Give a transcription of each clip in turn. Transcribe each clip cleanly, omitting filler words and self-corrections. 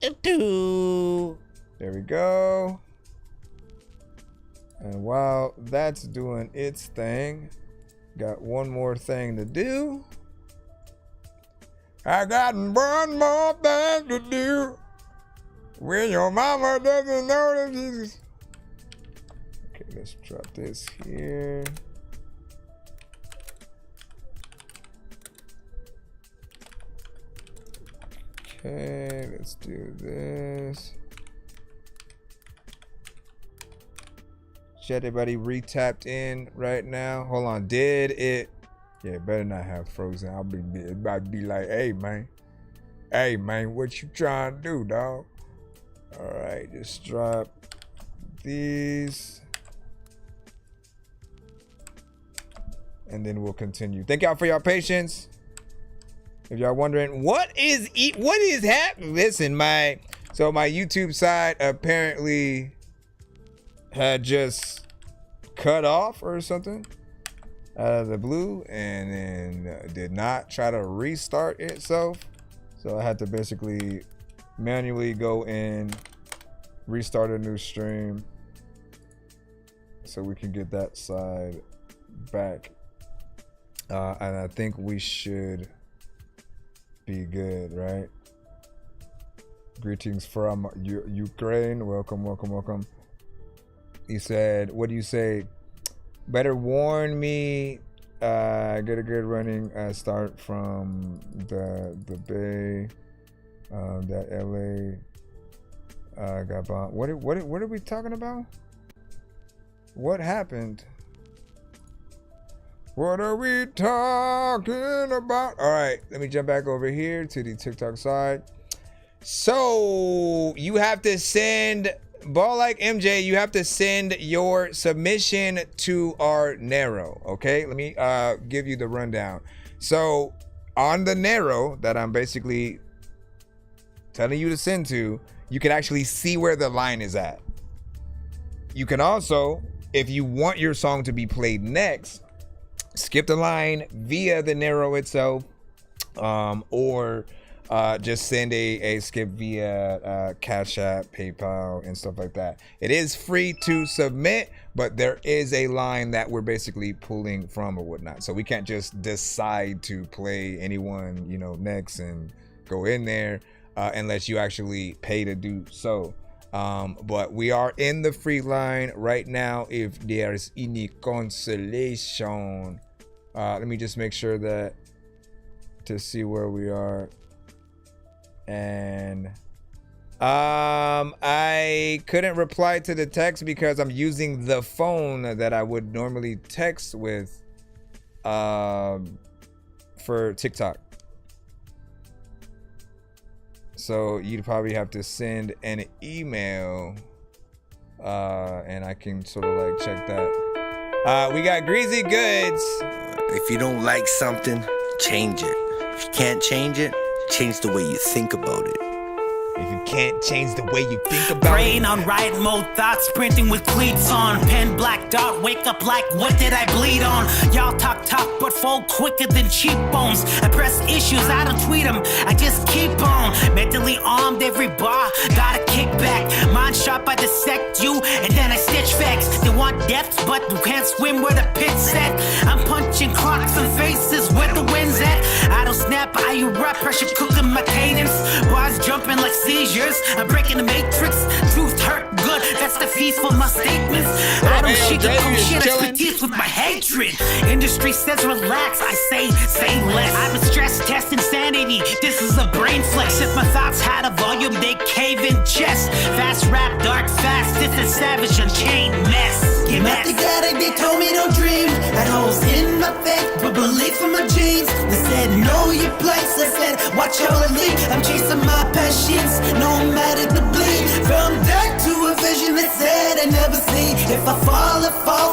There we go. And while that's doing its thing, got one more thing to do. I got one more thing to do. When your mama doesn't know that Jesus. Okay, let's drop this here. Okay, let's do this. Should everybody re-tapped in right now? Hold on, did it? Yeah, it better not have frozen. It about to be like, hey man, what you trying to do, dog? All right, just drop these. And then we'll continue. Thank y'all for your patience. If y'all wondering what is happening, listen, my YouTube side apparently had just cut off or something out of the blue, and then did not try to restart itself. So I had to basically manually go in, restart a new stream so we can get that side back. And I think we should be good, right? Greetings from Ukraine. Welcome. He said, what do you say? Better warn me. Get a good running start from the Bay. That LA got bombed. What are we talking about? What happened? What are we talking about? All right, let me jump back over here to the TikTok side. So you have to send, Ball Like MJ, you have to send your submission to our Narrow, okay? Let me give you the rundown. So on the Narrow that I'm basically telling you to send to, you can actually see where the line is at. You can also, if you want your song to be played next, skip the line via the Narrow itself, or just send a skip via Cash App, PayPal, and stuff like that. It is free to submit, but there is a line that we're basically pulling from or whatnot. So we can't just decide to play anyone, next and go in there unless you actually pay to do so. But we are in the free line right now. If there's any consolation, let me just make sure that to see where we are. And I couldn't reply to the text because I'm using the phone that I would normally text with for TikTok. So you'd probably have to send an email, and I can sort of like check that. We got Greasy Goods. If you don't like something, change it. If you can't change it, change the way you think about it. If you can't change the way you think about Brain it. on riot mode, thoughts printing with cleats on. Pen black dot, wake up like what did I bleed on? Y'all talk but fold quicker than cheekbones. I press issues, I don't tweet them, I just keep on. Mentally armed, every bar, got a kickback. Mind sharp, I dissect you, and then I stitch facts. They want depth, but you can't swim where the pit's at. I'm punching clocks and faces where the wind's at. I don't snap, I erupt, pressure cooking my cadence. Bars jumping like seizures, I'm breaking the matrix. Truth hurt good, that's the feast for my statements. I don't sugarcoat shit, expertise with my hatred. Industry says relax, I say less. I've been stress test insanity, this is a brain flex. If my thoughts had a volume, they cave in chest. Fast rap, dark fast, it's a savage unchained mess. Get mad. They told me don't dream. Had holes in my faith, but belief in my genes. They said know your place, I said watch how I lead. I'm chasing my passions, no matter the bleed. From dirt to a vision that said I never see. If I fall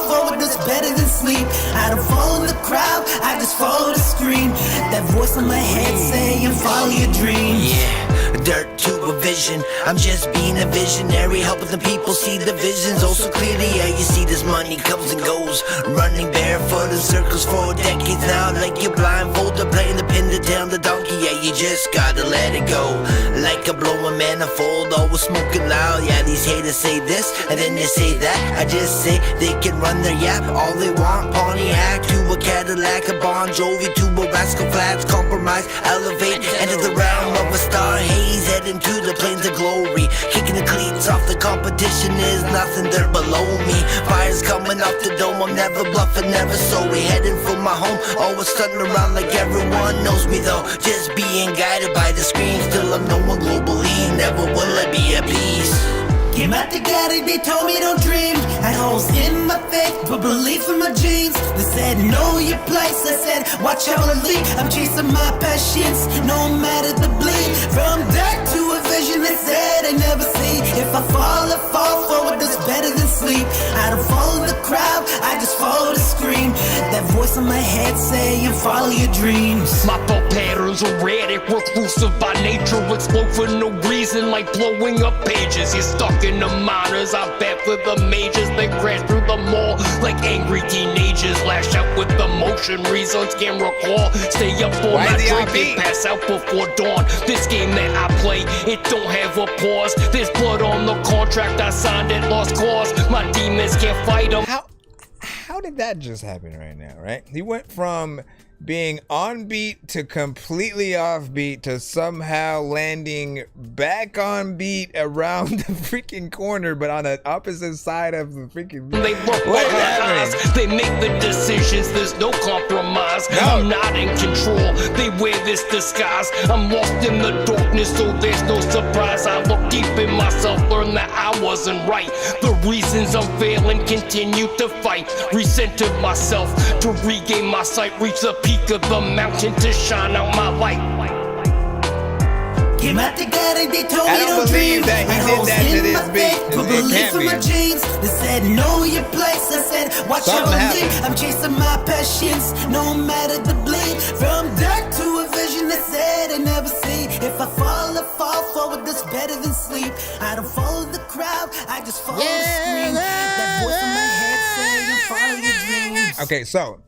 forward, that's better than sleep. I don't follow the crowd, I just follow the scream. That voice in my head saying follow your dreams. Yeah, dirt to a vision. I'm just being a visionary, helping the people see the visions oh so clearly. Yeah, you see this money comes and goes, running barefoot in circles for decades now, like you're blindfolded, playing the pin to down the donkey. Yeah, you just gotta let it go, like a blowing manifold, always smoking loud. Yeah, these haters say this and then they say that. I just say they can run their yap all they want. Pontiac to a Cadillac, a Bon Jovi to a Rascal Flats. Compromise, elevate, enter the realm of a star haze, heading to the plains of glory. Kicking the cleats off, the competition is nothing, they're below me. Fire's coming off the dome, I'm never bluffing, never sorry. Heading for my home, always stunting around like everyone knows me though. Just being guided by the screen, still I'm known globally, never will I be at peace. Came out together, they told me don't dream. Had holes in my faith, but belief in my genes. They said, know your place. I said, watch how I lead. I'm chasing my passions, no matter the bleed. From dark to a vision, they said I never see. If I fall forward, that's better than sleep. I don't follow the crowd, I just follow the scream. That voice in my head saying, follow your dreams. My thought patterns are erratic, reclusive by nature. Explode for no reason, like blowing up pages. You're stuck in the minors, I bet for the majors. They crash through the mall like angry teenagers. Lash out with emotion, reasons can't recall. Stay up all night drinking, pass out before dawn. This game that I play, it don't have a pause. There's blood on the contract I signed at lost cause. My demons can't fight them. How did that just happen right now, right? He went from being on beat to completely off beat to somehow landing back on beat around the freaking corner, but on the opposite side of the freaking beat. They work with their eyes, they make the decisions, there's no compromise. No. I'm not in control, they wear this disguise. I'm lost in the darkness, so there's no surprise. I look deep in myself, learn that I wasn't right. The reasons I'm failing continue to fight. Recentered myself to regain my sight, reach the peak of the mountain to shine out my light. Came out together, they told I me don't don't believe dream. that he Had did holes that to in this my beat. faith, but It belief can't in be. my genes. They said, know your place. I said, watch Something how I happened. lead. I'm chasing my passions, no matter the bleed. From dark to a vision, they said I never see. If I fall forward, that's better than sleep. I don't follow the crowd, I just follow the screen. That voice in my head saying, follow your dreams. Okay, so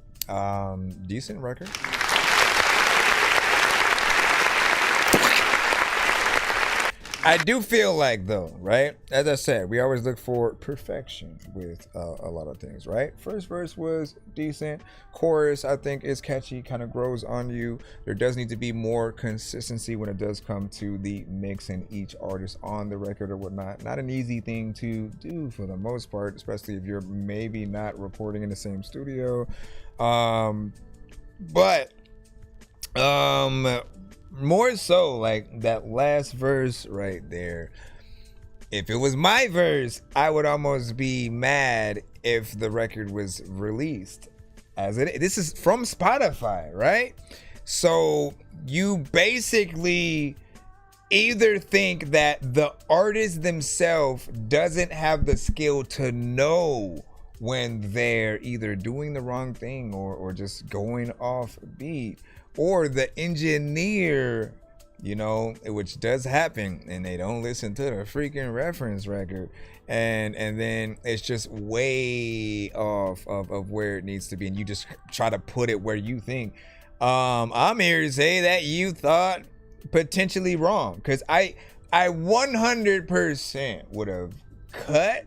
decent record. I do feel like though, right? As I said, we always look for perfection with a lot of things, right? First verse was decent. Chorus, I think, is catchy, kind of grows on you. There does need to be more consistency when it does come to the mix and each artist on the record or whatnot. Not an easy thing to do for the most part, especially if you're maybe not recording in the same studio. More so like that last verse right there. If it was my verse, I would almost be mad if the record was released as it. This is from Spotify, right? So you basically either think that the artist themselves doesn't have the skill to know when they're either doing the wrong thing or just going off beat, or the engineer, you know, which does happen, and they don't listen to the freaking reference record, and then it's just way off of where it needs to be, and you just try to put it where you think. I'm here to say that you thought potentially wrong, because I 100% would have cut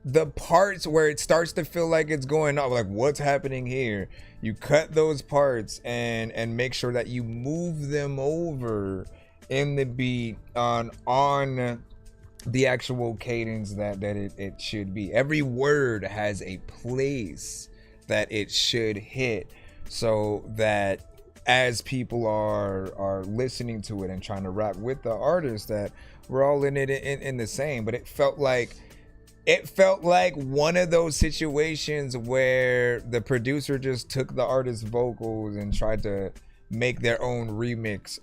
the parts where it starts to feel like it's going off, like what's happening here. You cut those parts and make sure that you move them over in the beat on the actual cadence that it should be. Every word has a place that it should hit, so that as people are listening to it and trying to rap with the artist, that we're all in it in the same. But it felt like one of those situations where the producer just took the artist's vocals and tried to make their own remix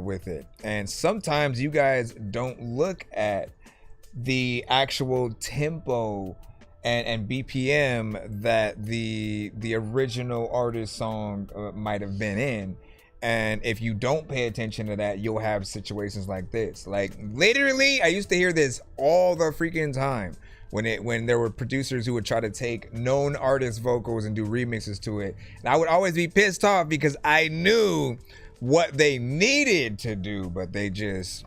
with it. And sometimes you guys don't look at the actual tempo and BPM that the original artist song might have been in, And if you don't pay attention to that, you'll have situations like this. Like literally, I used to hear this all the freaking time when there were producers who would try to take known artist vocals and do remixes to it. And I would always be pissed off because I knew what they needed to do, but they just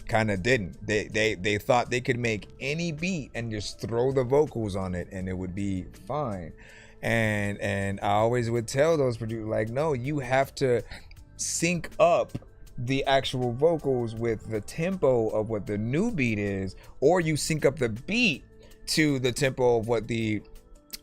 kind of didn't. They thought they could make any beat and just throw the vocals on it and it would be fine. And I always would tell those producers, like, no, you have to sync up the actual vocals with the tempo of what the new beat is, or you sync up the beat to the tempo of what the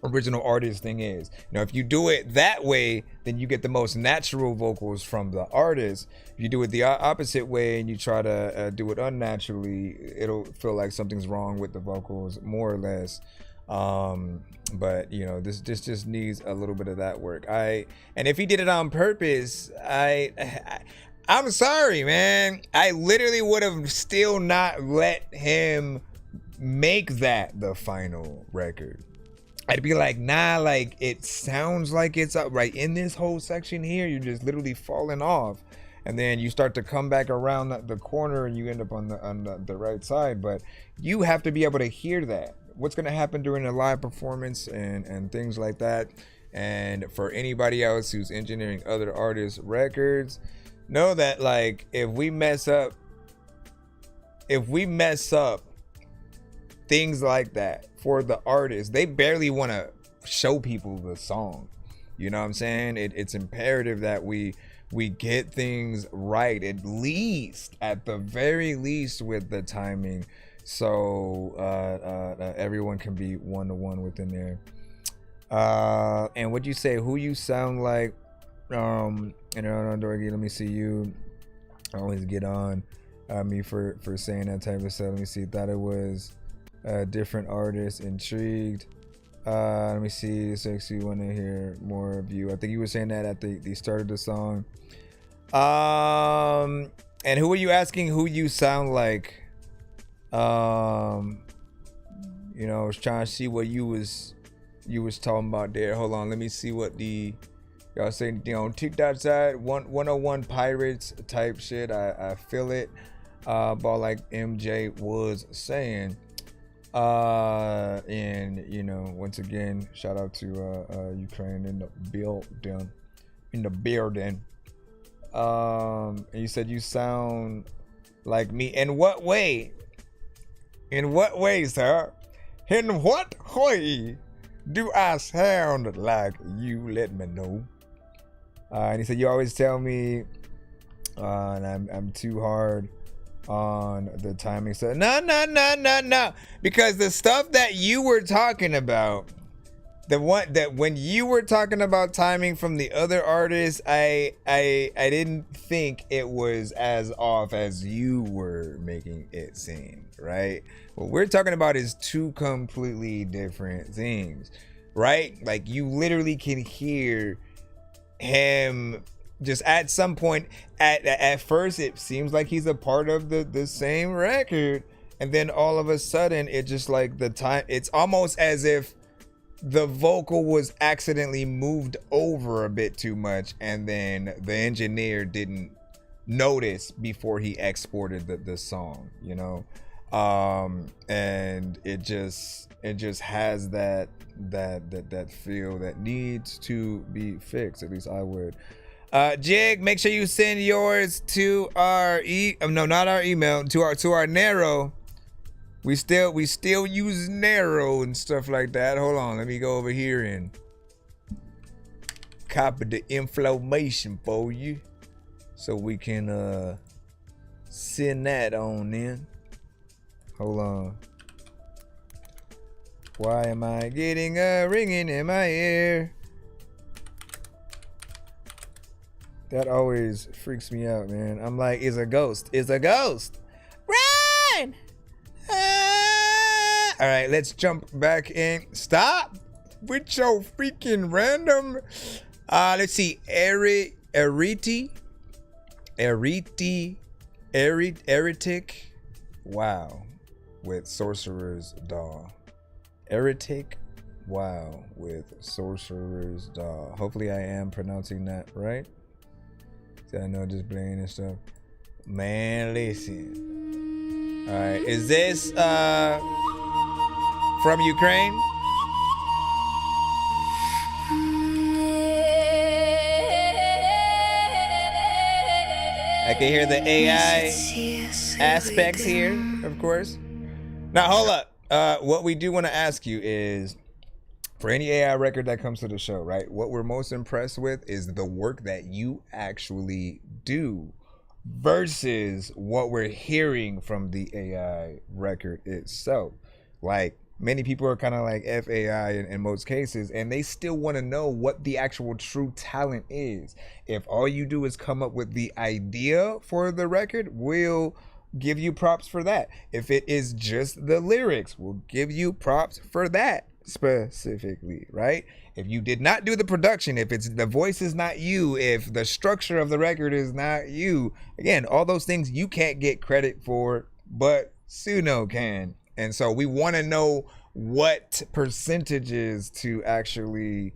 original artist thing is. You know, if you do it that way, then you get the most natural vocals from the artist. If you do it the opposite way and you try to do it unnaturally, it'll feel like something's wrong with the vocals, more or less. But you know, this just needs a little bit of that work. And if he did it on purpose, I'm sorry, man. I literally would have still not let him make that the final record. I'd be like, nah, like it sounds like it's up right in this whole section here. You're just literally falling off, and then you start to come back around the corner and you end up on the right side. But you have to be able to hear that. What's going to happen during a live performance and things like that. And for anybody else who's engineering other artists' records, know that like if we mess up things like that for the artist, they barely want to show people the song. You know what I'm saying? It's imperative that we get things right, at the very least with the timing, so everyone can be one-to-one within there. And what'd you say, who you sound like? And Dorky, let me see you. I always get on me for saying that type of stuff. Let me see. Thought it was different artists. Intrigued. Let me see. Sexy. Want to hear more of you. I think you were saying that at the start of the song. And who are you asking? Who you sound like? You know, I was trying to see what you was talking about there. Hold on. Let me see what y'all saying, you know, TikTok side, 101 Pirates type shit. I feel it. But like MJ was saying, and you know, once again, shout out to Ukraine in the building. And you said you sound like me. In what way? In what way, sir? In what way do I sound like you? Let me know. And he said, you always tell me and I'm too hard on the timing. So no. Because the stuff that you were talking about, the one that when you were talking about timing from the other artists, I didn't think it was as off as you were making it seem, right? What we're talking about is two completely different things, right? Like you literally can hear him just at some point. At first it seems like he's a part of the same record, and then all of a sudden it just like the time, it's almost as if the vocal was accidentally moved over a bit too much, and then the engineer didn't notice before he exported the song, you know. And it just has that feel that needs to be fixed. At least I would. Jig, make sure you send yours to our not our email, to our Narrow. We still use Narrow and stuff like that. Hold on, let me go over here and copy the information for you so we can send that on in. Hold on. Why am I getting a ringing in my ear? That always freaks me out, man. I'm like, it's a ghost. It's a ghost. Run! All right, let's jump back in. Stop with your freaking random. Let's see. Heretic. Wow. With Sorcerer's Daw. Heretic. Wow. With Sorcerer's Daw. Hopefully I am pronouncing that right. So I know just playing and stuff. Man, listen. All right, is this from Ukraine? I can hear the AI aspects here, of course. Now, hold up. What we do want to ask you is, for any AI record that comes to the show, right? What we're most impressed with is the work that you actually do versus what we're hearing from the AI record itself. Like, many people are kind of like FAI in most cases, and they still want to know what the actual true talent is. If all you do is come up with the idea for the record, we'll give you props for that. If it is just the lyrics, we'll give you props for that specifically, right? If you did not do the production, if it's the voice is not you, if the structure of the record is not you, again, all those things you can't get credit for, but Suno can. And so we want to know what percentages to actually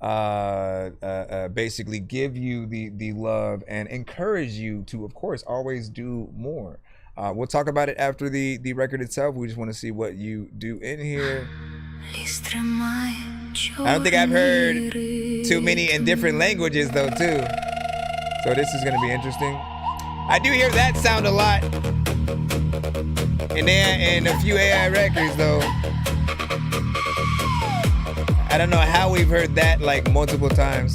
basically give you the love and encourage you to, of course, always do more. We'll talk about it after the record itself. We just want to see what you do in here. I don't think I've heard too many in different languages though too. So this is gonna be interesting. I do hear that sound a lot in a few AI records though. I don't know how we've heard that like multiple times.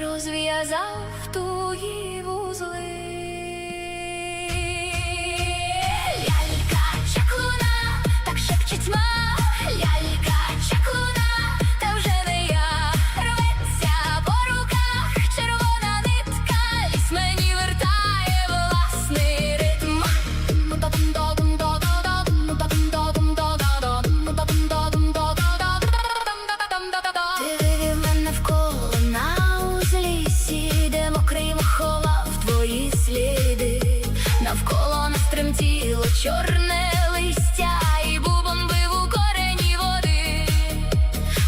Розв'язав тугі вузли. Лялька чаклуна, так шепче тьма. Лялька чаклуна, та вже не я. Рветься по руках червона нитка. Ліс мені вертає власний ритм. Ти вивів мене вколо на узліссі, де мокрий ховав твої сліди. Навколо нас тремтіло чорне листя, і бубон бив у корені води.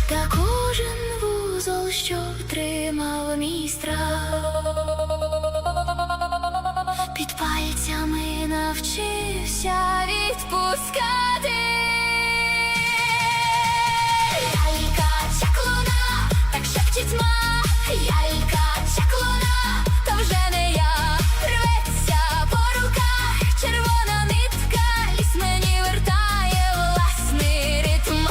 Та кожен вузол, що тримав мій страх, під пальцями навчився відпускати. Лялька чаклуна, так шепче тьма. Лялька чаклуна, та вже не я. Рветься по руках червона нитка. Ліс мені вертає власний ритм.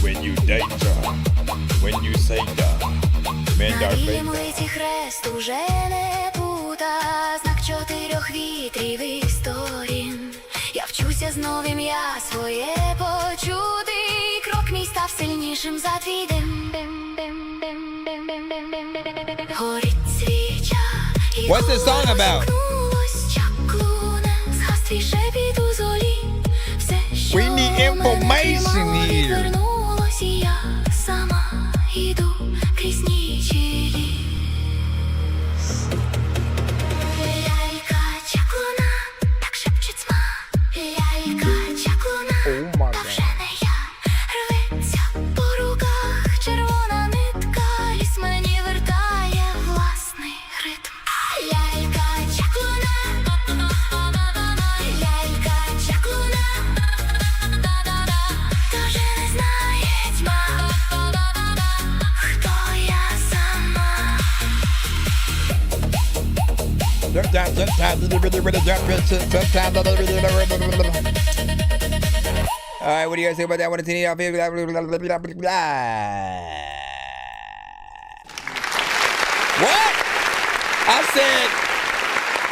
When you date her, when you say that, men are На білім лиці хрест уже не пута, знак 4 вітрів і сторін. Я вчуся знов ім'я своє почути, крок мій став сильнішим за твій дим. Горить свіча, і What's this song about? торкнулось чаклуне, згас твій шепіт у золі. Все, що We need information мене тримало, here. відвернулось, і я сама іду крізь ніч і ліс. Лялька чаклуна, так шепче тьма. Лялька чаклуна, та вже не я. Рветься по руках червона нитка. Ліс мені вертає власний ритм. Лялька чаклуна, лялька чаклуна, та вже не знає тьма, хто я сама. All right, what do you guys think about that? What I said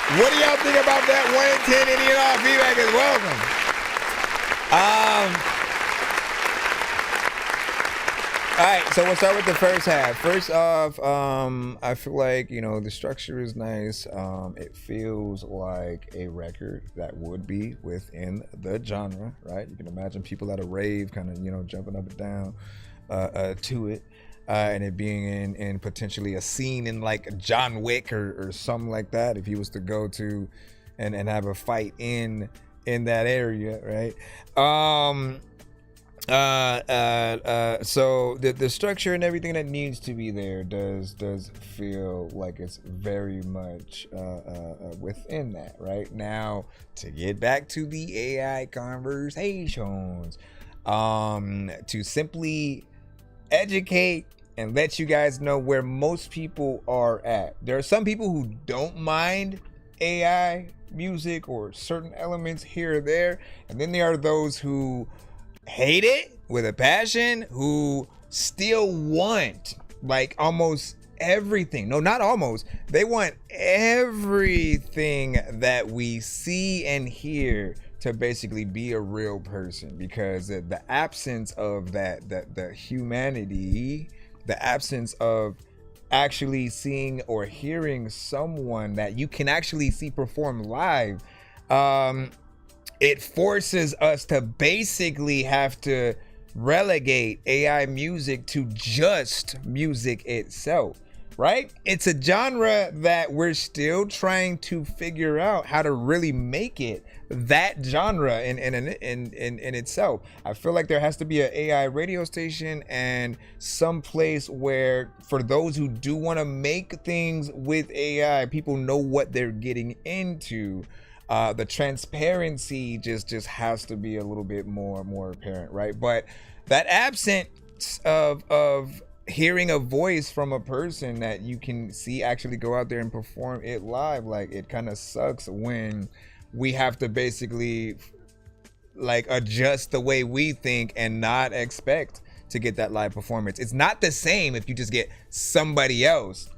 What do y'all think about that? 1 in 10, any and all feedback is welcome. All right, so we'll start with the first half. First off, I feel like, the structure is nice. It feels like a record that would be within the genre, right? You can imagine people at a rave kind of, jumping up and down to it. And it being in potentially a scene in like John Wick or something like that, if he was to go to and have a fight in that area, right? So the structure and everything that needs to be there does feel like it's very much within that. Right now, to get back to the AI conversations, to simply educate and let you guys know where most people are at. There are some people who don't mind AI music or certain elements here or there, and then there are those who hate it with a passion, who still want like almost everything. No, not almost. They want everything that we see and hear to basically be a real person, because the absence of the humanity, the absence of actually seeing or hearing someone that you can actually see perform live, it forces us to basically have to relegate AI music to just music itself, right? It's a genre that we're still trying to figure out how to really make it that genre in itself. I feel like there has to be an AI radio station and some place where, for those who do want to make things with AI, people know what they're getting into. The transparency just has to be a little bit more apparent, right? But that absence of hearing a voice from a person that you can see actually go out there and perform it live, like, it kind of sucks when we have to basically like adjust the way we think and not expect to get that live performance. It's not the same if you just get somebody else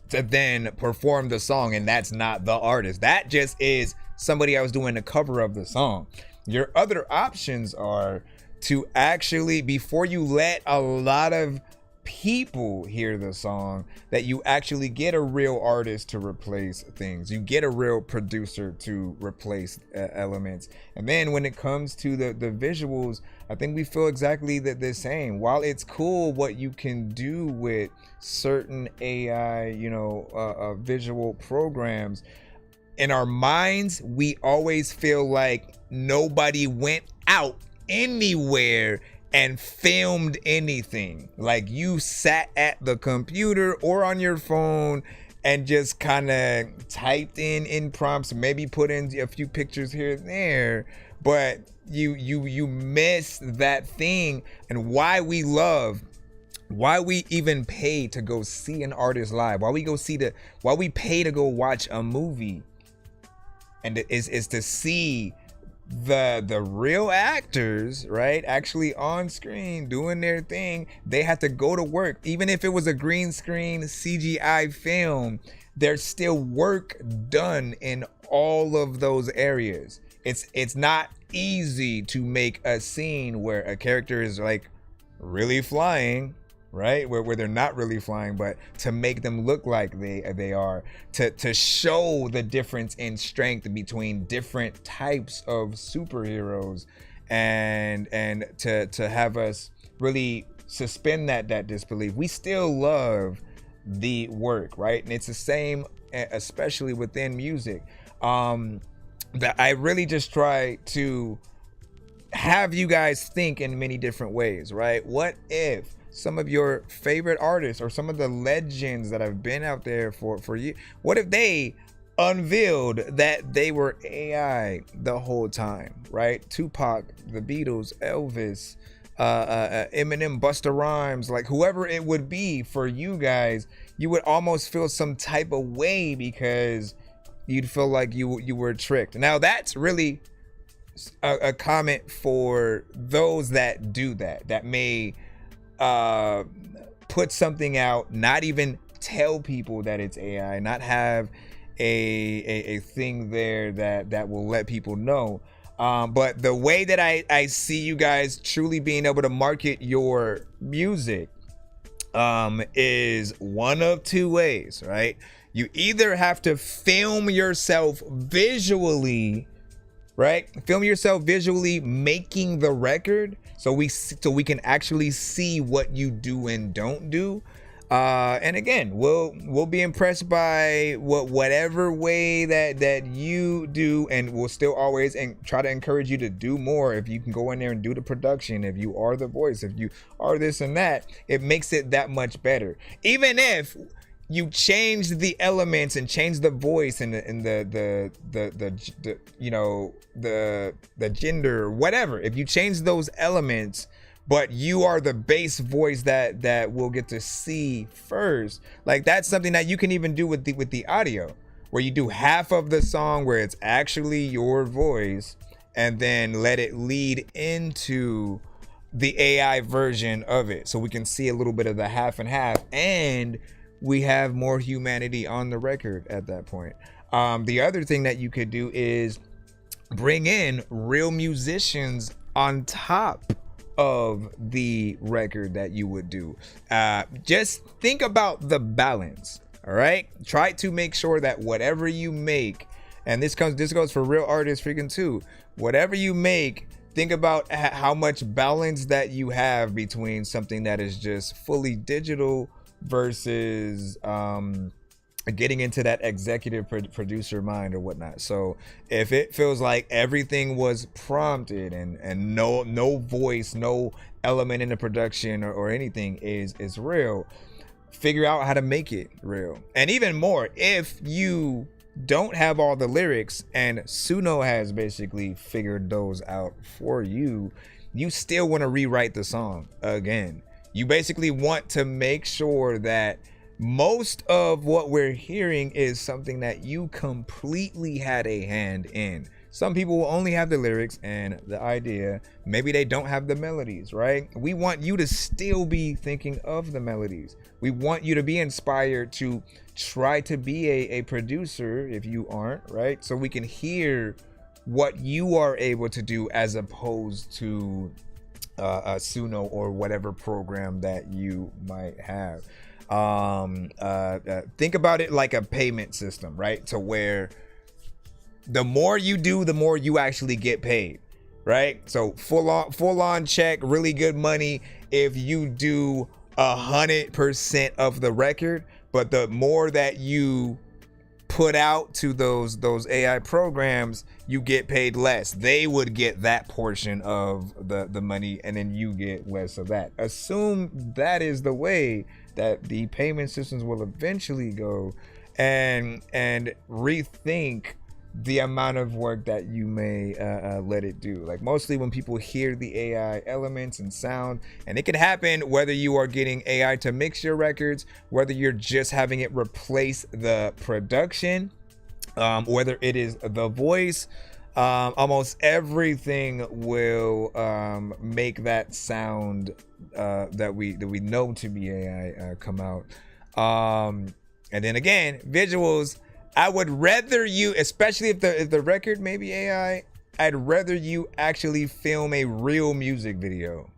to then perform the song and that's not the artist. That just is somebody else doing the cover of the song. Your other options are to actually, before you let a lot of people hear the song, that you actually get a real artist to replace things. You get a real producer to replace elements. And then when it comes to the visuals, I think we feel exactly the same. While it's cool what you can do with certain AI, visual programs, in our minds, we always feel like nobody went out anywhere and filmed anything. Like, you sat at the computer or on your phone and just kind of typed in prompts, maybe put in a few pictures here and there, but you miss that thing. And why we even pay to go see an artist live, why we pay to go watch a movie, and is to see the real actors, right, actually on screen doing their thing. They had to go to work. Even if it was a green screen CGI film, there's still work done in all of those areas. It's not easy to make a scene where a character is like really flying, right, where they're not really flying, but to make them look like they are, to show the difference in strength between different types of superheroes, and to have us really suspend that disbelief. We still love the work, right? And it's the same, especially within music. That I really just try to have you guys think in many different ways, right? What if some of your favorite artists or some of the legends that have been out there for you, what if they unveiled that they were AI the whole time, right? Tupac, the Beatles, Elvis, Eminem, Busta Rhymes, like whoever it would be for you guys, you would almost feel some type of way because you'd feel like you were tricked. Now that's really a comment for those that do that may put something out, not even tell people that it's AI, not have a thing there that will let people know. But the way that I see you guys truly being able to market your music is one of two ways, right? You either have to film yourself visually, right? Film yourself visually making the record, so we can actually see what you do and don't do. And again, we'll be impressed by whatever way that you do, and we'll still always try to encourage you to do more. If you can go in there and do the production, if you are the voice, if you are this and that, it makes it that much better. Even if you change the elements and change the voice and the you know, the gender, whatever. If you change those elements, but you are the bass voice that we'll get to see first, like that's something that you can even do with the audio, where you do half of the song where it's actually your voice, and then let it lead into the AI version of it, so we can see a little bit of the half and half, and we have more humanity on the record at that point. The other thing that you could do is bring in real musicians on top of the record that you would do. Just think about the balance. All right, try to make sure that whatever you make, and this goes for real artists freaking too, whatever you make, think about how much balance that you have between something that is just fully digital versus getting into that executive producer mind or whatnot. So if it feels like everything was prompted and no voice, no element in the production or anything is real, figure out how to make it real. And even more, if you don't have all the lyrics and Suno has basically figured those out for you, you still want to rewrite the song again. You basically want to make sure that most of what we're hearing is something that you completely had a hand in. Some people will only have the lyrics and the idea. Maybe they don't have the melodies, right? We want you to still be thinking of the melodies. We want you to be inspired to try to be a producer if you aren't, right? So we can hear what you are able to do as opposed to a Suno or whatever program that you might have. Think about it like a payment system, right? To where the more you do, the more you actually get paid, right? So full on check, really good money if you do 100% of the record, but the more that you put out to those AI programs, you get paid less. They would get that portion of the money, and then you get less of that. Assume that is the way that the payment systems will eventually go, and rethink the amount of work that you may let it do. Like mostly when people hear the AI elements and sound, and it can happen whether you are getting AI to mix your records, whether you're just having it replace the production, whether it is the voice, almost everything will make that sound that we know to be AI come out. And then again, visuals. I would rather you, especially if the record may be AI, I'd rather you actually film a real music video.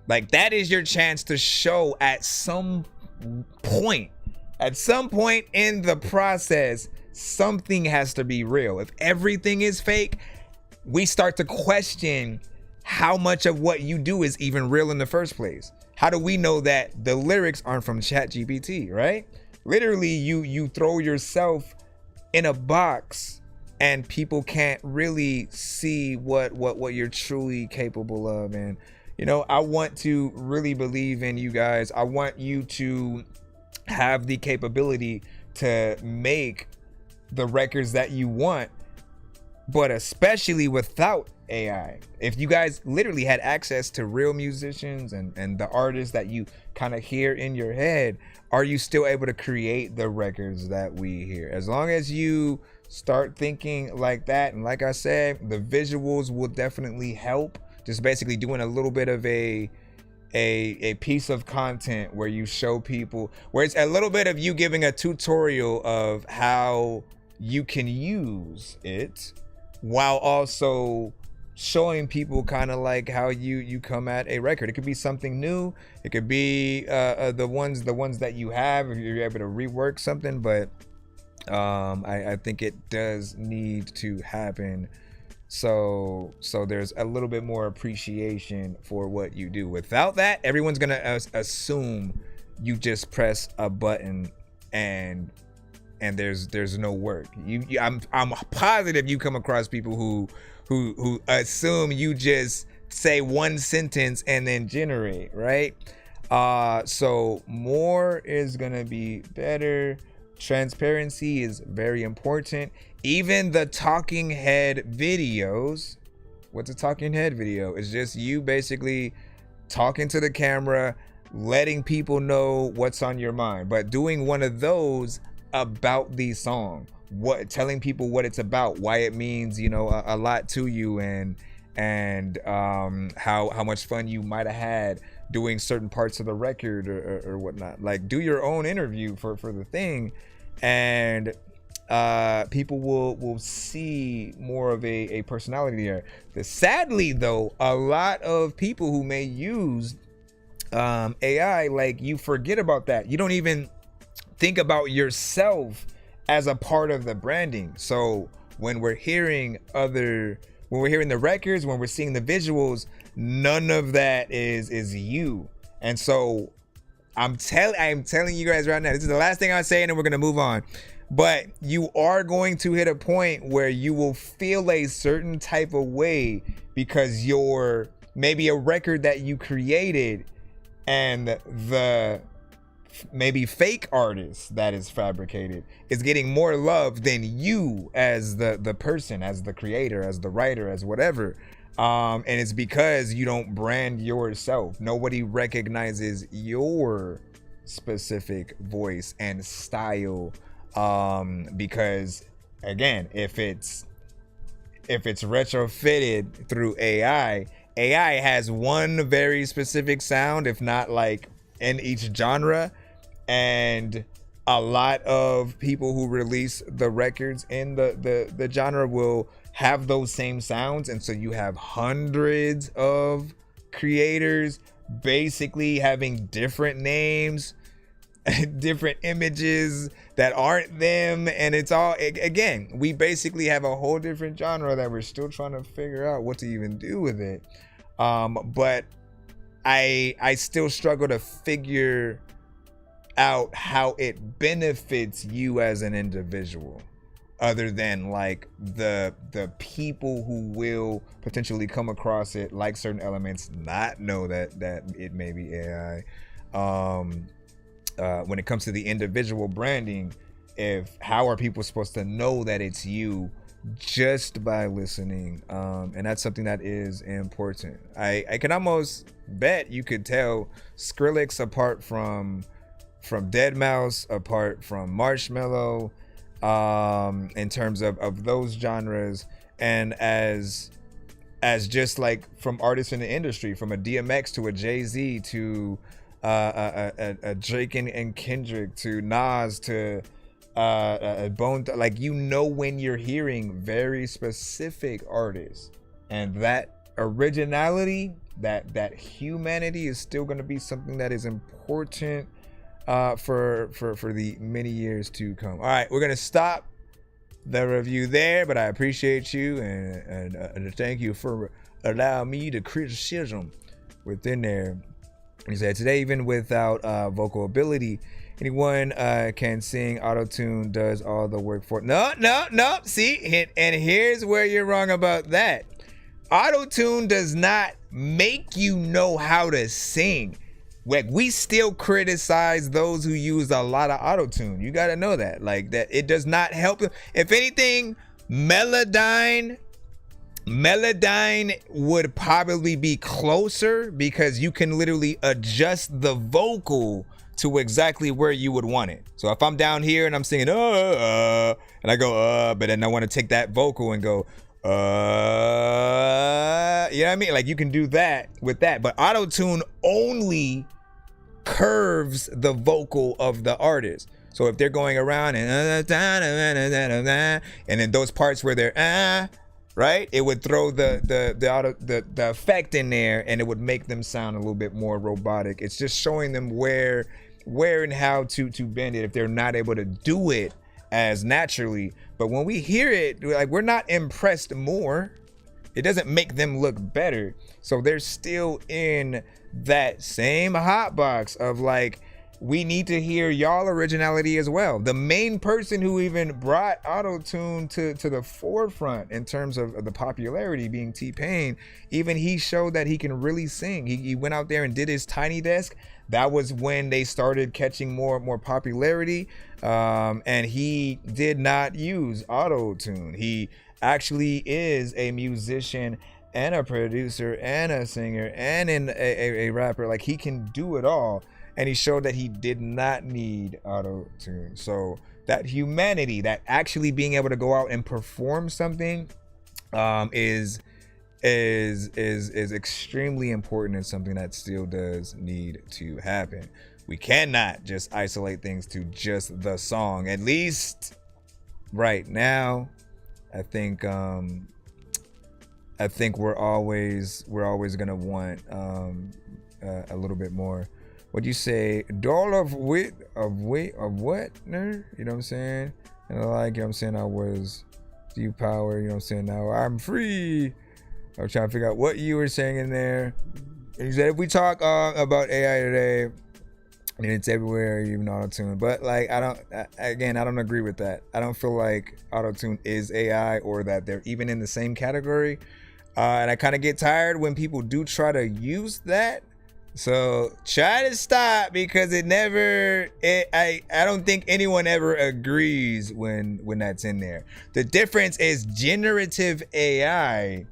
Like that is your chance to show at some point in the process, something has to be real. If everything is fake, we start to question how much of what you do is even real in the first place. How do we know that the lyrics aren't from ChatGPT, right? Literally, you throw yourself in a box and people can't really see what you're truly capable of. And you know, I want to really believe in you guys. I want you to have the capability to make the records that you want, but especially without AI. If you guys literally had access to real musicians and the artists that you kind of hear in your head, are you still able to create the records that we hear? As long as you start thinking like that, and like I said, the visuals will definitely help. Just basically doing a little bit of a piece of content where you show people, where it's a little bit of you giving a tutorial of how you can use it while also showing people kind of like how you come at a record. It could be something new. It could be the ones that you have if you're able to rework something. But I think it does need to happen. So there's a little bit more appreciation for what you do. Without that, everyone's gonna assume you just press a button and there's no work. I'm positive you come across people who assume you just say one sentence and then generate, right? So more is gonna be better. Transparency is very important. Even the talking head videos. What's a talking head video? It's just you basically talking to the camera, letting people know what's on your mind, but doing one of those about the song, telling people what it's about, why it means, you know, a lot to you, and how much fun you might have had doing certain parts of the record or whatnot. Like, do your own interview for the thing, and people will see more of a personality there. Sadly though, a lot of people who may use AI, like, you forget about that. You don't even think about yourself as a part of the branding. So when we're hearing the records, when we're seeing the visuals, none of that is you. And so I'm telling you guys right now, this is the last thing I'll say, and then we're gonna move on. But you are going to hit a point where you will feel a certain type of way because you're maybe a record that you created, and the maybe fake artist that is fabricated is getting more love than you as the person, as the creator, as the writer, as whatever. And it's because you don't brand yourself. Nobody recognizes your specific voice and style, because again, if it's retrofitted through AI has one very specific sound, if not like in each genre, and a lot of people who release the records in the genre will have those same sounds. And so you have hundreds of creators basically having different names, different images that aren't them, and it's all, again, we basically have a whole different genre that we're still trying to figure out what to even do with it. But I still struggle to figure out how it benefits you as an individual, other than like the people who will potentially come across it, like certain elements, not know that it may be AI. When it comes to the individual branding, how are people supposed to know that it's you just by listening? And that's something that is important. I can almost bet you could tell Skrillex apart from Deadmau5, apart from Marshmello, in terms of those genres, and as just like from artists in the industry, from a DMX to a Jay-Z to a Drake and Kendrick to Nas to Bone, like, you know, when you're hearing very specific artists, and that originality, that humanity is still going to be something that is important for the many years to come. All right, we're gonna stop the review there, but I appreciate you and thank you for allowing me to criticism within there. He said, today, even without vocal ability, anyone can sing. Auto-tune does all the work for it. No. See, and here's where you're wrong about that. Auto-tune does not make you know how to sing. Like, we still criticize those who use a lot of auto-tune. You got to know that. Like, that it does not help. If anything, Melodyne would probably be closer, because you can literally adjust the vocal to exactly where you would want it. So if I'm down here and I'm singing and I go but then I want to take that vocal and go you know what I mean? Like, you can do that with that, but auto-tune only curves the vocal of the artist. So if they're going around and then those parts where they're right, it would throw the effect in there, and it would make them sound a little bit more robotic. It's just showing them where and how to bend it if they're not able to do it as naturally. But when we hear it, like, we're not impressed more. It doesn't make them look better. So they're still in that same hot box of like, we need to hear y'all originality as well. The main person who even brought auto-tune to the forefront in terms of the popularity being T-Pain, even he showed that he can really sing. He went out there and did his Tiny Desk. That was when they started catching more popularity. And he did not use auto-tune. He actually is a musician and a producer and a singer and a rapper. Like, he can do it all. And he showed that he did not need auto-tune. So that humanity, that actually being able to go out and perform something, is extremely important, and something that still does need to happen. We cannot just isolate things to just the song. At least right now, I think we're always gonna want a little bit more. What'd you say? Doll of what? Nerd? You know what I'm saying? And I like, you know what I'm saying, I was due power, you know what I'm saying? Now I'm free. I was trying to figure out what you were saying in there. And you said if we talk about AI today, and it's everywhere, even auto-tune. But like, I don't agree with that. I don't feel like auto-tune is AI, or that they're even in the same category. And I kind of get tired when people do try to use that. So try to stop, because I don't think anyone ever agrees when that's in there. The difference is generative AI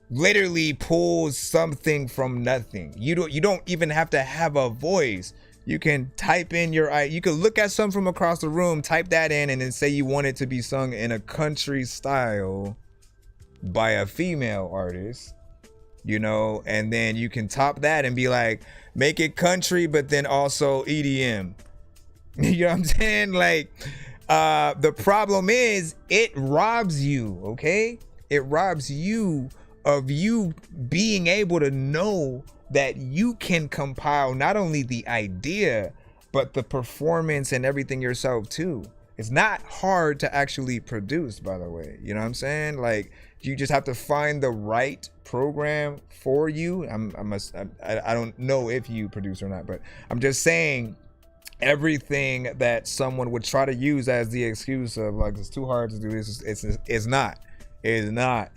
literally pulls something from nothing. You don't even have to have a voice. You can type in you can look at something from across the room, type that in, and then say you want it to be sung in a country style by a female artist. You know, and then you can top that and be like, make it country, but then also EDM. You know what I'm saying? Like, the problem is it robs you, okay? It robs you of you being able to know that you can compile not only the idea, but the performance and everything yourself too. It's not hard to actually produce, by the way. You know what I'm saying? Like, you just have to find the right program for you. I don't know if you produce or not, but I'm just saying, everything that someone would try to use as the excuse of like, it's too hard to do this, it's not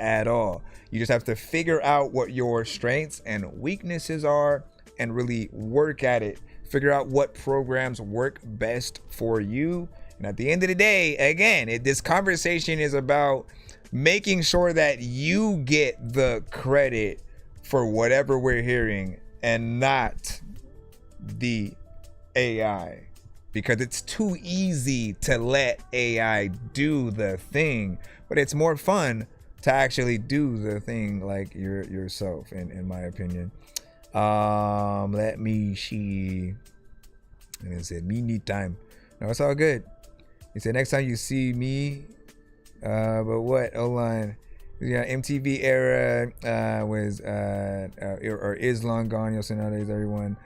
at all. You just have to figure out what your strengths and weaknesses are and really work at it. Figure out what programs work best for you. And at the end of the day, again, this conversation is about making sure that you get the credit for whatever we're hearing, and not the AI, because it's too easy to let AI do the thing, but it's more fun to actually do the thing like yourself, in my opinion. Let me see. And it said, me need time. No, it's all good. He said, next time you see me, but what? Hold on. Yeah, MTV era was or is long gone. You'll see nowadays, everyone.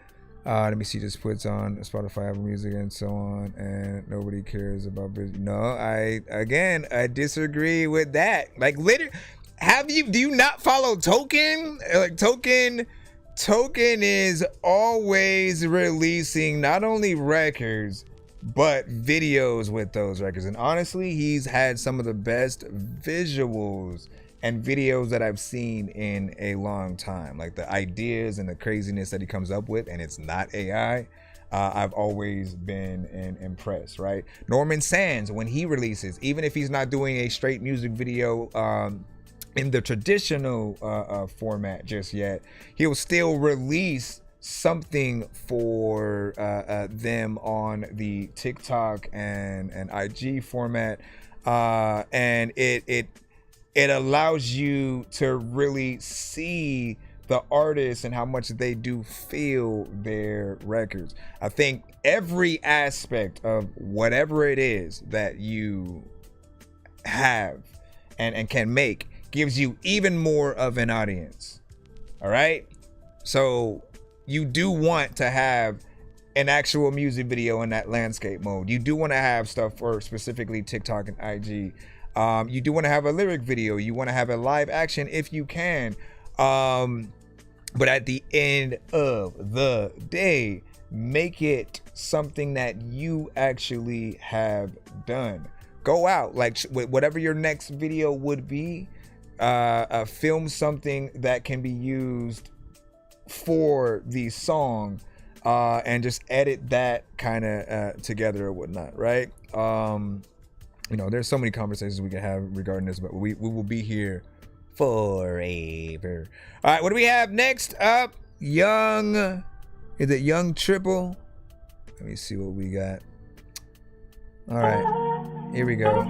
Let me see. Just puts on Spotify, Apple Music, and so on, and nobody cares about business. No, I disagree with that. Like, literally, do you not follow Token? Like, Token is always releasing not only records, but videos with those records. And honestly, he's had some of the best visuals and videos that I've seen in a long time. Like, the ideas and the craziness that he comes up with, and it's not AI. I've always been impressed, right? Norman Sands, when he releases, even if he's not doing a straight music video in the traditional format just yet, he'll still release something for them on the TikTok and IG format, and it allows you to really see the artists and how much they do feel their records. I think every aspect of whatever it is that you have and can make gives you even more of an audience. All right? So you do want to have an actual music video in that landscape mode. You do want to have stuff for specifically TikTok and IG. You do want to have a lyric video. You want to have a live action if you can. But at the end of the day, make it something that you actually have done. Go out, like whatever your next video would be, film something that can be used for the song, and just edit that kind of together or whatnot, right? You know, there's so many conversations we can have regarding this, but we will be here forever. All right, what do we have next up? Young, is it Young Triple? Let me see what we got. All right, here we go.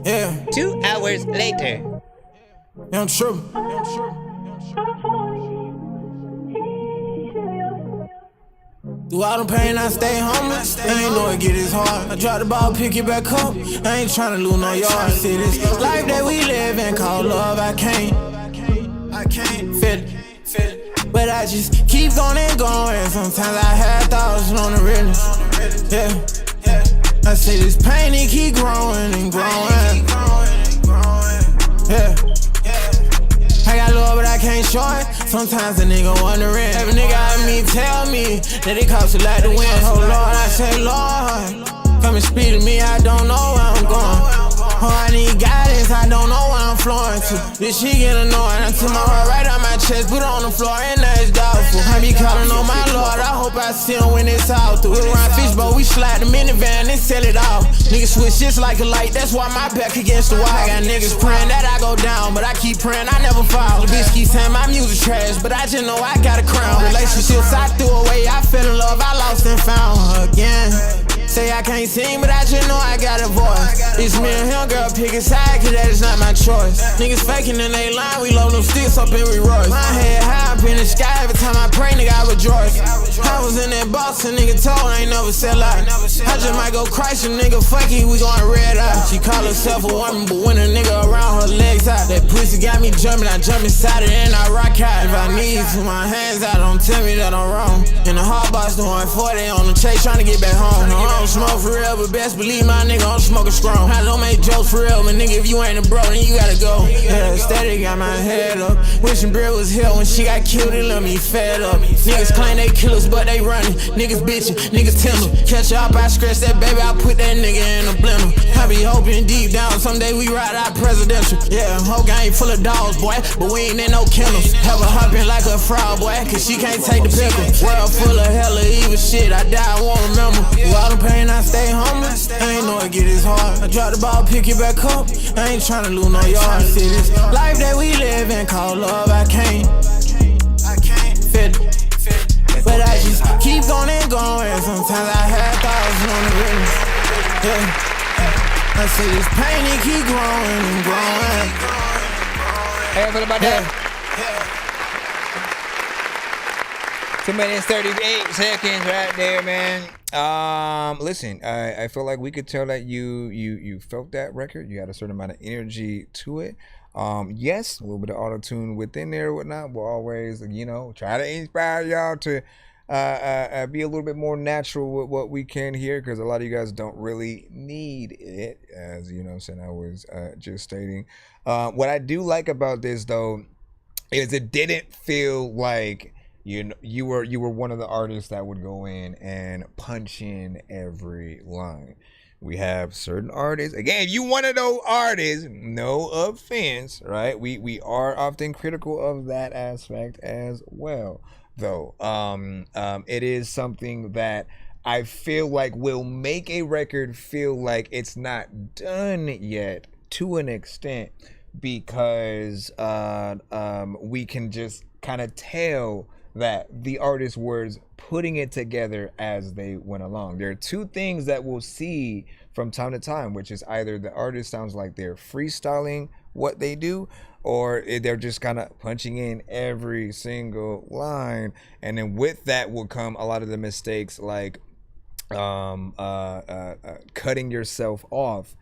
Yeah. 2 hours later. Young Triple. Through all the pain, I stay homeless. I ain't know it get as hard. I drop the ball, pick it back up. I ain't tryna lose no yard. See this life that we live in called love. I can't feel it. But I just keep going and going. Sometimes I had thoughts on the realness. Yeah. I say this pain, it keep growing and growing. Yeah. I got love, but I can't show it. Sometimes a nigga wondering. Every nigga I meet tell me that it costs a lot to win. Oh Lord, I say Lord, come and speak to me. I don't know where I'm going. Oh, I need guidance. I don't know where I'm flowing to. This shit get annoying. I took my heart right out my chest, put it on the floor, and that's doubtful. I be calling on my Lord. I hope I see him when it's out. Through around fishbowl, we slide the minivan and sell it off. Niggas switch just like a light. That's why my back against the wall. I got niggas praying that I go down, but I keep praying I never fall. The bitch keep saying my music trash, but I just know I got a crown. Relationships I threw away, I fell in love, I lost and found her again. Say I can't sing, but I just know I got a voice. It's me and him, girl, pick a side, cause that is not my choice. Niggas faking and they lying, we load them sticks up and we royce. My head high up in the sky, every time I pray, nigga, I rejoice. I was in that box, and nigga told I ain't never sell out. I just might go Christ, and nigga, fuck it, we going red eye. She call herself a woman, but when a nigga around her legs out, that pussy got me jumping, I jump inside it and I rock out. If I need to, my hands out, don't tell me that I'm wrong. In the hot box, doing 40 on the chase, trying to get back home. I don't smoke for real, but best believe my nigga don't smoke a strong. I don't make jokes for real, but nigga, if you ain't a bro, then you gotta go. Yeah, steady got my head up. Wishing Brit was here when she got killed, it left me fed up. Niggas claim they killers, but they running. Niggas bitchin', niggas tender. Catch up, I scratch that baby, I put that nigga in a blender. I be hoping deep down, someday we ride out presidential. Yeah, whole gang full of dogs, boy, but we ain't in no kennels. Have her hopping like a frog, boy, cause she can't take the pickle. World full of hella evil shit, I die, I won't remember. Through all the pain, I stay homeless. I ain't know it get as hard. I drop the ball, pick it back up. I ain't tryna lose no yard. See this life that we live in called love. I can't feel it. But I just keep going and going. Sometimes I had thoughts on the realness. Yeah. I say this pain, it keep growing and growing. Hey, what about that? 2 minutes 38 seconds right there, man. Listen, I feel like we could tell that you felt that record. You had a certain amount of energy to it. Yes, a little bit of auto-tune within there or whatnot. We'll always, you know, try to inspire y'all to be a little bit more natural with what we can hear, because a lot of you guys don't really need it, as you know, I was just stating. What I do like about this though is it didn't feel like you were one of the artists that would go in and punch in every line. We have certain artists. Again, if you one of those artists, no offense, right? We are often critical of that aspect as well, though. It is something that I feel like will make a record feel like it's not done yet to an extent, because we can just kind of tell that the artist was putting it together as they went along. There are two things that we'll see from time to time, which is either the artist sounds like they're freestyling what they do, or they're just kind of punching in every single line, and then with that will come a lot of the mistakes, like cutting yourself off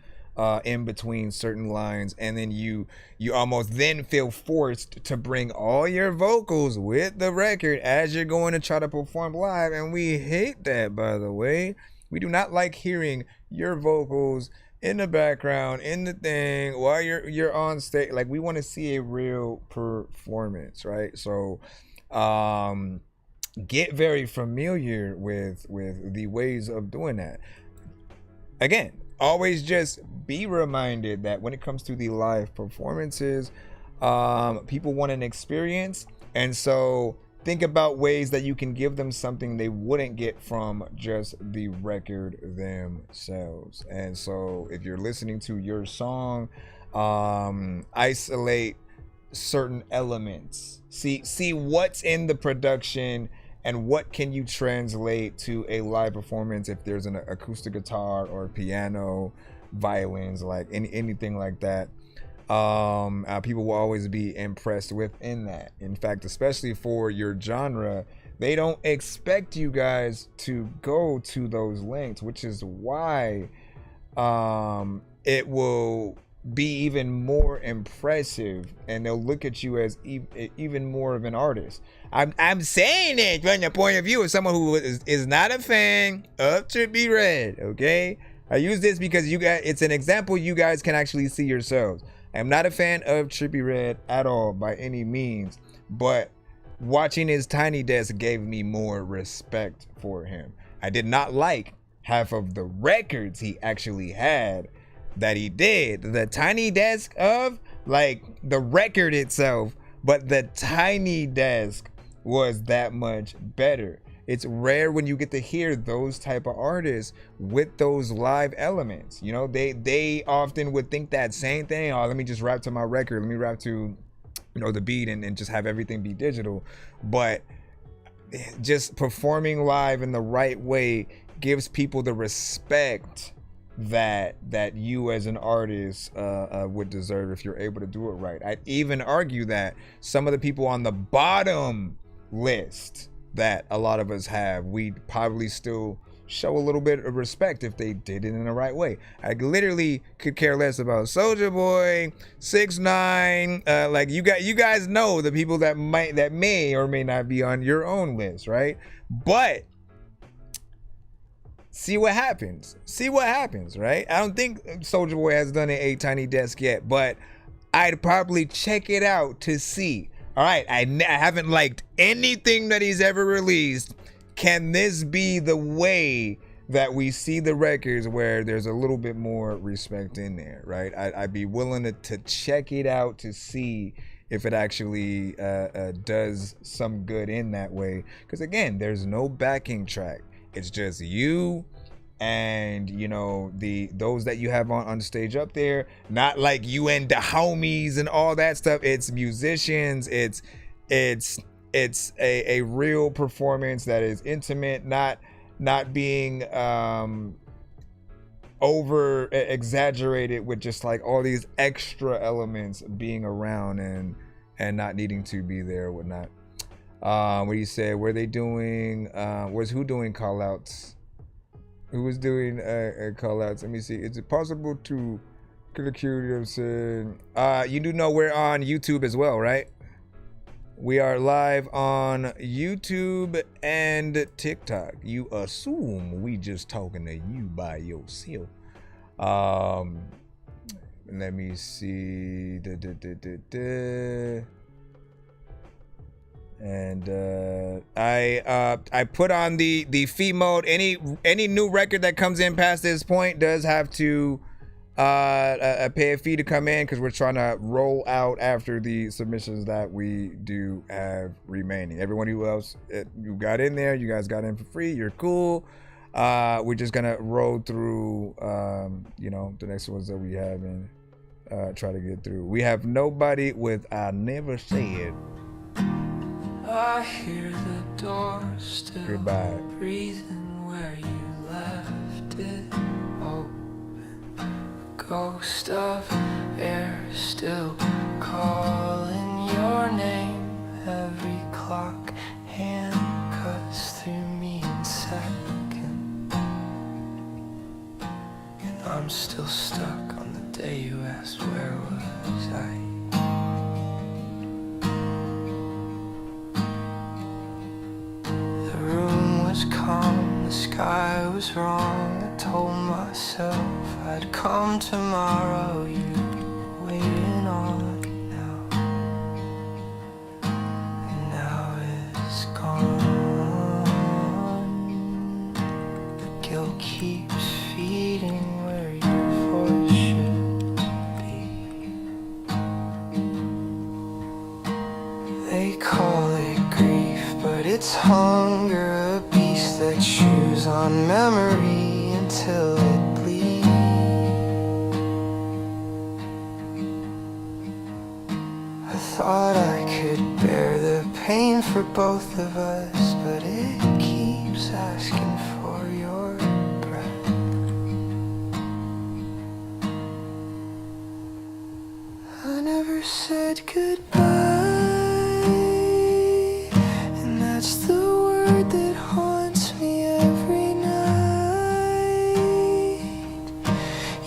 in between certain lines, and then you almost then feel forced to bring all your vocals with the record as you're going to try to perform live, and we hate that, by the way. We do not like hearing your vocals in the background, in the thing, while you're on stage. Like, we want to see a real performance, right? So get very familiar with the ways of doing that. Again, always just be reminded that when it comes to the live performances, people want an experience, and so think about ways that you can give them something they wouldn't get from just the record themselves. And so if you're listening to your song, isolate certain elements, see what's in the production and what can you translate to a live performance. If there's an acoustic guitar or piano, violins, like anything like that, people will always be impressed within that. In fact, especially for your genre, they don't expect you guys to go to those lengths, which is why it will be even more impressive, and they'll look at you as even more of an artist. I'm saying it from the point of view of someone who is not a fan of Trippie Redd, okay? I use this because you guys, it's an example you guys can actually see yourselves. I'm not a fan of Trippie Redd at all by any means, but watching his Tiny Desk gave me more respect for him. I did not like half of the records he actually had that he did. The Tiny Desk of, like, the record itself, but the Tiny Desk was that much better. It's rare when you get to hear those type of artists with those live elements. You know, they often would think that same thing. Oh, let me just rap to my record. Let me rap to, you know, the beat and just have everything be digital. But just performing live in the right way gives people the respect that you as an artist would deserve if you're able to do it right. I'd even argue that some of the people on the bottom list that a lot of us have, we'd probably still show a little bit of respect if they did it in the right way. I literally could care less about Soulja Boy, 6ix9ine, like you guys know the people that may or may not be on your own list, right? But see what happens, right? I don't think Soulja Boy has done a Tiny Desk yet, but I'd probably check it out to see. All right, I haven't liked anything that he's ever released. Can this be the way that we see the records where there's a little bit more respect in there, right? I'd be willing to check it out to see if it actually does some good in that way. Because again, there's no backing track. It's just you and, you know, those that you have on stage up there. Not like you and the homies and all that stuff. It's musicians. It's a real performance that is intimate, not being over exaggerated with just like all these extra elements being around and not needing to be there or whatnot. What do you say? Were they doing? Was who doing call outs? Who was doing call outs? Let me see. Is it possible to click you? You do know we're on YouTube as well, right? We are live on YouTube and TikTok. You assume we just talking to you by yourself. Let me see. And I put on the fee mode. Any new record that comes in past this point does have to pay a fee to come in, because we're trying to roll out after the submissions that we do have remaining. Everyone who else you got in there, you guys got in for free. You're cool. We're just gonna roll through you know, the next ones that we have and try to get through. We have nobody with I Never Said. I hear the door still Goodbye. breathing where you left it open. Ghost of air still calling your name. Every clock hand cuts through me in seconds, and I'm still stuck on the day you asked where was I. The room was calm, the sky was wrong. I told myself I'd come tomorrow. You were waiting on now, and now it's gone. The guilt keeps feeding where your voice should be. They call it grief, but it's hunger, a beast that chews on memory until it bleeds. I thought I could bear the pain for both of us, but it keeps asking for your breath. I never said goodbye, and that's the word that haunts me every night.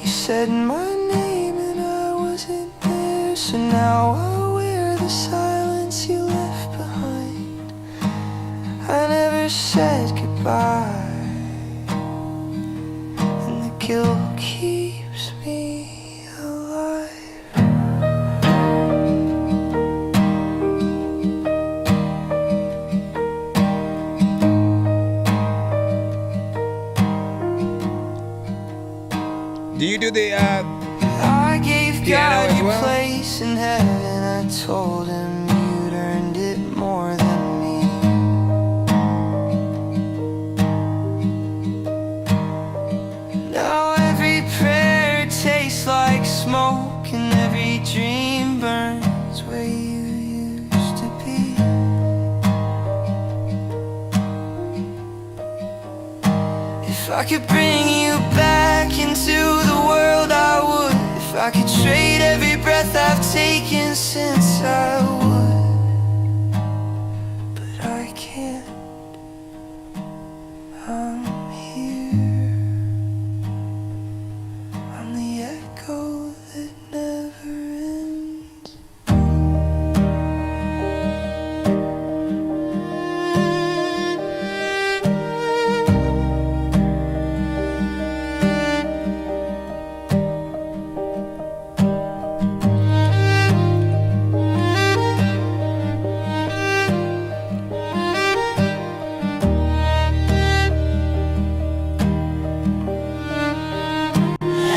You said my name and I wasn't there, so now I wear the silence you left behind. I never said goodbye, and the guilt keeps me alive. Do you do the I gave piano God as your well? place in heaven. I told him you'd earned it more than me. Now every prayer tastes like smoke, and every dream burns where you used to be. If I could bring you back into the world, I would. If I could trade every breath I've taken since, I would. But I can't. I'm here. I'm the echo that never ends.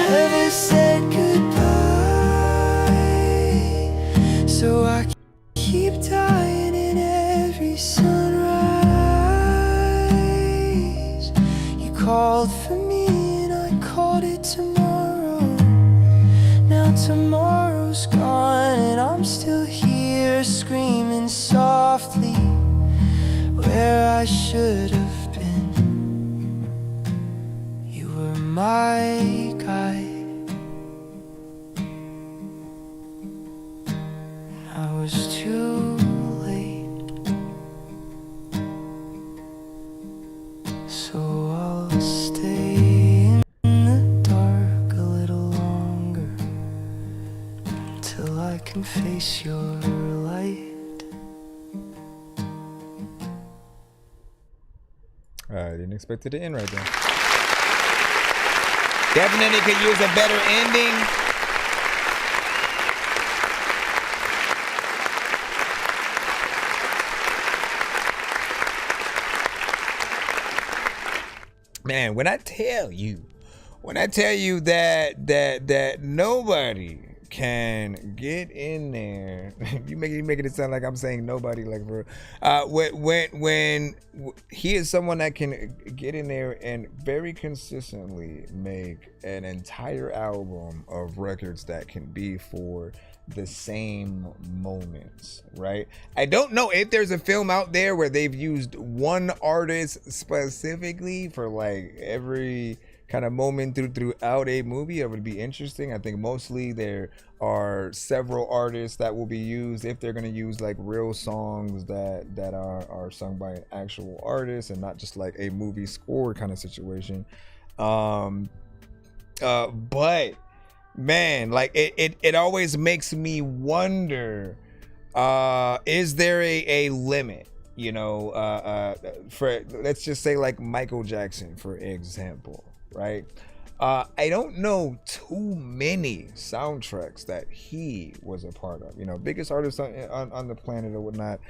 Never said goodbye, so I keep dying in every sunrise. You called for me and I called it tomorrow. Now tomorrow's gone and I'm still here screaming softly where I should have been. You were my guide. I was too late, so I'll stay in the dark a little longer till I can face your light. I didn't expect it to end right there. Definitely could use a better ending. Man, when I tell you that nobody can get in there, you making it sound like I'm saying nobody, like for when he is someone that can get in there and very consistently make an entire album of records that can be for the same moments, right? I don't know if there's a film out there where they've used one artist specifically for like every kind of moment throughout a movie. It would be interesting. I think mostly they're are several artists that will be used if they're going to use like real songs that are sung by an actual artist and not just like a movie score kind of situation. But man, like it always makes me wonder, is there a limit, you know, for, let's just say like Michael Jackson, for example, right? I don't know too many soundtracks that he was a part of, you know, biggest artist on the planet or whatnot.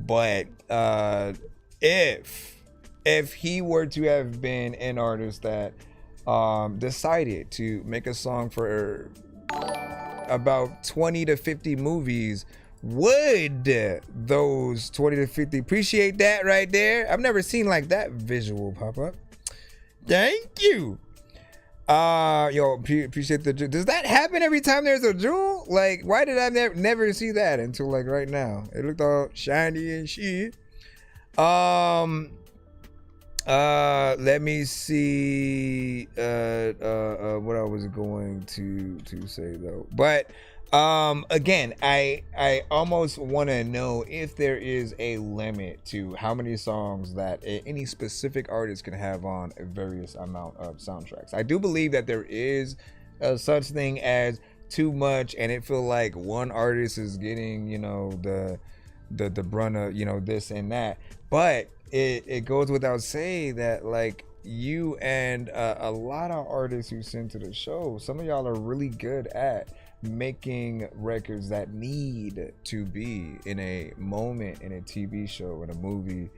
But if he were to have been an artist that decided to make a song for about 20 to 50 movies, would those 20 to 50, appreciate that right there? I've never seen like that visual pop up. Thank you. Yo, appreciate the jewel. Does that happen every time there's a jewel? Like, why did I never see that until like right now? It looked all shiny and shit. Let me see what I was going to say though. But again, I almost want to know if there is a limit to how many songs that any specific artist can have on a various amount of soundtracks. I do believe that there is such thing as too much, and it feel like one artist is getting, you know, the brunt of, you know, this and that. But it goes without saying that like you and a lot of artists who send to the show, some of y'all are really good at making records that need to be in a moment in a TV show, in a movie,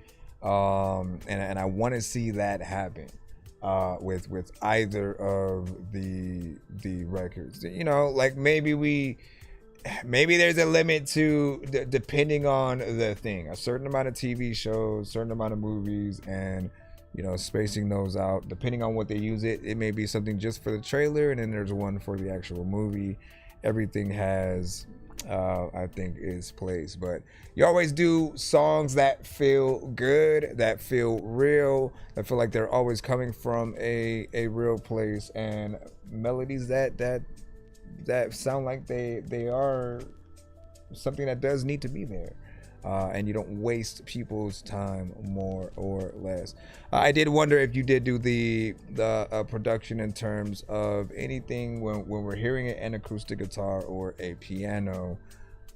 and I want to see that happen with either of the records. You know, like maybe there's a limit to depending on the thing, a certain amount of TV shows, certain amount of movies, and you know, spacing those out depending on what they use. It may be something just for the trailer, and then there's one for the actual movie. Everything has I think is place, but you always do songs that feel good, that feel real, that feel like they're always coming from a real place, and melodies that sound like they are something that does need to be there. And you don't waste people's time more or less. I did wonder if you did do the production in terms of anything when we're hearing an acoustic guitar or a piano.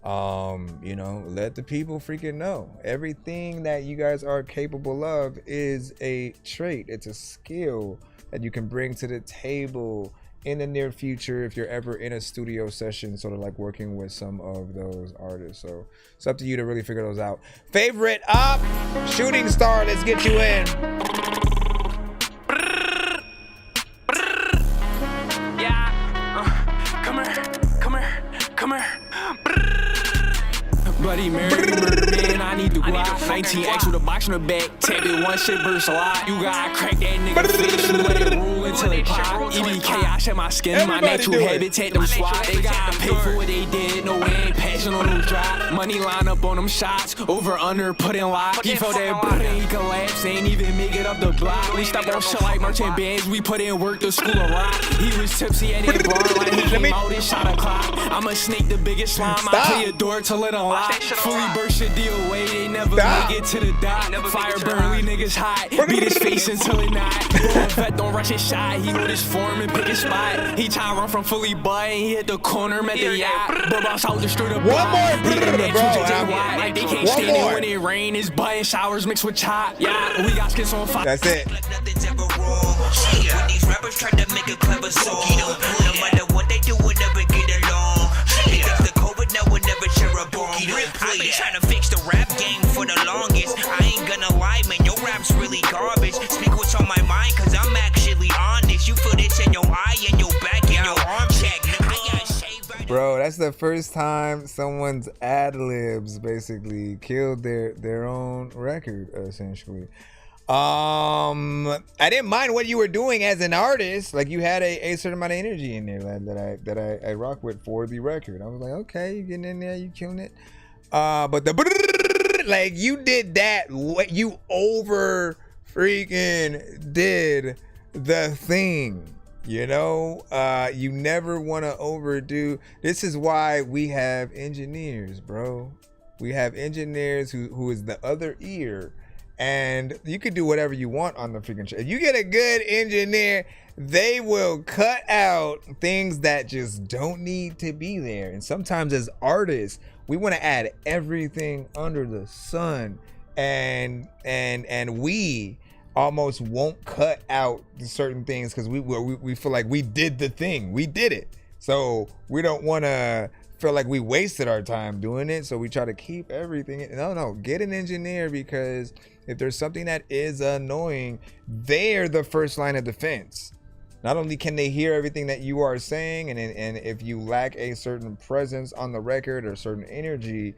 You know, let the people freaking know. Everything that you guys are capable of is a trait. It's a skill that you can bring to the table in the near future if you're ever in a studio session, sort of like working with some of those artists. So it's up to you to really figure those out. Favorite up, shooting star, let's get you in. Yeah, come here. Bloody Mary, man, I need to go out. 19X with a box on the back, tap it one shit verse a lot. You gotta crack that nigga face, you let it roll until it pop. EBK, I shed my skin, my natural habitat, them swat. They gotta pay for what they did, no way ain't passing on them drop. Money line up on them shots, over, under, put in lock. He felt that butt and he collapsed, ain't even make it up the block. We stopped on shit like merchant bands, we put in work to school of rock. He was tipsy at that bar like he came out and shot a clock. I'ma snake the biggest slime, I play a door till it unlock. Fully burst your deal away, they never make it to the dot. Fire burn, we niggas hot. Beat his face until it not. Vet don't rush his shot, he with his form and pick his spot. He try to run from fully butt and he hit the corner, met the yacht. But bounce out the street of one more, like they can't stand it when it rain. His butt and showers mixed with chop. Yeah, we got skits on fire. That's it. Like nothing's ever wrong. When these rappers try to make a clever song, no matter what they do, we'll never get along. Because the COVID now we'll never share a bomb. I've been trying to fix the rap game for the longest. I ain't gonna lie, man, your rap's really garbage. Speak what's on my mind, cause I'm actually honest. You feel this in your eye and your back and your arm check. I got shaved right. Bro, that's the first time someone's ad-libs basically killed their own record, essentially. I didn't mind what you were doing as an artist. Like, you had a certain amount of energy in there that I rock with for the record. I was like, okay, you getting in there, you killing it. But the like, you did that. What you over freaking did the thing. You know, you never want to overdo. This is why we have engineers, bro. We have engineers who is the other ear. And you could do whatever you want on the freaking show. If you get a good engineer, they will cut out things that just don't need to be there. And sometimes as artists, we want to add everything under the sun. And we almost won't cut out certain things because we feel like we did the thing. We did it. So we don't want to feel like we wasted our time doing it. So we try to keep everything. No, get an engineer, because if there's something that is annoying, they're the first line of defense. Not only can they hear everything that you are saying, and if you lack a certain presence on the record or certain energy,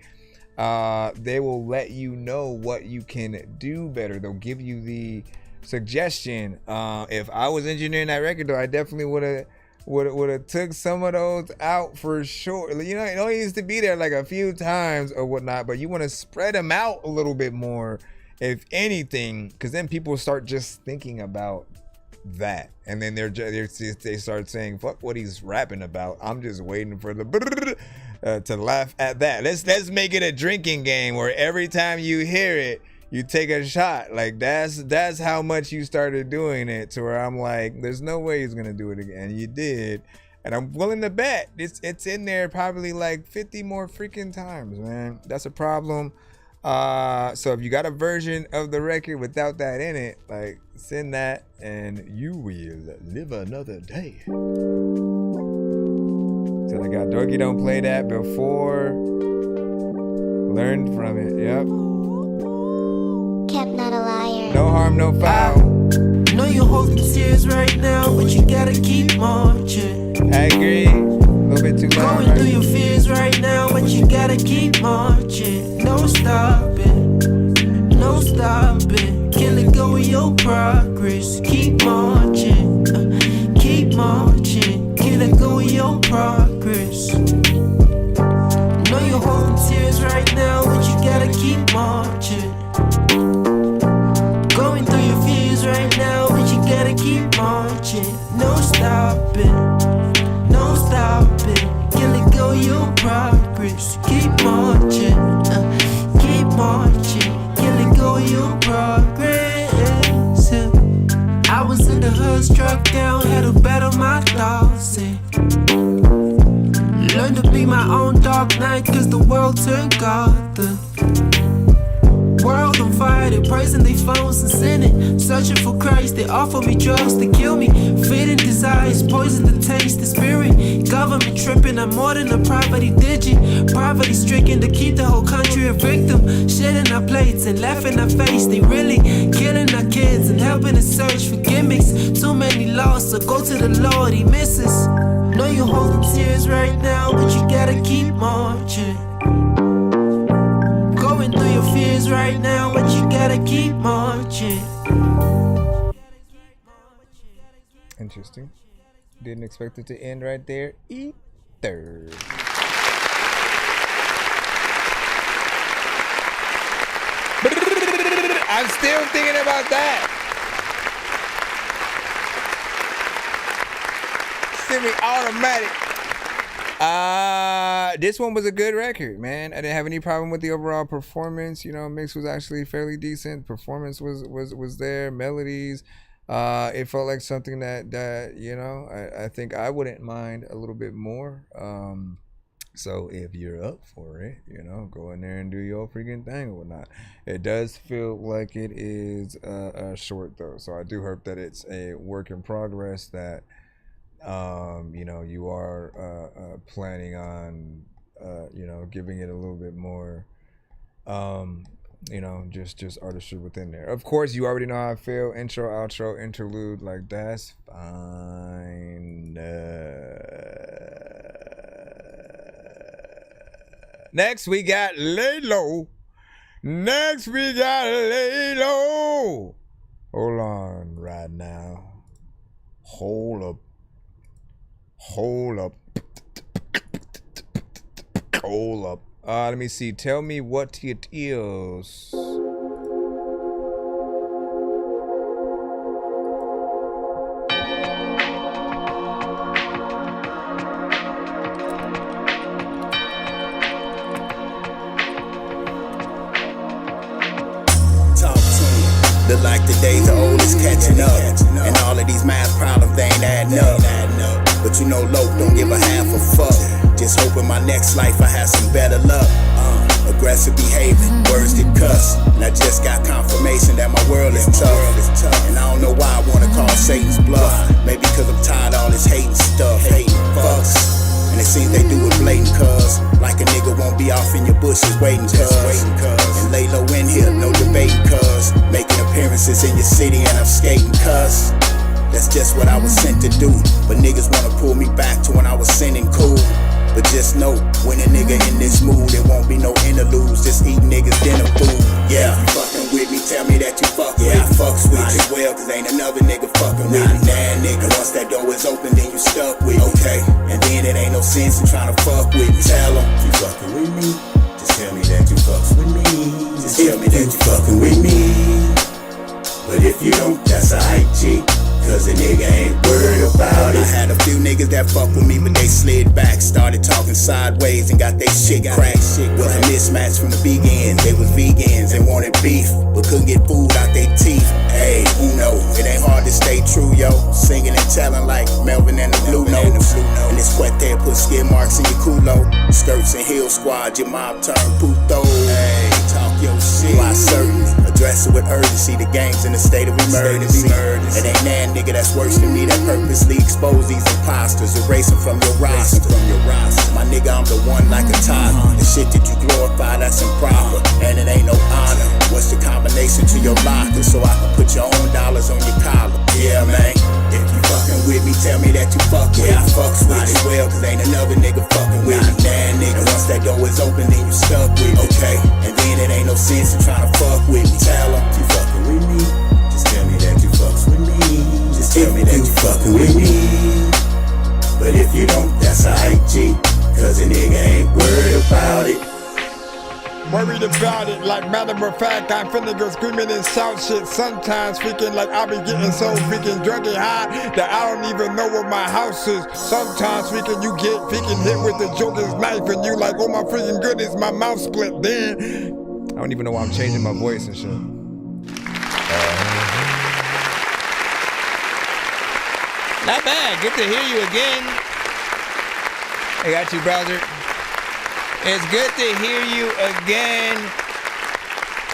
they will let you know what you can do better. They'll give you the suggestion. If I was engineering that record, though, I definitely would have took some of those out for sure. You know, it only needs to be there like a few times or whatnot, but you want to spread them out a little bit more, if anything, because then people start just thinking about that, and then they start saying, fuck what he's rapping about, I'm just waiting for the to laugh at that. Let's make it a drinking game where every time you hear it, you take a shot. Like that's how much you started doing it, to where I'm like, there's no way he's gonna do it again. You did, and I'm willing to bet it's in there probably like 50 more freaking times, man. That's a problem. So if you got a version of the record without that in it, like, send that and you will live another day. So I got Dorky don't play that before. Learned from it. Yep. Kept not a liar. No harm, no foul. Know you're holding tears right now, but you gotta keep marching. I agree. A little bit too loud. Going through your fears right now, but you gotta keep marching. No stopping, no stopping. Can't let go of your progress. Keep marching, keep marching. Can't let go of your progress. Know you're holding tears right now, but you gotta keep marching. Going through your fears right now, but you gotta keep marching. No stopping, no stopping. Can't let go of your progress. Keep marching, keep marching. Can't let go of your progress. I was in the hood, struck down, had to battle my thoughts. Learn to be my own dark knight, cause the world turned Gotham. World on fire, they praising they phones and sinning. Searching for Christ, they offer me drugs to kill me. Feeding desires, poison the taste, the spirit. Government tripping, I'm more than a poverty digit. Poverty stricken to keep the whole country a victim. Shedding our plates and laughing our face. They really killing our kids and helping us search for gimmicks. Too many lost, so go to the Lord, he misses. Know you're holding tears right now, but you gotta keep marching. Going through your fears right now, but you gotta keep marching. Interesting. Didn't expect it to end right there either. I'm still thinking about that. Semi-automatic. This one was a good record, man. I didn't have any problem with the overall performance. You know, mix was actually fairly decent. Performance was there. Melodies. It felt like something that you know, I think I wouldn't mind a little bit more. So if you're up for it, you know, go in there and do your freaking thing or whatnot. It does feel like it is short though, so I do hope that it's a work in progress, that you know, you are planning on you know, giving it a little bit more you know, just artistry within there. Of course, you already know how I feel. Intro, outro, interlude, like, that's fine. Next we got Lay Low. Next we got Lay Low. Hold on right now. Hold up. Hold up. Hold up. Let me see. Tell me what it is. Look like the days the old is catching up. And all of these math problems, they ain't adding up. But you know, Loke don't give a half a fuck. Just hoping my next life I have some better luck. Aggressive behaving, words that cuss. And I just got confirmation that my world is tough. And I don't know why I wanna call Satan's bluff. Maybe cause I'm tired of all this hating stuff. Hating fucks. And it seems they do it blatant cuz. Like a nigga won't be off in your bushes waiting cuz. And lay low in here, no debating cuz. Making appearances in your city and I'm skating cuz. That's just what I was sent to do. But niggas wanna pull me back to when I was sinning cool. But just know, when a nigga in this mood, it won't be no interludes. Just eat niggas dinner food. Yeah, you fucking with me, tell me that you fuck with me. I fucks with you as well, cause ain't another nigga fucking with me. Nah, nigga, once that door is open, then you stuck with me. Okay, and then it ain't no sense in trying to fuck with me. Tell them, you fucking with me. Just tell me that you fucks with me. Just tell me that you fucking with me. But if you don't, that's alright, G. Cause a nigga ain't worried about it. I had a few niggas that fuck with me, but they slid back. Started talking sideways and got they shit cracked. Was a mismatch from the beginning. They was vegans and wanted beef, but couldn't get food out their teeth. Hey, Uno, it ain't hard to stay true, yo. Singing and telling like Melvin and the Blue Notes. And this Quete put skid marks in your culo. Skirts and heel squad, your mob turned puto. Hey, talk your shit. Why certainly address it with urgency. The game's in a state of emergency. It ain't that nigga that's worse than me that purposely expose these imposters, erasing from your roster. My nigga, I'm the one like a toddler. The shit that you glorify, that's improper, and it ain't no honor. What's the combination to your locker so I can put your own dollars on your collar? Yeah, man. If you fucking with me, tell me that you fuck with me. I fucks with you as well, cause ain't another nigga fucking with me. Nah, nigga, once that door is open, then you stuck with me. Okay, and then it ain't no sense in trying to fuck with me. Tell them, you fucking with me. Just tell me that you fucks with me. Just tell me that you fucking with me. But if you don't, that's alright, G. Cause a nigga ain't worried about it. Worried about it, like matter of fact, I'm finna go screaming and shout shit. Sometimes freaking like I be getting so freaking drunk and high that I don't even know where my house is. Sometimes freaking you get freaking hit with the Joker's knife and you like, oh my freaking goodness, my mouth split. Then I don't even know why I'm changing my voice and shit. Not bad. Good to hear you again. I got you, brother. It's good to hear you again.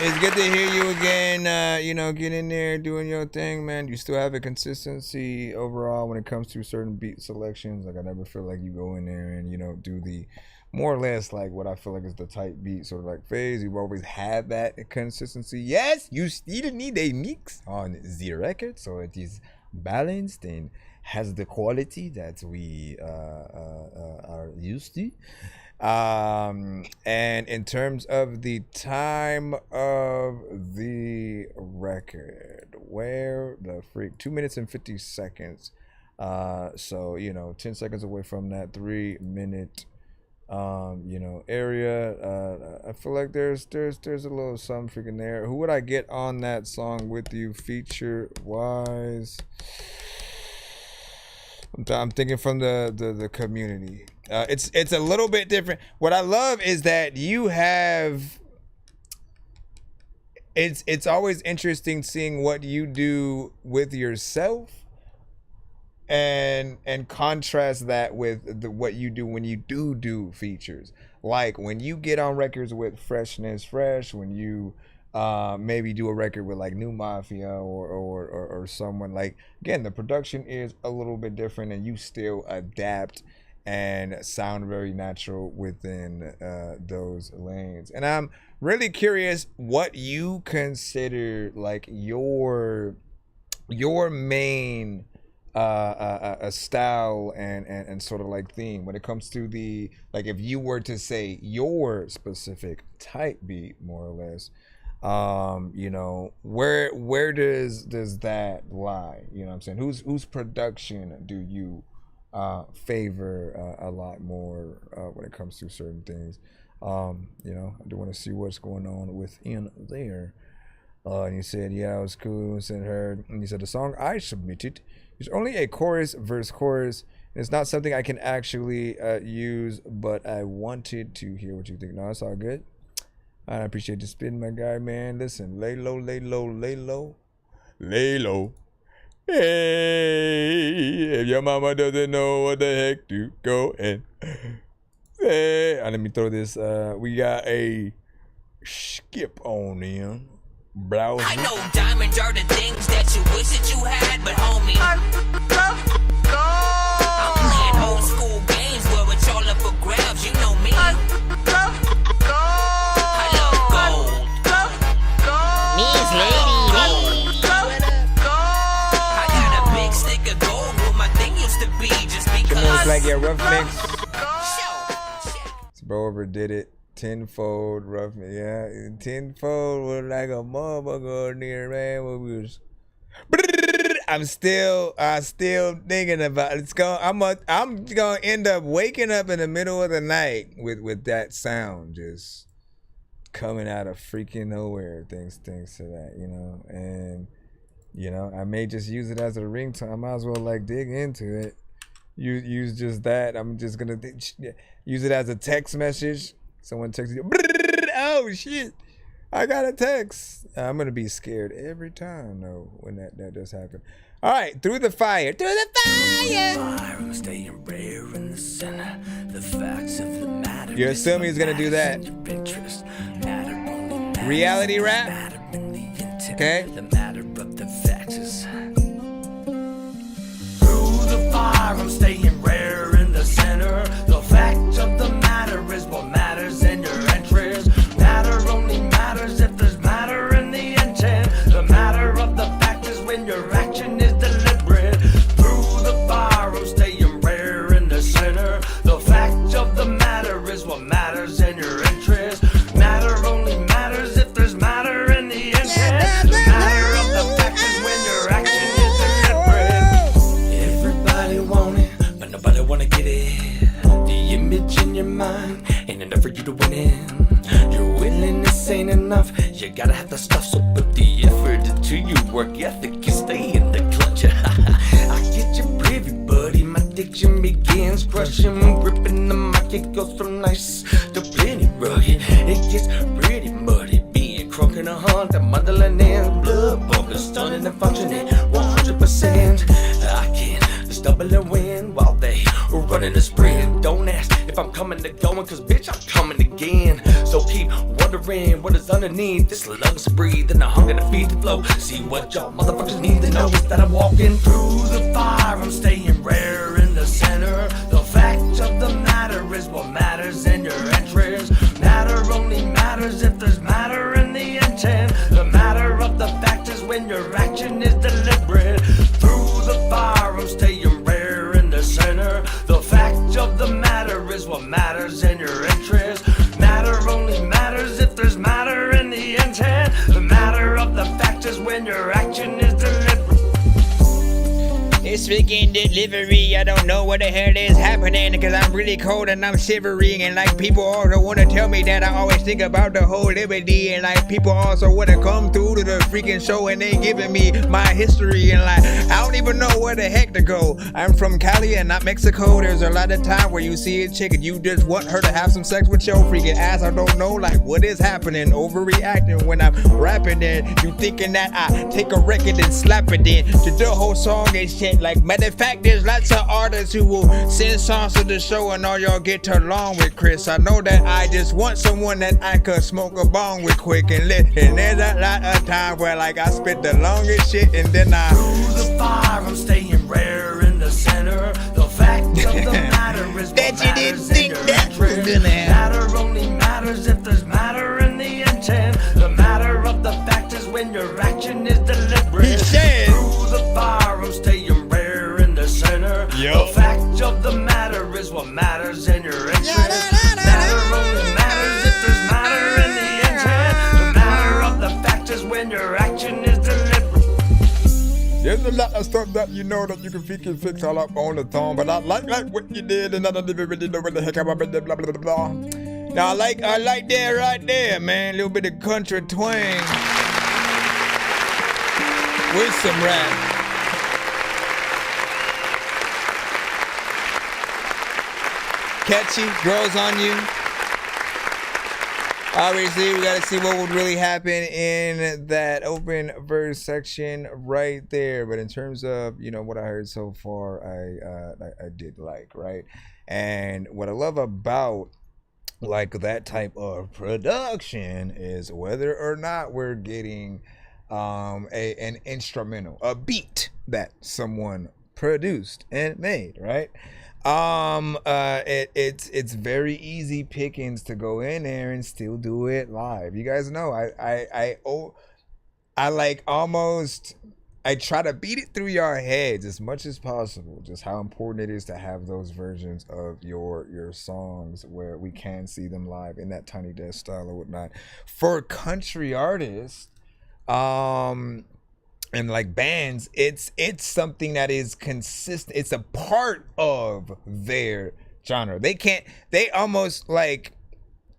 It's good to hear you again. You know, get in there, doing your thing, man. You still have a consistency overall when it comes to certain beat selections. Like, I never feel like you go in there and, you know, do the more or less like what I feel like is the tight beat sort of like phase. You've always had that consistency. Yes, you still need a mix on the record, so it is balanced and has the quality that we are used to. And in terms of the time of the record, where the freak, 2 minutes and 50 seconds. So, you know, 10 seconds away from that 3 minute, you know, area. I feel like there's a little something freaking there. Who would I get on that song with you feature wise? I'm thinking from the community. It's a little bit different. What I love is that you have. It's always interesting seeing what you do with yourself, and contrast that with what you do when you do features. Like when you get on records with Fresh, when you maybe do a record with like New Mafia or someone, like, again, the production is a little bit different and you still adapt and sound very natural within those lanes. And I'm really curious what you consider like your main a style and sort of like theme when it comes to the, like, if you were to say your specific type beat more or less, you know, where does that lie? You know what I'm saying? Whose production do you favor a lot more when it comes to certain things? You know, I do want to see what's going on within there. And you said, yeah, it was cool, and heard. And you said the song I submitted is only a chorus, verse, chorus. And it's not something I can actually use, but I wanted to hear what you think. No, it's all good. I appreciate you spitting, my guy, man. Listen, lay low, lay low, lay low, lay low. Hey, if your mama doesn't know what the heck to go and say. Let me throw this. We got a skip on in. Browser. I know diamonds are the things that you wish that you had, but homie, I'm playing old school games where it's all up for grabs. You know me. I love gold. Miss Lady. I got a big stick of gold where my thing used to be just because. It's like your rough mix. Bro overdid it. Tenfold rough, yeah. Tenfold was like a motherfucker near, man. What we was. I'm still thinking about it. I'm gonna end up waking up in the middle of the night with that sound just coming out of freaking nowhere. Thanks to that, you know. And you know, I may just use it as a ringtone. I might as well like dig into it. Use just that. I'm just gonna use it as a text message. Someone texts you, oh shit, I got a text. I'm gonna be scared every time though when that does happen. All right, through the fire. You're assuming he's gonna do that. Reality rap. Okay. Through the fire, I'm staying rare in the center. The fact of the matter is what matters in your interest. Matter only matters if there's matter in the intent. The matter of the fact is when your action is deliberate. Through the fire, I'm staying rare in the center. The fact of the matter is what matters in your interest. Matter only matters if there's matter in the intent. The matter of the fact is when your action is deliberate. Everybody want it, but nobody wanna get it. The image in your mind ain't enough for you to win it. Your willingness ain't enough, you gotta have the stuff. So put the effort into your work ethic, you stay in the clutch. I get you privy, buddy, my diction begins crushing. Gripping the mic, it goes from nice to plenty rugged. It gets pretty muddy, being crunk in a hunt. The motherland and blood bumpers, stunning and functioning 100%. I can't stumble and win while they running a sprint. Don't ask if I'm coming to going, cause bitch, I'm coming again. So keep wondering what is underneath this lungs to breathe and the hunger to feed the flow. See what y'all motherfuckers need to know is that I'm walking through the fire. I'm staying rare in the center. The fact of the matter is what matters in your interest. Matter only matters if there's matter in the intent. The matter of the fact is when your action is deliberate. Through the fire, I'm staying rare in the center. The fact of the matter is what matters in your interest. Matter only matters if there's matter in the intent. The matter of the fact is when your action is deliberate. It's freaking delivery. I don't know what the hell is happening because I'm really cold and I'm shivering. And like people also want to tell me that I always think about the whole liberty. And like people also want to come through to the freaking show and they giving me my history. And like I don't even know where the heck to go. I'm from Cali and not Mexico. There's a lot of time where you see a chick and you just want her to have some sex with your freaking ass. I don't know like what is happening. Overreacting when I'm rapping it. You thinking that I take a record and slap it in to the whole song and shit. Like, matter of fact, there's lots of artists who will send songs to the show and all y'all get along with Chris. I know that I just want someone that I could smoke a bong with quick and lit. And there's a lot of time where like I spit the longest shit and then I through the fire, I'm staying rare in the center. The fact of the matter is that what you didn't matters think in your that was interest. gonna happen. Matter only matters if there's matter in the intent. The matter of the fact is when your action is deliberate. He said, through the fire, I'm staying rare in the center. Yo. The fact of the matter is what matters in your interest. Matter only matters if there's matter in the intent. The matter of the fact is when your action is deliberate. there's a lot of stuff that you know that you can fix all up on the thumb, but I like what you did and I don't even really know what the heck I'm about blah blah blah blah. Now I like that right there, man. A little bit of country twang with some rap. Catchy, grows on you. Obviously, we got to see what would really happen in that open verse section right there. But in terms of, what I heard so far, I did like, right? And what I love about like that type of production is whether or not we're getting an instrumental, a beat that someone produced and made, right? It's very easy pickings to go in there and still do it live. You guys know I like almost I try to beat it through your heads as much as possible, just how important it is to have those versions of your songs where we can see them live in that Tiny Desk style or whatnot. For country artists, and like bands, it's something that is consistent. It's a part of their genre. They almost like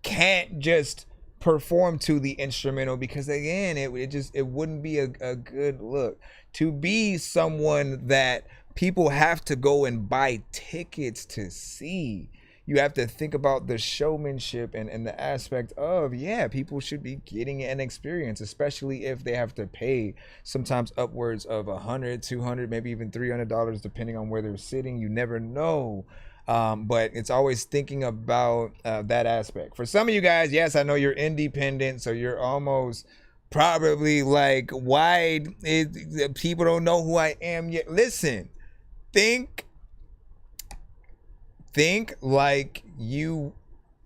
can't just perform to the instrumental because again, it wouldn't be a good look to be someone that people have to go and buy tickets to see. You have to think about the showmanship and the aspect of, people should be getting an experience, especially if they have to pay sometimes upwards of $100, $200, maybe even $300, depending on where they're sitting. You never know. But it's always thinking about that aspect. For some of you guys, yes, I know you're independent, so you're almost probably like, why people don't know who I am yet? Listen, think like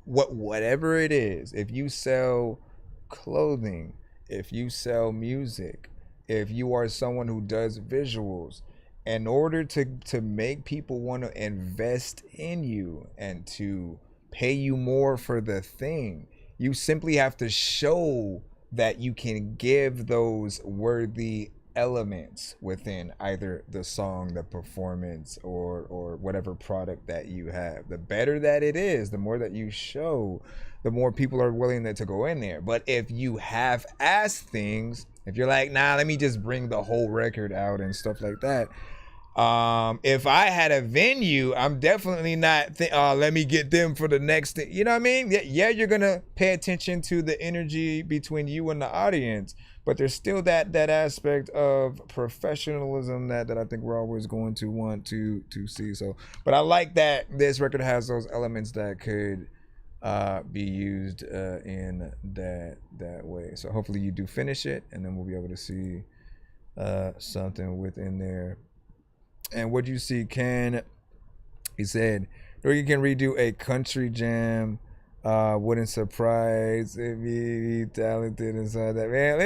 whatever it is. If you sell clothing, if you sell music, if you are someone who does visuals, in order to make people want to invest in you and to pay you more for the thing, you simply have to show that you can give those worthy elements within either the song, the performance, or whatever product that you have. The better that it is, the more that you show, the more people are willing to go in there. But if you half-ass things, if you're like, nah, let me just bring the whole record out and stuff like that, if I had a venue, I'm definitely not let me get them for the next thing. You know what I mean? Yeah, you're gonna pay attention to the energy between you and the audience, but there's still that aspect of professionalism that I think we're always going to want to see. So, but I like that this record has those elements that could be used in that way. So hopefully you do finish it, and then we'll be able to see something within there. And what you see, he said, Dorky can redo a country jam. Wouldn't surprise if he talented inside that. Man,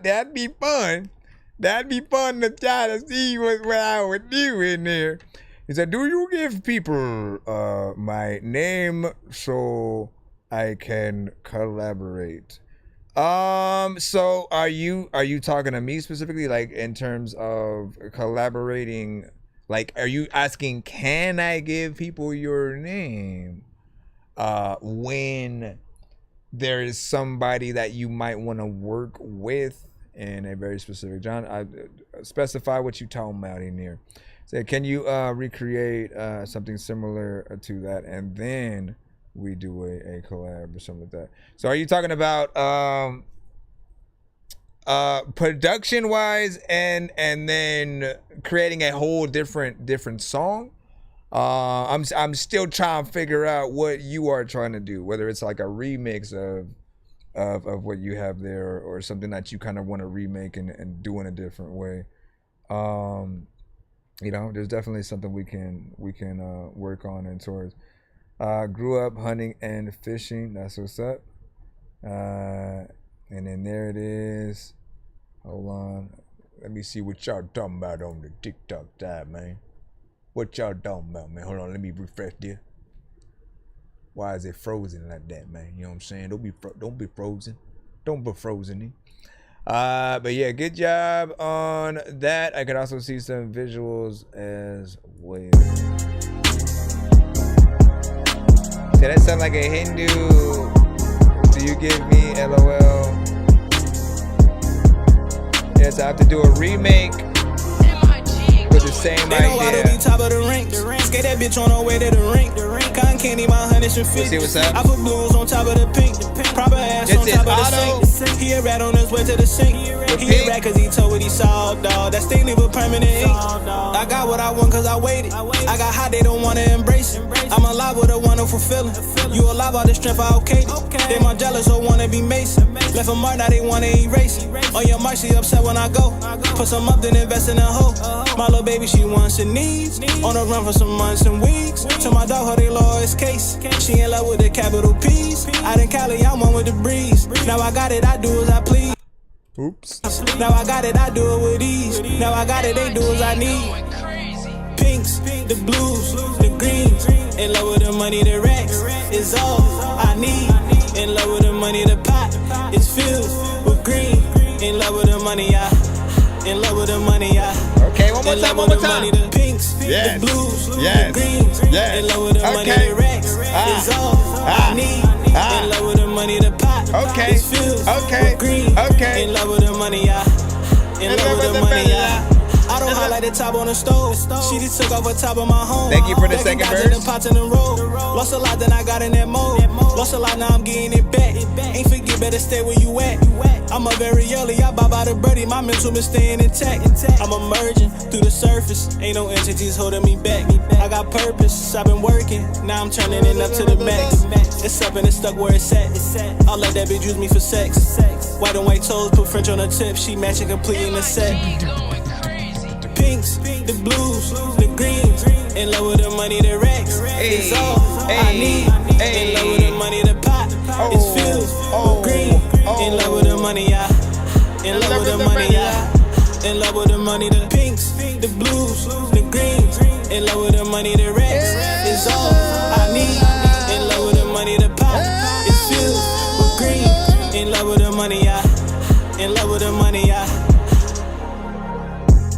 that'd be fun. That'd be fun to try to see what I would do in there. He said, do you give people my name so I can collaborate? So are you talking to me specifically, like in terms of collaborating? Like, are you asking, can I give people your name when there is somebody that you might want to work with in a very specific genre? I specify what you talking about in there. Say, can you recreate something similar to that, and then we do a collab or something like that? So are you talking about production wise and then creating a whole different song? I'm still trying to figure out what you are trying to do, whether it's like a remix of what you have there or something that you kind of want to remake and do in a different way. There's definitely something we can work on and towards. Grew up hunting and fishing. That's what's up. And then there it is. Hold on. Let me see what y'all talking about on the TikTok side, man. What y'all talking about, man? Hold on. Let me refresh this. Why is it frozen like that, man? You know what I'm saying? Don't be frozen. Don't be frozen. But yeah, good job on that. I could also see some visuals as well. Did that sound like a Hindu? Do you give me LOL? Yes, I have to do a remake with the same They know I to be idea. top of the rank. Skate that bitch on her way to the rink. Cotton candy, my hundreds and Let's see fifties. what's up. I put blues on top of the pink. Proper ass This on is top of the Otto. sink. He a rat on his way to the sink. He pink. a rat cause he told what he saw, dawg. That sting leave a permanent ink. I got what I want cause I waited. I got hot, they don't wanna embrace it. I'm alive with a wonderful feeling. You alive, all the strength I okayed it. They my jealous or wanna be Mason. Left a mark, now they wanna erase it. On your mark, she upset when I go. Put some up, then invest in a hoe. My little baby, she wants and needs. On the run for some months and weeks. To my dog, her they law's case. She in love with the capital P's. Out in Cali, I'm one with the breeze. Now I got it, I do as I please. Oops. Now I got it, I do it with ease. Now I got it, they do as I need. Pinks, the blues, the greens. In love with the money, the racks is all I need. In love with the money, the pot is filled with green. In love with the money, in love with the money, Okay, one more time, one more time. The pinks, Yes. the blues, Yes. the greens. Yes. In love with the money, Okay. the racks is all I need. In love with the money, the pot Okay. is filled Okay. with green. Okay. In love with the money, in love with the money, I don't highlight the top on the stove. She just took off the top of my home. Thank you for the Back in second Dodge in verse. the pots in the road. Lost a lot, then I got in that mode. Lost a lot, now I'm getting it back. Ain't forget, better stay where you at. I'm up very early, I bob out of birdie. My mental been staying intact. I'm emerging through the surface. Ain't no entities holding me back. I got purpose, I've been working. Now I'm turning it up to the max. It's up and it's stuck where it's at. I'll let that bitch use me for sex. White and white toes, put French on the tip. She matching completely in the set. Pinks, the blues, the greens. In love with the money, the racks is all I need. In love with the money, the pot is filled with green. In love with the money, in love with the money, in love with the money, the pinks, the blues, the greens. In love with the money, the racks is all I need. In love with the money, the pot is filled with green. In love with the money, in love with the money,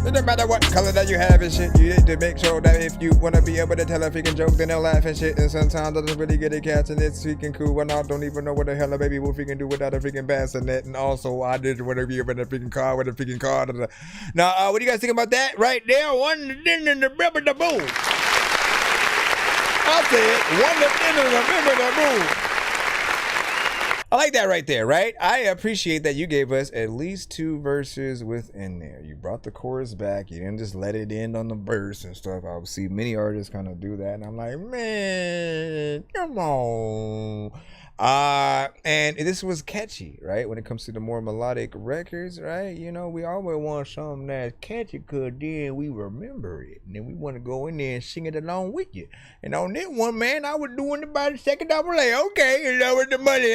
It doesn't matter what color that you have and shit. You need to make sure that if you want to be able to tell a freaking joke, then they'll laugh and shit. And sometimes I don't really get it catching. It's freaking cool. When I don't even know what the hell a baby will freaking do without a freaking bassinet. And also, I didn't want to be able to freaking car with a freaking car. Now, what do you guys think about that? Right there, one in the river, the boom. I said, one in the river, the boom. I like that right there, right? I appreciate that you gave us at least 2 verses within there. You brought the chorus back. You didn't just let it end on the verse and stuff. I see many artists kind of do that. And I'm like, man, come on. And this was catchy, right? When it comes to the more melodic records, right? You know, we always want something that's catchy because then we remember it. And then we want to go in there and sing it along with you. And on this one, man, I was doing it by the second double A. Okay, you know, with the money,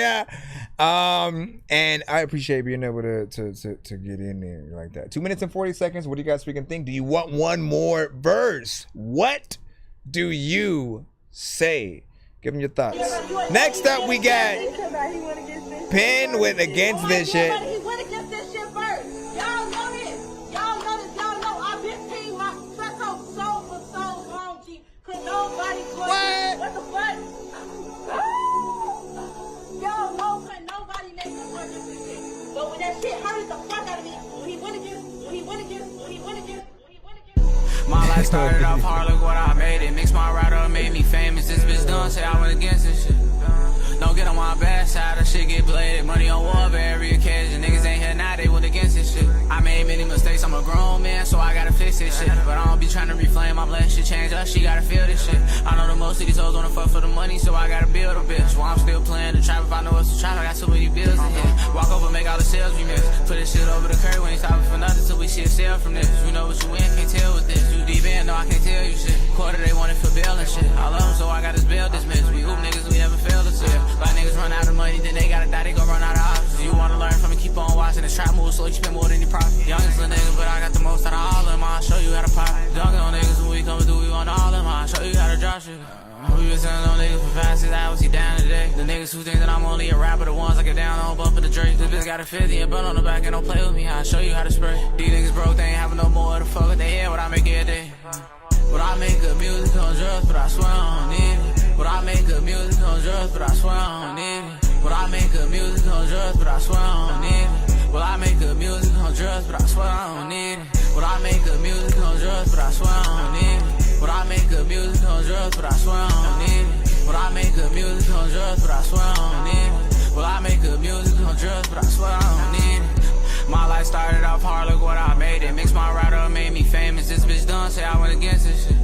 and I appreciate being able to get in there like that. 2 minutes and 40 seconds. What do you guys freaking think? Do you want one more verse? What do you say? Give them your thoughts. Next up, we got Penn with Against This Shit. He went against this shit first. Y'all know this. Y'all know this. Y'all know I've been seeing my stress out for so long, G. Cause nobody could. What the fuck? Y'all know cause nobody makes a fuck against this shit. But when that shit hurted the fuck out of me, when he went against. My life started off hard, look what I made it. Mix my ride up, made me famous. This bitch done, say I went against this shit. Don't get on my bad side, the shit get bladed. Money on war, but every occasion. Niggas ain't here now, they went against this shit. I made many mistakes, I'm a grown man, so I gotta fix this shit. But I don't be trying to reflame, I'm letting shit change up, she gotta feel this shit. I know the most of these hoes wanna fuck for the money, so I gotta build a bitch. While I'm still playing the trap, if I know what's to trap, I got too many bills in here. Walk over, make all the sales we miss. Put this shit over the curb, we ain't stopping for nothing till we see a sale from this. You know what you win, can't tell with this. You deep in, no, I can't tell you shit. Quarter, they want it for bail and shit. I love them, so I got this bail dismissed. We hoop niggas, we never fail to sell. Like niggas run out of money, then they gotta die, they gon' run out of options. You wanna learn from it, keep on watching. This trap move slow, you spend more than you profit. Youngest little nigga, but I got the most out of all of them. I'll show you how to pop it. Dunking on niggas when we come through, we want all of them. I'll show you how to drop shit. We been selling on niggas for 5-6 hours, he down today. The niggas who think that I'm only a rapper, the ones I get down on bumping the Drake. This bitch got a 50 and bun on the back and don't play with me. I'll show you how to spray. These niggas broke, they ain't having no more to fuck with they head. What I make every day. But I make good music on drugs, but I swear I don't need it. But I make good music on drugs, but I swear I don't need it. But I make good music on drugs, but I swear I don't need it. Well, I make good music on drugs, but I swear I don't need it. But I make good music on drugs, but I swear good music on drugs, but I swear I don't need it. Well, I make good music on drugs, but I swear I don't need it. Well, I make good music on drugs, but I swear I don't need it. My life started off hard, look what I made it. Mix my rider made me famous. This bitch done say I went against this shit.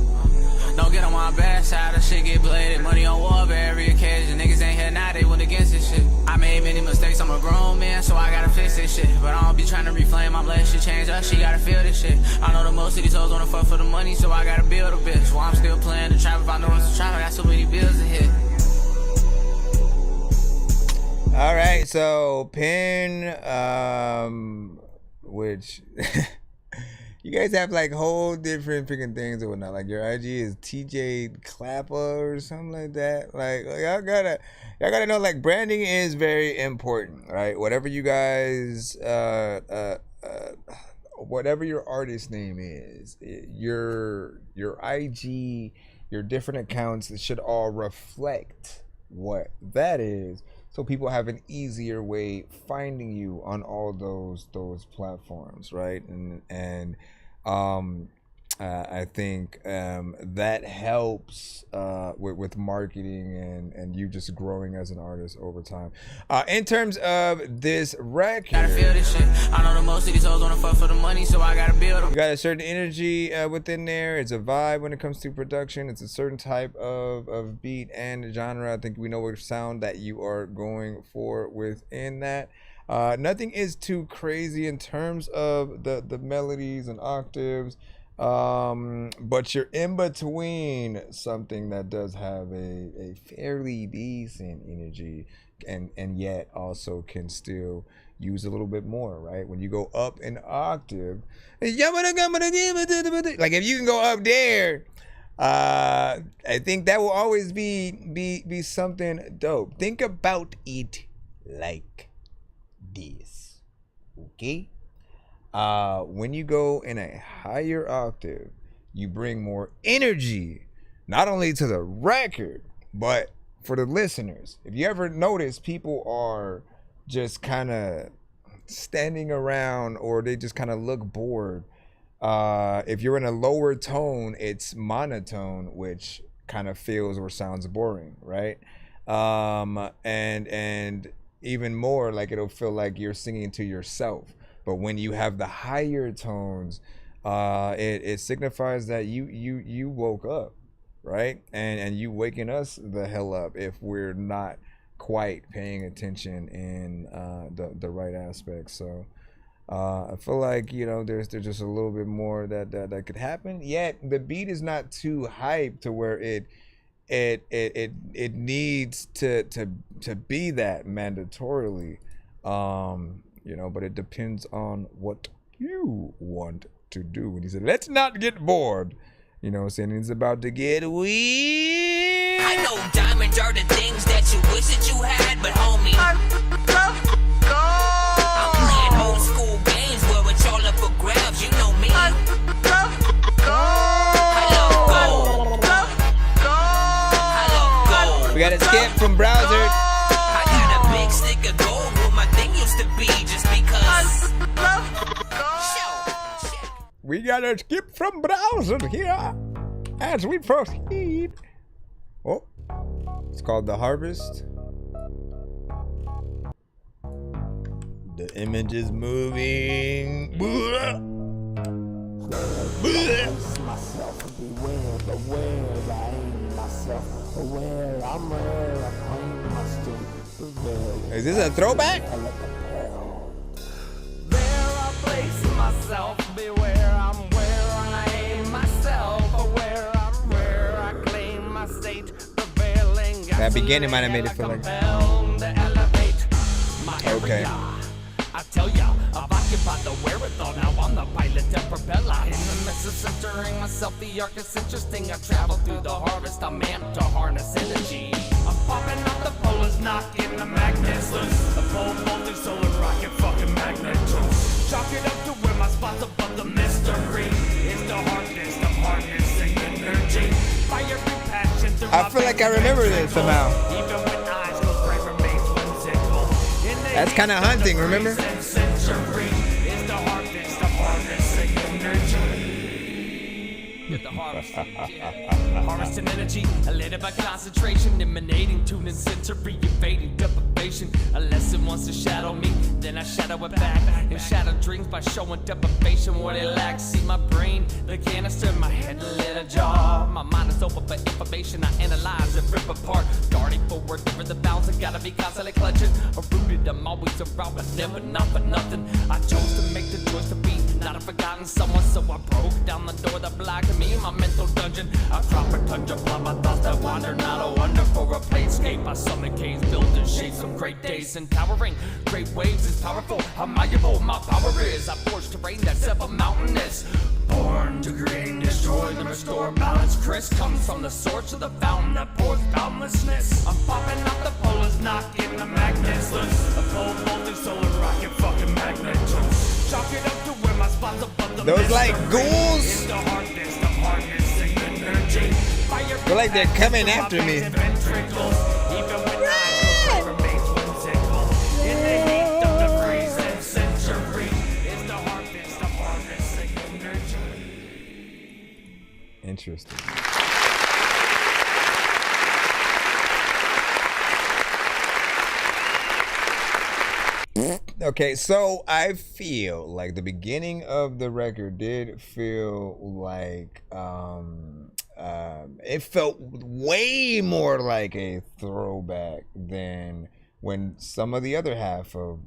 Don't get on my bad side, the shit get bladed. Money on war, but every occasion. Niggas ain't here now, they went against this shit. I made many mistakes, I'm a grown man, so I gotta fix this shit. But I don't be trying to reflame, I'm letting shit change up, she gotta feel this shit. I know the most of these hoes wanna fuck for the money, so I gotta build a bitch. While I'm still playing the trap, if I know it's a trap, I got so many bills to hit. All right, so pin, which you guys have like whole different freaking things or whatnot. Like your IG is TJ Clapper or something like that. Like y'all gotta know, like branding is very important, right? Whatever you guys, whatever your artist name is, your IG, your different accounts, it should all reflect what that is, so people have an easier way finding you on all those platforms, right? And I think that helps with marketing and you just growing as an artist over time. In terms of this record, Gotta feel this shit. I know the most of these hoes wanna fuck for the money, so I gotta build them. you got a certain energy within there. It's a vibe when it comes to production. It's a certain type of beat and genre. I think we know what sound that you are going for within that. Nothing is too crazy in terms of the melodies and octaves, but you're in between something that does have a fairly decent energy and yet also can still use a little bit more, right? When you go up an octave, like if you can go up there, I think that will always be something dope. Think about it like this, okay? When you go in a higher octave, you bring more energy, not only to the record, but for the listeners. If you ever notice, people are just kind of standing around or they just kind of look bored. If you're in a lower tone, it's monotone, which kind of feels or sounds boring, right? And even more, like it'll feel like you're singing to yourself. But when you have the higher tones, it signifies that you woke up, right? And you waking us the hell up if we're not quite paying attention in the right aspects. So I feel like, you know, there's just a little bit more that could happen. Yet the beat is not too hyped to where it needs to be that mandatorily. You know, but it depends on what you want to do. And he said, let's not get bored. You know what I'm saying? It's about to get weird. I know diamonds are the things that you wish that you had, but homie, I'm playing old school games where it's all up for grabs. You know me. I love gold. We got to skip from browser. I got a big stick of gold where my thing used to be, just because. We got to skip from browser here as we proceed. Oh, it's called The Harvest. The image is moving. Is this a throwback? That beginning might have made it feel like. Okay. I tell ya, I've occupied the wherewithal. Now I'm the pilot to propeller. In the midst of centering myself, the arc is interesting. I travel through the harvest, I'm amped to harness energy. I'm popping out the polars, knocking the magnets loose. The pole voltage solar rocket, fucking magnet juice. Chalk it up to where my spot's above the mystery. It's the hardest of harnessing energy. Fire passion through I feel like I remember this somehow. Even when eyes closed, brain remains whimsical. That's kind of hunting, remember? Get the harvesting, yeah. Harvesting energy, elated by concentration, emanating, tuning, sensory, evading deprivation. A lesson wants to shadow me, then I shadow it back. And shadow dreams by showing deprivation what it lacks. See my brain, the canister, my head, the little jar. My mind is open for information, I analyze and rip apart. Darting forward, never the bounds, I gotta be constantly clutching. Rooted, I'm always around, but never not for nothing. I chose to make the choice to be not a forgotten someone, so I broke down the door that blocked me in my mental dungeon. I drop a tundra, blood my thoughts that wander, not a wonder for a planescape. I summon caves, building shapes of great days and towering. Great waves is powerful, how malleable my power is. I forge terrain that's ever mountainous. Born to create and destroy, then restore balance. Chris comes from the source of the fountain that pours boundlessness. I'm popping out the polars, knocking the magnets loose. A full voltage solar rocket, fucking magnet juice. Chalk it up to where my spots above the Those like ghouls. It's the harvest of harnessing energy. Fire Feel like they're coming after me. even when I remains whimsical. In the heat of the freezing century, is the harvest of harnessing energy. Interesting. Okay, so I feel like the beginning of the record did feel like it felt way more like a throwback than when some of the other half of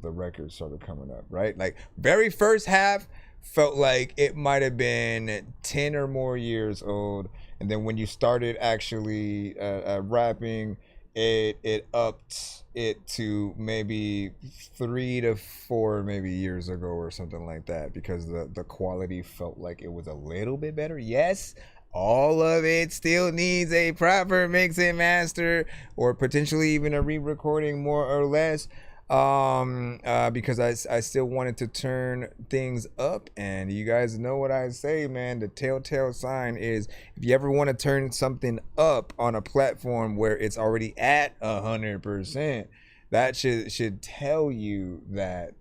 the record started coming up, right? Like very first half felt like it might have been 10 or more years old, and then when you started actually rapping, it upped it to maybe 3 to 4 maybe years ago or something like that, because the quality felt like it was a little bit better. Yes, all of it still needs a proper mix and master, or potentially even a re-recording more or less, because I still wanted to turn things up. And you guys know what I say, man. The telltale sign is if you ever want to turn something up on a platform where it's already at 100%, that should tell you that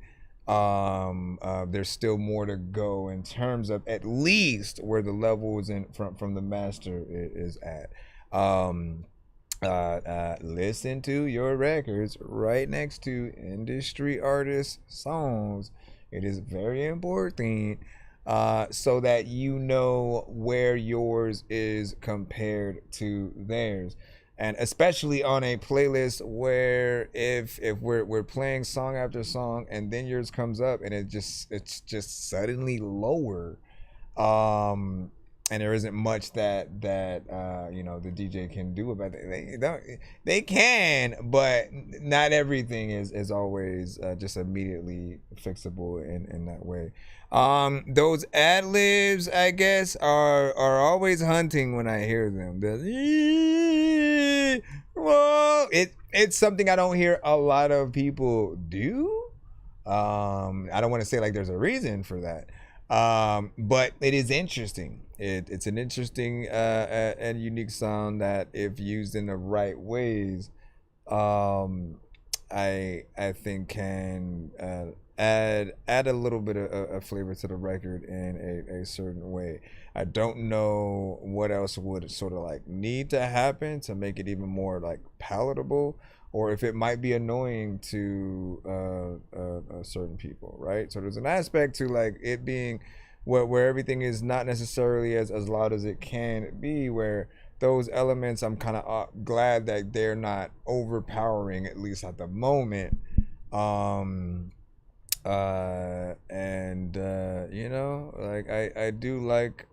there's still more to go in terms of at least where the levels from the master is at. Listen to your records right next to industry artists' songs. It is very important, so that you know where yours is compared to theirs. And especially on a playlist where if we're playing song after song and then yours comes up and it's just suddenly lower, and there isn't much that you know, the DJ can do about it. They can, but not everything is always just immediately fixable in that way. Those ad libs, I guess, are always hunting when I hear them. Whoa, it's something I don't hear a lot of people do. I don't want to say like there's a reason for that, but it is interesting. It's an interesting and unique sound that, if used in the right ways, I think can add a little bit of flavor to the record in a certain way. I don't know what else would sort of like need to happen to make it even more like palatable, or if it might be annoying to certain people, right? So there's an aspect to like it being where everything is not necessarily as loud as it can be, where those elements, I'm kind of glad that they're not overpowering, at least at the moment. You know, like I do like,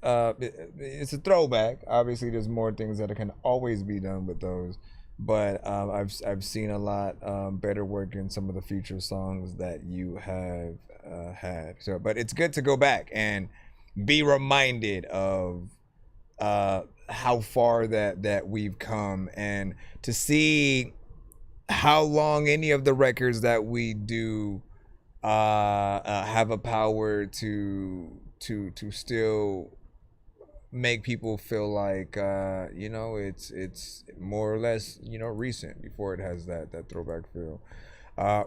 it's a throwback. Obviously there's more things that can always be done with those, but I've seen a lot better work in some of the future songs that you have had. So, but it's good to go back and be reminded of how far that we've come, and to see how long any of the records that we do have a power to still make people feel like you know, it's more or less, you know, recent before it has that throwback feel.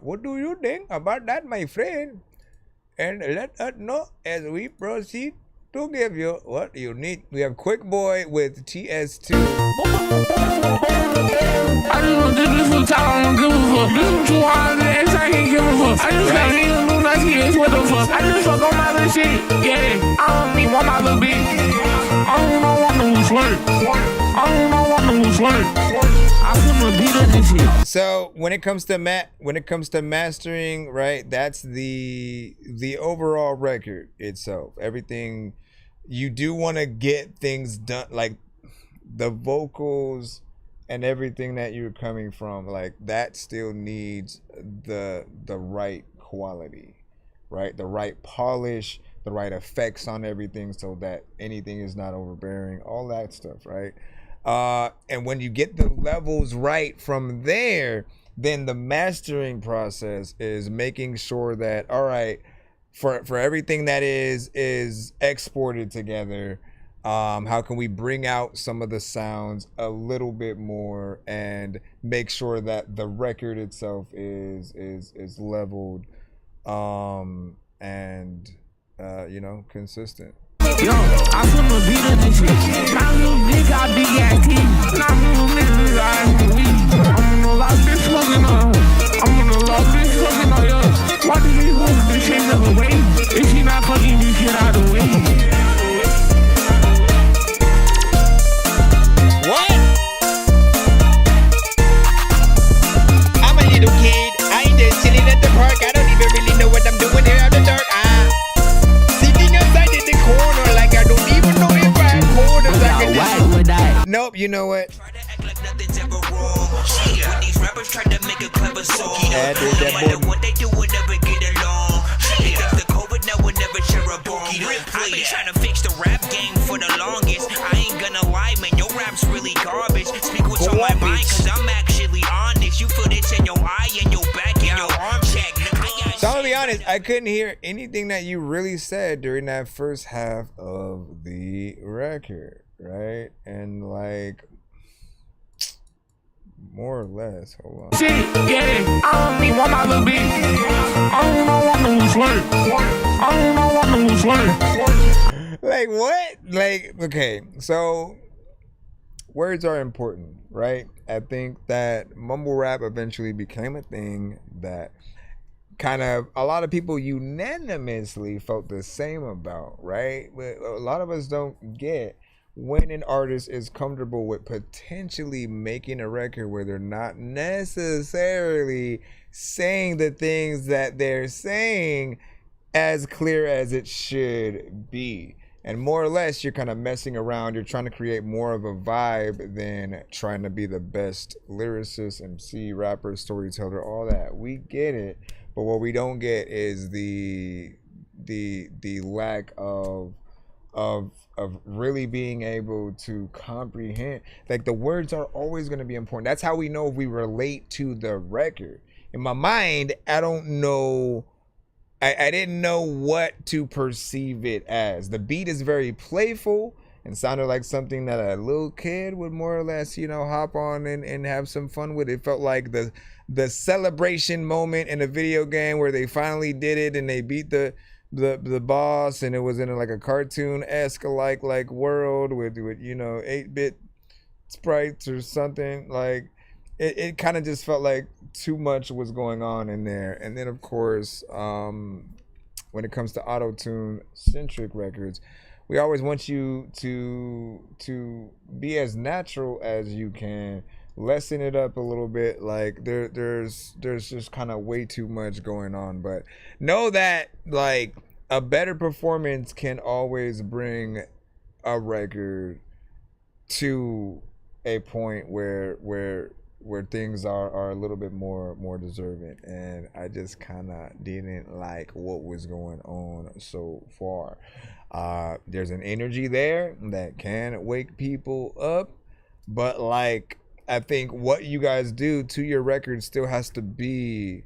What do you think about that, my friend? And let us know as we proceed to give you what you need. We have Quick Boy with TS2. I just want this for time, I don't give a fuck. This is 200 X, I can't give a fuck. I just got niggas do not kids, what the fuck? I just fuck on my little shit, yeah. I don't even want my little bitch. I don't want no flirt. I don't want no flirt. I couldn't beat up this shit. So when it comes to mastering, right, that's the overall record itself. Everything you do want to get things done, like the vocals and everything that you're coming from, like that still needs the right quality, right? The right polish, the right effects on everything so that anything is not overbearing, all that stuff, right? And when you get the levels right from there, then the mastering process is making sure that, all right, for everything that is exported together, how can we bring out some of the sounds a little bit more and make sure that the record itself is leveled and you know, consistent. Yo, I couldn't beat up this shit. Now you nigga got big ass teeth. Now you nigga got ass weed. I'm gonna lock this fucking up. I'm gonna lock this fucking up, yo. Why do these hoes this shit never wait? If she not fucking this shit out of the way. What? I'm a little kid. I ain't just chilling at the park. I don't even really know what I'm doing here out the dark. Sitting outside in the corner like I don't even know if I'm cold or like Nope, you know what? Try to act like nothing's ever wrong. When these rappers try to make a clever song, no matter what they do, we'll never get along. They got the COVID, now we'll never share a bone. I've been trying to fix the rap game for the longest. I ain't gonna lie, man, your rap's really garbage. Speak what's on my mind, cause I'm actually honest. You feel this in your eye and your back and your arm check. So I'm gonna be honest, I couldn't hear anything that you really said during that first half of the record, right? And like, more or less, hold on. Shit, yeah, I don't even want my little bitch. I don't want no flirt. I don't want no flirt. Like what? Like, okay, so words are important, right? I think that mumble rap eventually became a thing that kind of a lot of people unanimously felt the same about, right? But a lot of us don't get when an artist is comfortable with potentially making a record where they're not necessarily saying the things that they're saying as clear as it should be. And more or less, you're kind of messing around. You're trying to create more of a vibe than trying to be the best lyricist, MC, rapper, storyteller, all that. We get it. But what we don't get is the lack of really being able to comprehend. Like the words are always going to be important. That's how we know if we relate to the record. In my mind, I don't know. I didn't know what to perceive it as. The beat is very playful and sounded like something that a little kid would more or less, you know, hop on and have some fun with. It felt like the celebration moment in a video game where they finally did it and they beat the boss, and it was in like a cartoon-esque like world with you know 8-bit sprites or something. Like it kind of just felt like too much was going on in there. And then of course when it comes to auto-tune centric records, we always want you to be as natural as you can, lessen it up a little bit. Like there's just kind of way too much going on, but know that like a better performance can always bring a record to a point where things are a little bit more deserving. And I just kind of didn't like what was going on so far. There's an energy there that can wake people up, but like I think what you guys do to your record still has to be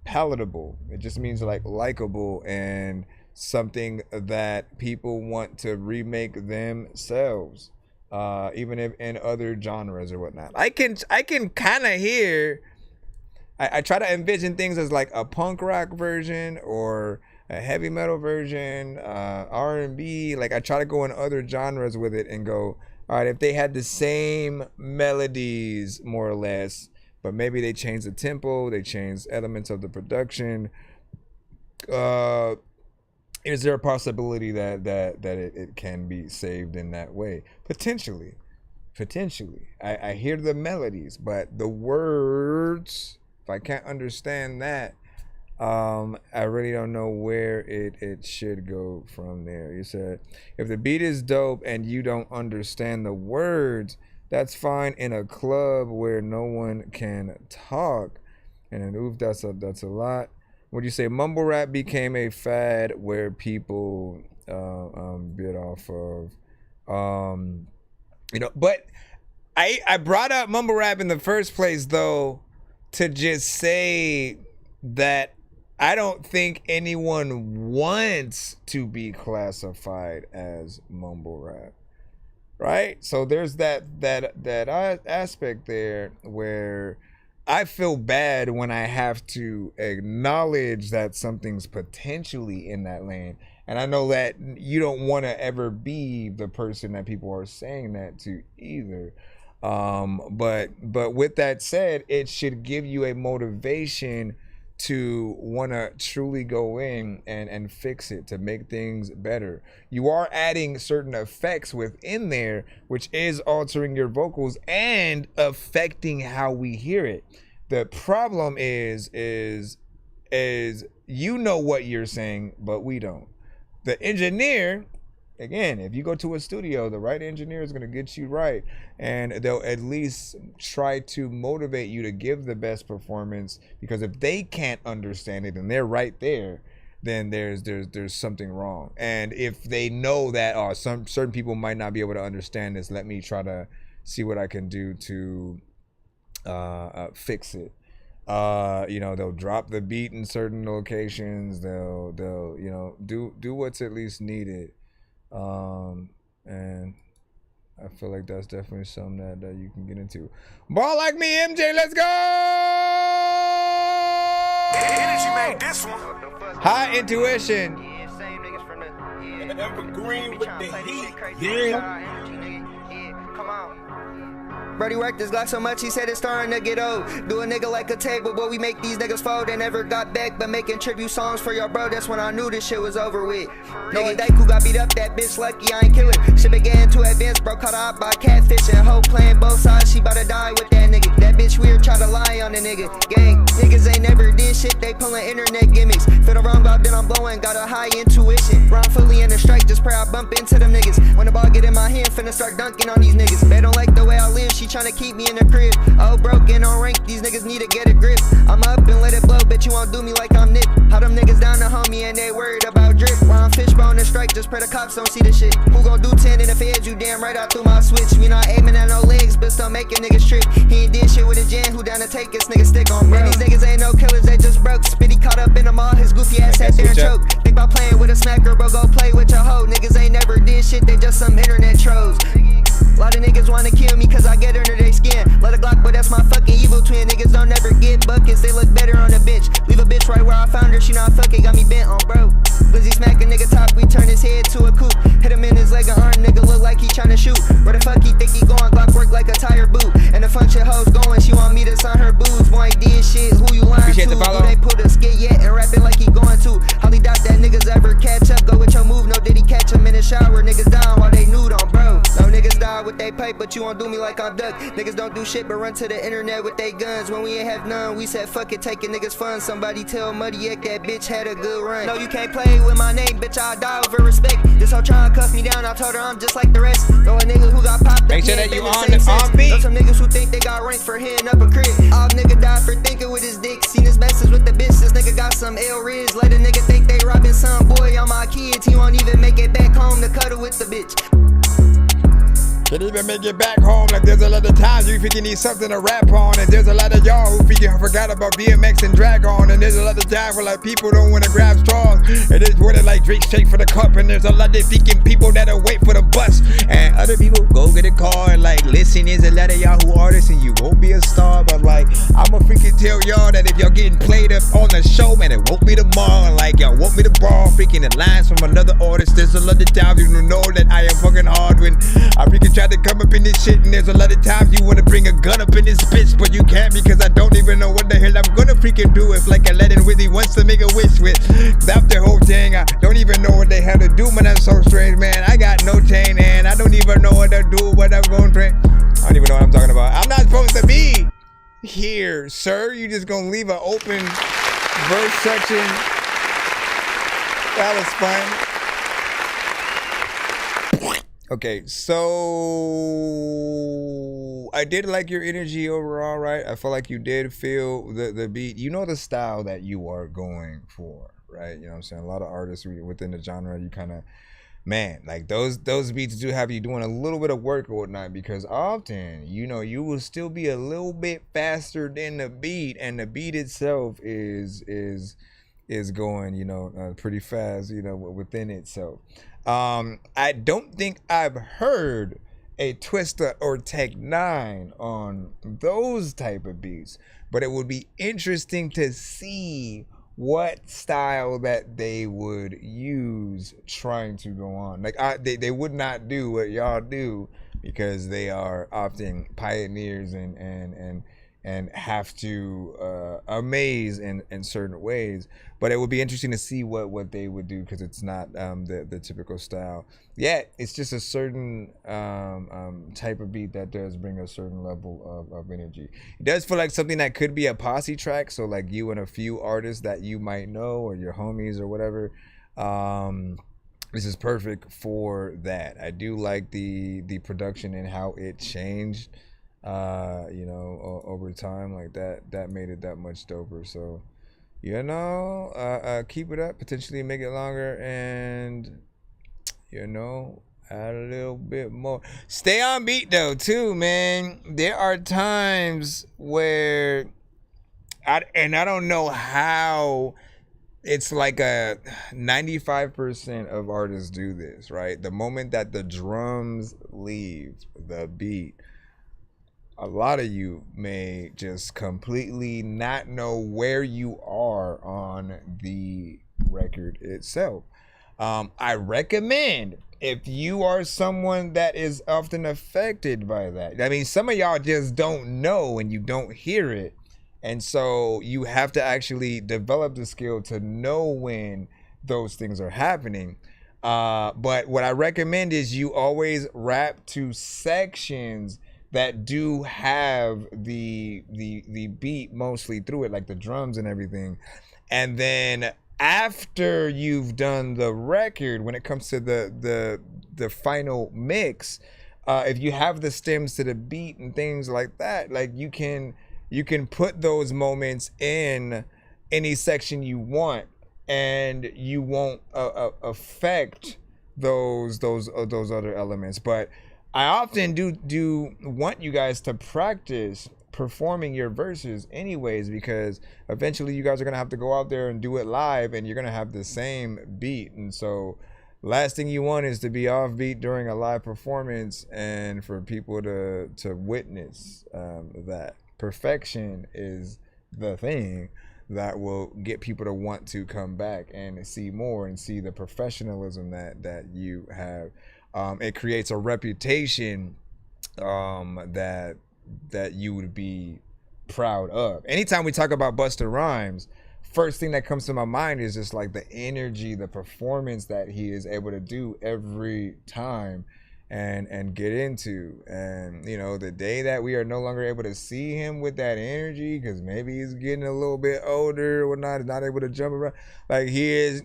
palatable. It just means like likable and something that people want to remake themselves, even if in other genres or whatnot. I can kind of hear. I try to envision things as like a punk rock version or heavy metal version, R&B. Like I try to go in other genres with it and go, all right, if they had the same melodies more or less, but maybe they changed the tempo, they changed elements of the production. Is there a possibility that it can be saved in that way? Potentially. I hear the melodies, but the words, if I can't understand that, I really don't know where it should go from there. You said, if the beat is dope and you don't understand the words, that's fine in a club where no one can talk. And then, oof, that's a lot. Would you say mumble rap became a fad where people bit off of? But I brought up mumble rap in the first place, though, to just say that I don't think anyone wants to be classified as mumble rap, right? So there's that aspect there where I feel bad when I have to acknowledge that something's potentially in that lane. And I know that you don't want to ever be the person that people are saying that to either. But with that said, it should give you a motivation to want to truly go in and fix it, to make things better. You are adding certain effects within there, which is altering your vocals and affecting how we hear it. The problem is you know what you're saying, but we don't. The engineer, again, if you go to a studio, the right engineer is going to get you right, and they'll at least try to motivate you to give the best performance, because if they can't understand it and they're right there, then there's something wrong. And if they know that some certain people might not be able to understand this, let me try to see what I can do to fix it. They'll drop the beat in certain locations. They'll do what's at least needed. And I feel like that's definitely something that you can get into. Ball like me, MJ, let's go! Energy made this one. High intuition. Evergreen with the heat. Yeah. Come on. Brody worked this Glock so much, he said it's starting to get old. Do a nigga like a table, boy, we make these niggas fold. They never got back, but making tribute songs for your bro, that's when I knew this shit was over with. Nigga Daku got beat up, that bitch lucky I ain't kill her. Shit began to advance, bro, caught out by catfishing. Hoe playing both sides, she bout to die with that nigga. That bitch weird, try to lie on the nigga. Gang, niggas ain't never did shit, they pulling internet gimmicks. Feel the wrong about then I'm blowing, got a high intuition. Run fully in the strike, just pray I bump into them niggas. When the ball get in my hand, finna start dunking on these niggas. They don't like the way I live, she tryna keep me in the crib. Oh, broken on rank, these niggas need to get a grip. I'm up and let it blow, bet you won't do me like I'm Nick. How them niggas down the homie and they worried about drip. While I'm fishbone and strike, just pray the cops don't see the shit. Who gon' do 10 in the feds? You damn right out through my switch. We not aiming at no legs, but still making niggas trip. He ain't did shit with a Jan, who down to take this nigga stick on, bro. And these niggas ain't no killers, they just broke. Spitty caught up in them all, his goofy ass sat there and choke. Think about playing with a smacker, bro, go play with your hoe. Niggas ain't never did shit, they just some internet trolls. A lot of niggas wanna kill me cause I get under their skin. Let a Glock, but that's my fucking evil twin. Niggas don't never get buckets, they look better on the bench. Leave a bitch right where I found her, she not fucking, got me bent on, bro. Glizzy smack a nigga top, we turn his head to a coupe. Hit him in his leg and arm, nigga look like he tryna shoot. Where the fuck he think he going? Glock work like a tire boot. And the function hoes going, she want me to sign her boobs. Boy, ain't did shit, who you lying to? Do they put a skit yet and rap it like he going to? Holly doubt that niggas ever catch up, go with your move. No, did he catch him in the shower? Niggas down while they nude on, bro. No niggas die with they pipe, but you won't do me like I'm Duck. Niggas don't do shit but run to the internet with they guns. When we ain't have none, we said fuck it, taking niggas fun. Somebody tell Muddy Ek that bitch had a good run. No, you can't play with my name, bitch, I'll die over respect. This hoe tryna cuff me down, I told her I'm just like the rest. Know a nigga who got popped up, make sure that you on beat. Know some niggas who think they got ranked for hitting up a crib. All nigga died for thinking with his dick. Seen his message with the bitch, this nigga got some ill riz. Let a nigga think they robbing some boy on my kids. He won't even make it back home to cuddle with the bitch. Can't even make it back home. Like there's a lot of times you think you need something to rap on, and there's a lot of y'all who think you forgot about BMX and Dragon, and there's a lot of times where like people don't want to grab straws, and it's where they like drink straight for the cup, and there's a lot of thinking people that'll wait for the bus, and other people go get a car and like listen. There's a lot of y'all who artists and you won't be a star, but like I'ma freaking tell y'all that if y'all getting played up on the show, man, it won't be tomorrow, and like y'all want me to borrow freaking the lines from another artist. There's a lot of times you know that I am fucking hard when I freaking try to come up in this shit, and there's a lot of times you want to bring a gun up in this bitch, but you can't because I don't even know what the hell I'm gonna freaking do. If like Aladdin Wizzy wants to make a wish with that the whole thing, I don't even know what they had to do, man. That's so strange, man. I got no chain and I don't even know what to do, what I'm going to train. I don't even know what I'm talking about. I'm not supposed to be here, sir. You just gonna leave an open verse section. That was fun. Okay, so I did like your energy overall, right? I felt like you did feel the beat. You know the style that you are going for, right? You know what I'm saying? A lot of artists within the genre, you kind of, man, like those beats do have you doing a little bit of work or whatnot, because often, you know, you will still be a little bit faster than the beat, and the beat itself is going, you know, pretty fast, you know, within itself. I don't think I've heard a Twista or Tech 9 on those type of beats, but it would be interesting to see what style that they would use trying to go on. Like they would not do what y'all do, because they are often pioneers and have to amaze in certain ways. But it would be interesting to see what they would do, because it's not the typical style. Yet it's just a certain type of beat that does bring a certain level of energy. It does feel like something that could be a posse track. So like you and a few artists that you might know, or your homies or whatever. This is perfect for that. I do like the production and how it changed. You know, over time, like that made it that much doper. So, you know, keep it up, potentially make it longer, and, you know, add a little bit more. Stay on beat though too, man. There are times where I don't know how. It's like a 95% of artists do this, right? The moment that the drums leave the beat, a lot of you may just completely not know where you are on the record itself. I recommend, if you are someone that is often affected by that, I mean, some of y'all just don't know and you don't hear it. And so you have to actually develop the skill to know when those things are happening. But what I recommend is you always rap to sections that do have the beat mostly through it, like the drums and everything. And then after you've done the record, when it comes to the final mix, if you have the stems to the beat and things like that, like you can put those moments in any section you want, and you won't affect those other elements. But I often do want you guys to practice performing your verses anyways, because eventually you guys are gonna have to go out there and do it live, and you're gonna have the same beat. And so last thing you want is to be off beat during a live performance, and for people to witness that. Perfection is the thing that will get people to want to come back and see more and see the professionalism that you have. It creates a reputation that you would be proud of. Anytime we talk about Busta Rhymes, first thing that comes to my mind is just like the energy, the performance that he is able to do every time and get into. And you know, the day that we are no longer able to see him with that energy, because maybe he's getting a little bit older or whatnot, not able to jump around, like he is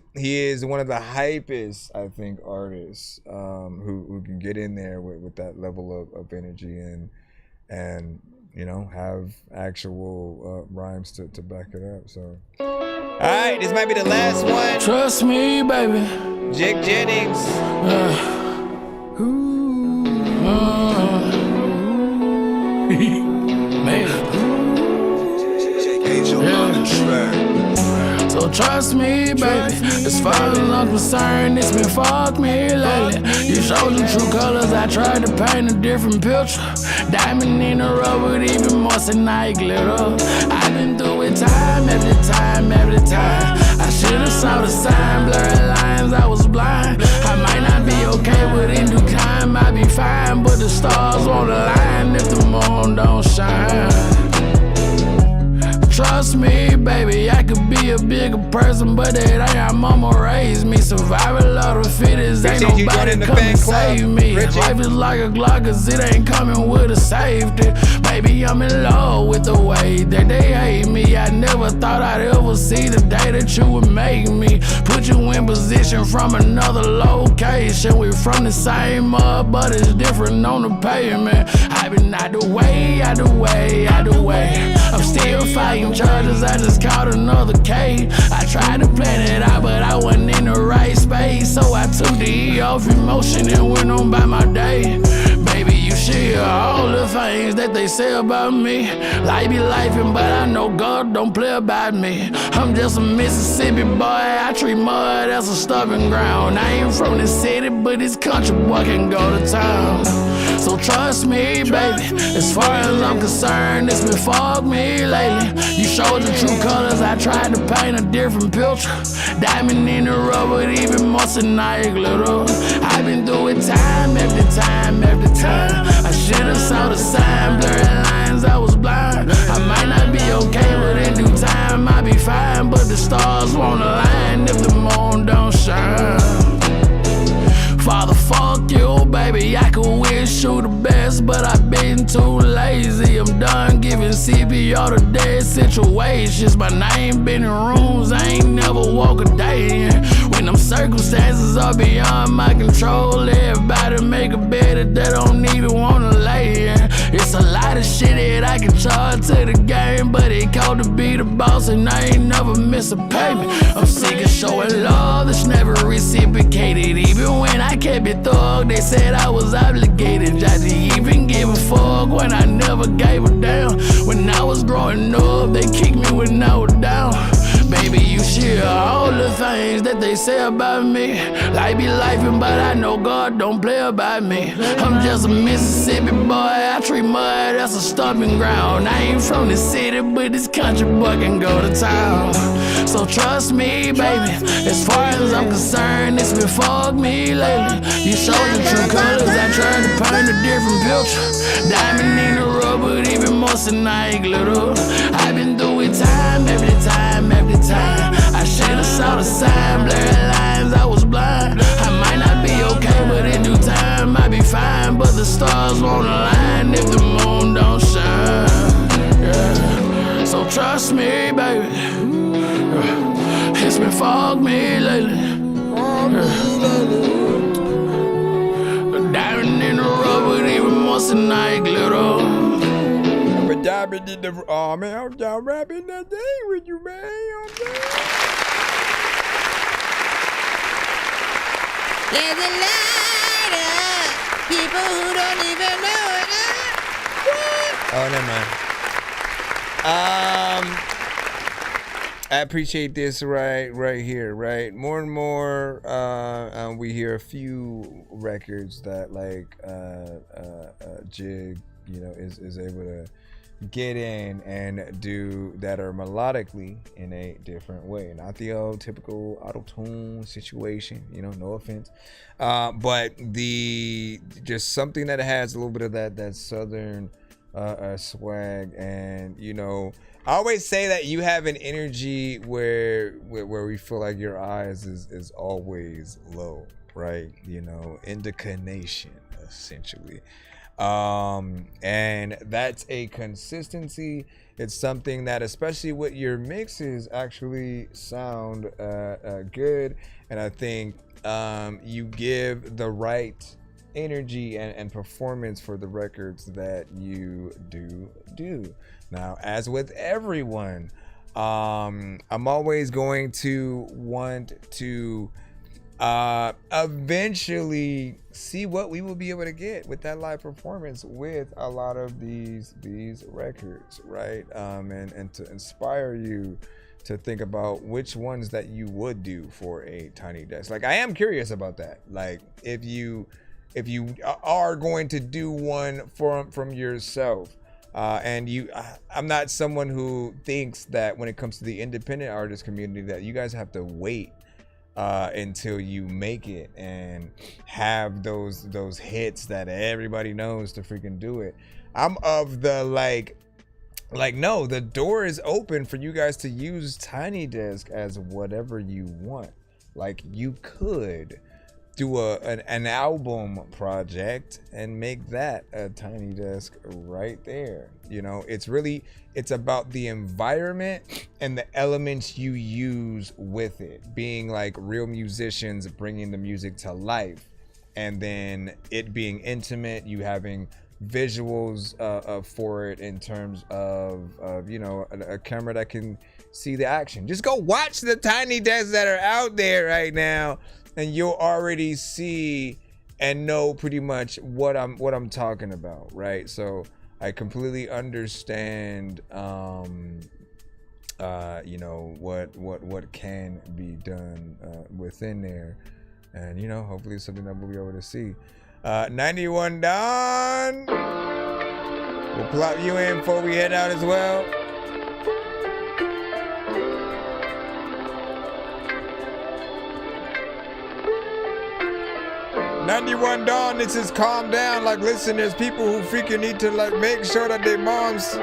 one of the hypest, I think, artists who can get in there with that level of energy and you know, have actual rhymes to back it up. So all right, this might be the last one. Trust me, baby. Jake Jennings. Man. So trust me, baby. As far as I'm concerned, it's been fuck me lately. You showed the true colors, I tried to paint a different picture. Diamond in the rough with even more than glitter. I've been through it time after time after time. I should've saw the sign, blurry lines, I was blind. I might not be okay, but in due time I'll be fine. But the stars won't align if the moon don't shine. Trust me, baby, I could be a bigger person, but that ain't how mama raised me. Survival of the fittest, ain't nobody come and save me. Life is like a Glock, cause it ain't coming with a safety. Baby, I'm in love with the way that they hate me. I never thought I'd ever see the day that you would make me. Put you in position from another location. We from the same mud, but it's different on the pavement. I've been out the way, out the way, out the way. I'm still fighting charges, I just caught another case. I tried to plan it out, but I wasn't in the right space. So I took the E off emotion and went on by my day. Baby, you should hear all the things that they say about me. Life be lifing, but I know God don't play about me. I'm just a Mississippi boy, I treat mud as a stomping ground. I ain't from the city, but this country boy can go to town. So trust me, baby, as far as I'm concerned, it's been fuck me lately. You showed the true colors, I tried to paint a different picture. Diamond in the rough with even more than glitter. I've been through it time after time after time. I should've saw the sign, blurry lines, I was blind. I might not be okay, but in due time I'll be fine. But the stars won't align if the moon don't shine. Father, fuck you, baby, I could wish you the best, but I've been too lazy. I'm done giving CPR to dead situations. My name been in rooms I ain't never walk a day in. When them circumstances are beyond my control, everybody make a bed that they don't even wanna lay in. It's a lot of shit that I can charge to the game, but it called to be the boss and I ain't never miss a payment. I'm sick of showing love that's never reciprocated. Even when I kept it thug, they said I was obligated. I didn't even give a fuck when I never gave a damn. When I was growing up, they kicked me when I was down. Baby, you should hear all the things that they say about me. Life be lifing, but I know God don't play about me. I'm just a Mississippi boy, I treat mud as a stomping ground. I ain't from the city, but this country boy can go to town. So trust me, baby, as far as I'm concerned, it's been fuck me lately. You showed the true colors, I tried to paint a different picture. Diamond in the rough, but even more than glitter. I've been through it time after time after time. I should've saw the sign, blurry lines, I was blind. I might not be okay, but in due time I'll be fine. But the stars won't align if the moon don't shine. Yeah. So trust me, baby, it's been fuck me lately. Diamond in the rough with even more than glitter. Diamond in the oh man, I'm down rapping that day with you, man. There's a lot of people who don't even know it. Oh, never mind. I appreciate this right here, right? More and more, we hear a few records that like Jig, you know, is able to get in and do that are melodically in a different way, not the old typical auto-tune situation, you know, no offense, but the just something that has a little bit of that southern swag. And you know, I always say that you have an energy where we feel like your eyes is always low, right? You know, indication essentially. And that's a consistency. It's something that, especially with your mixes, actually sound good. And I think you give the right energy and performance for the records that you do. Now, as with everyone, I'm always going to want to eventually see what we will be able to get with that live performance with a lot of these records, right? And to inspire you to think about which ones that you would do for a tiny desk. Like, I am curious about that. Like, if you are going to do one from yourself, and I'm not someone who thinks that when it comes to the independent artist community that you guys have to wait until you make it and have those hits that everybody knows to freaking do it. I'm of the like no, the door is open for you guys to use Tiny Desk as whatever you want. Like, you could do an album project and make that a Tiny Desk right there. You know, it's about the environment and the elements you use with it, being like real musicians bringing the music to life, and then it being intimate, you having visuals for it in terms of you know, a camera that can see the action. Just go watch the Tiny Desks that are out there right now, and you'll already see and know pretty much what I'm talking about, right? So I completely understand you know, what can be done within there, and you know, hopefully it's something that we'll be able to see. 91 Don, we'll plop you in before we head out as well. "91 Dawn, this is calm down." Like, listen, there's people who freaking need to like make sure that their moms.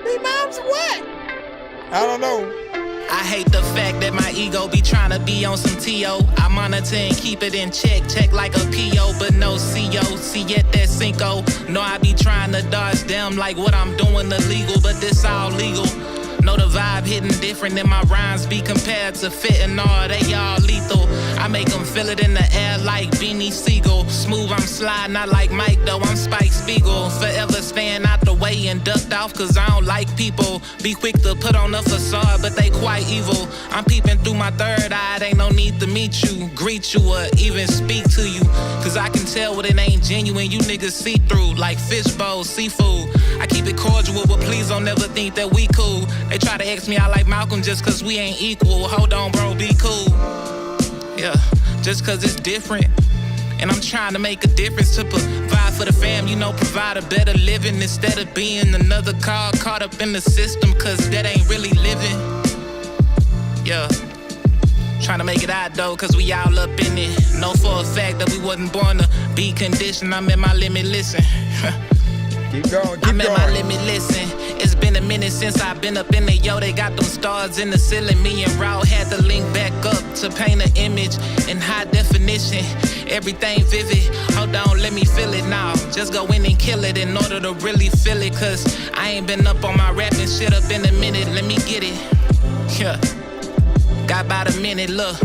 Their moms what? I don't know. I hate the fact that my ego be trying to be on some T.O. I monitor and keep it in check like a P.O. But no C.O. See yet that Cinco. No, I be trying to dodge them like what I'm doing illegal, but this all legal. Know the vibe hitting different than my rhymes be compared to fentanyl, they all lethal. I make them feel it in the air like Beanie Siegel. Smooth, I'm sliding, not like Mike though, I'm Spike Spiegel. Forever staying out the way and ducked off cause I don't like people. Be quick to put on a facade, but they quite evil. I'm peeping through my third eye, ain't no need to meet you, greet you, or even speak to you. Cause I can tell when it ain't genuine, you niggas see through like fish bowls, seafood. I keep it cordial, but please don't never think that we cool. They try to X me out like Malcolm just cause we ain't equal. Hold on, bro, be cool. Yeah, just cause it's different. And I'm trying to make a difference to provide for the fam, you know, provide a better living instead of being another car caught up in the system, cause that ain't really living. Yeah, trying to make it out though, cause we all up in it. Know for a fact that we wasn't born to be conditioned. I'm at my limit, listen. Keep going, I'm at my limit, listen. It's been a minute since I've been up in there, yo. They got them stars in the ceiling. Me and Raw had to link back up to paint an image in high definition. Everything vivid. Hold on, let me feel it now. Just go in and kill it in order to really feel it. Cause I ain't been up on my rapping shit up in a minute. Let me get it. Yeah. Got about a minute, look.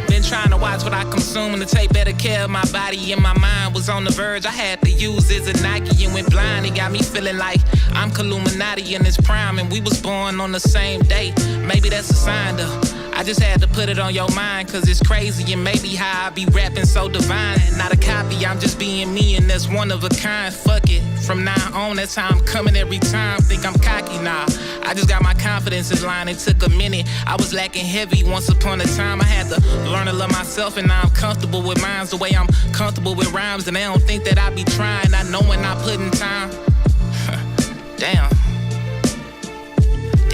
Been trying to watch what I consume and to take better care of my body and my mind was on the verge. I had to use it as a Nike and went blind. It got me feeling like I'm Illuminati in its prime and we was born on the same day. Maybe that's a sign though. I just had to put it on your mind cause it's crazy and maybe how I be rapping so divine. Not a copy, I'm just being me and that's one of a kind. Fuck it, from now on that's how I'm coming every time. Think I'm cocky, nah, I just got my confidence in line. It took a minute, I was lacking heavy once upon a time. I had to learn to love myself and now I'm comfortable with mines the way I'm comfortable with rhymes. And they don't think that I be trying, I know when I put in time. Damn.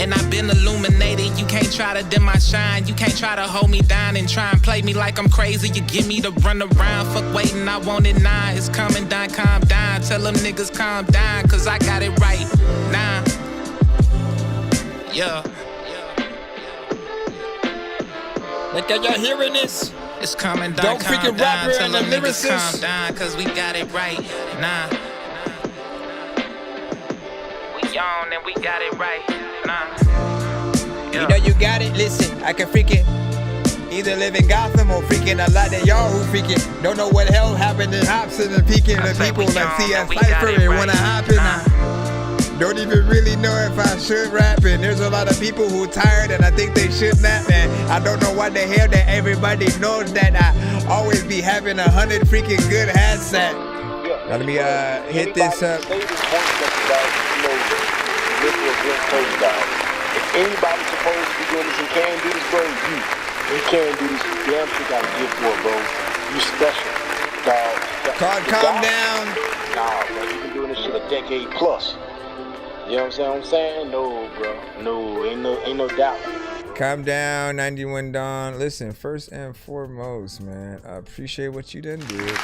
And I've been illuminated, you can't try to dim my shine. You can't try to hold me down and try and play me like I'm crazy. You give me the run around, fuck waiting, I want it now. It's coming down, calm down. Tell them niggas calm down, cause I got it right now. Yeah. Like, are y'all hearing this? It's coming down, don't freaking rapper tell and the them niggas lyricist. calm down, cause we got it right now. We on and we got it right now. You know you got it, listen, I can freaking either live in Gotham or freaking a lot of y'all who freaking don't know what hell happened in Hobson and peeking the people that see us cipher and wanna hop in. don't even really know if I should rap. And there's a lot of people who tired and I think they should nap. And I don't know why the hell that everybody knows that I always be having 100 freaking good headset. Now let me hit this up. If anybody's supposed to be doing this and can do this, bro, you can do this. You damn sure got a gift for it, bro. You special, dog. Calm down. Nah, bro, you been doing this shit a decade plus. You know what I'm saying? No, bro. No, ain't no doubt. Calm down, 91 Dawn. Listen, first and foremost, man, I appreciate what you done did.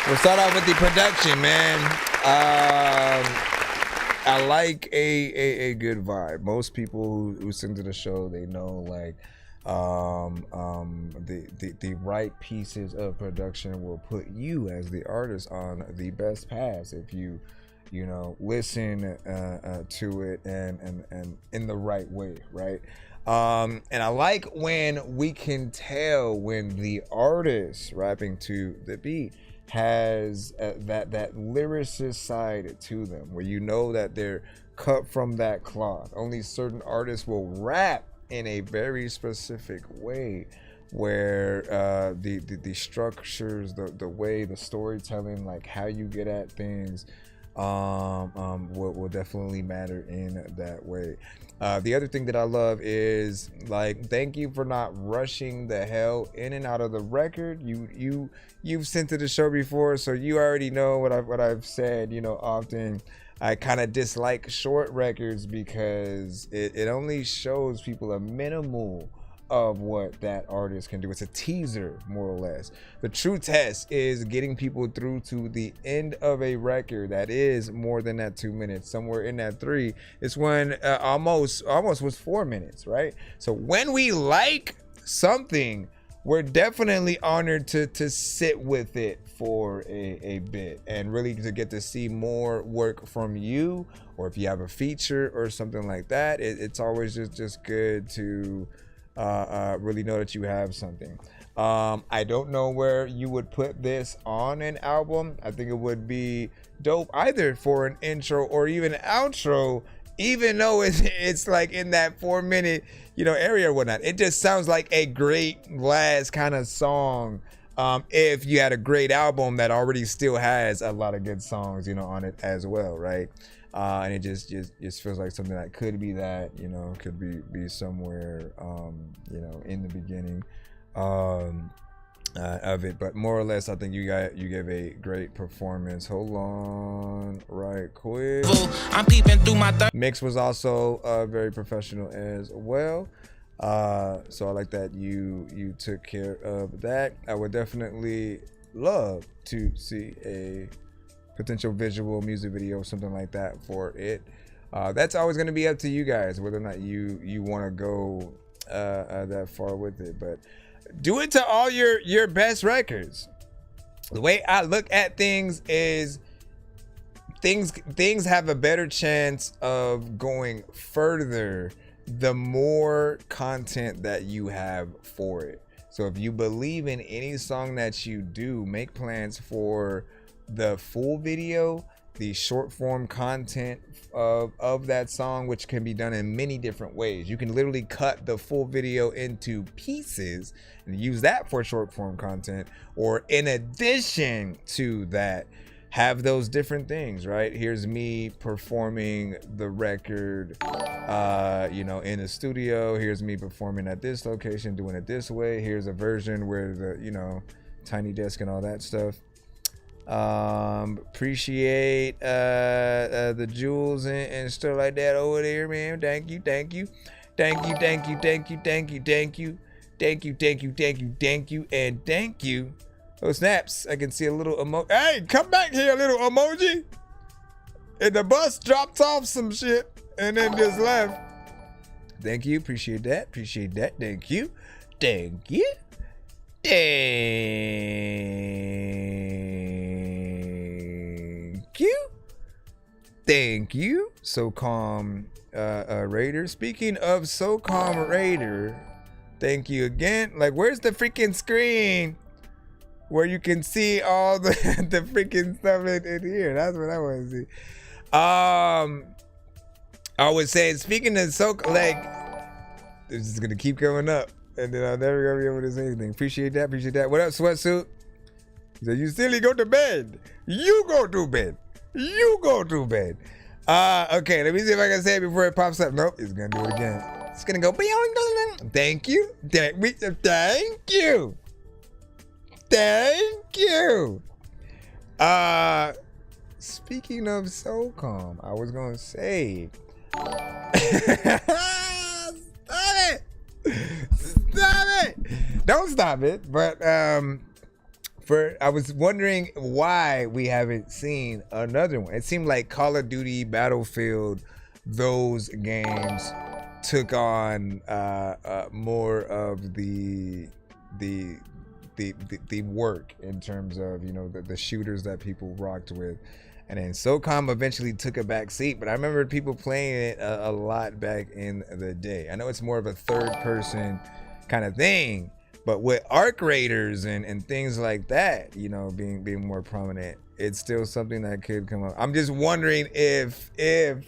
We'll start off with the production, man. I like a good vibe. Most people who listen to the show, they know like the right pieces of production will put you as the artist on the best path if you listen to it and in the right way, right? And I like when we can tell when the artist rapping to the beat has that lyricist side to them, where you know that they're cut from that cloth. Only certain artists will rap in a very specific way, where the structures, the way, the storytelling, like how you get at things, will definitely matter in that way. The other thing that I love is like, thank you for not rushing the hell in and out of the record. You've sent to the show before, so you already know what I've said. Often I kind of dislike short records because it only shows people a minimal of what that artist can do. It's a teaser, more or less. The true test is getting people through to the end of a record that is more than that 2 minutes. Somewhere in that 3, it's when almost was 4 minutes, right? So when we like something, we're definitely honored to sit with it for a bit and really to get to see more work from you, or if you have a feature or something like that. It's always just good to really know that you have something. I don't know where you would put this on an album. I think it would be dope either for an intro or even an outro, even though it's like in that 4 minute area or whatnot. It just sounds like a great last kind of song, if you had a great album that already still has a lot of good songs on it as well, right? And it just feels like something that could be that, could be somewhere, in the beginning of it. But more or less, I think you gave a great performance. Hold on right quick. I'm peeping through my mix was also very professional as well. So I like that you took care of that. I would definitely love to see a potential visual music video, something like that for it. That's always going to be up to you guys whether or not you want to go that far with it, but do it to all your best records. The way I look at things is things have a better chance of going further the more content that you have for it. So if you believe in any song that you do, make plans for the full video, the short form content of that song, which can be done in many different ways. You can literally cut the full video into pieces and use that for short form content, or in addition to that, have those different things, right? Here's me performing the record, in the studio. Here's me performing at this location, doing it this way. Here's a version where the, tiny desk and all that stuff. Appreciate the jewels and stuff like that over there, man. Thank you. And thank you. Oh snaps, I can see a little emoji. Hey, come back here, little emoji. And the bus dropped off some shit and then just left. Thank you, appreciate that. Thank you. Thank you. So calm Raider. Speaking of So Calm Raider, Thank you again. Like, where's the freaking screen where you can see all the the freaking stuff in here? That's what I want to see. I would say, speaking of like, this is gonna keep going up, and then I'm never gonna be able to say anything. Appreciate that. Appreciate that. What up, sweatsuit? He said, you silly, go to bed. You go to bed. You go to bed. Okay, let me see if I can say it before it pops up. Nope, it's gonna do it again. It's gonna go. Thank you. Thank you. Thank you. Speaking of SOCOM, I was gonna say. Stop it! Stop it! Don't stop it. But I was wondering why we haven't seen another one. It seemed like Call of Duty, Battlefield, those games took on more of the work in terms of, you know, the shooters that people rocked with. And then SOCOM eventually took a back seat, but I remember people playing it a lot back in the day. I know it's more of a third person kind of thing, but with Arc Raiders and things like that, you know, being more prominent, it's still something that could come up. I'm just wondering if the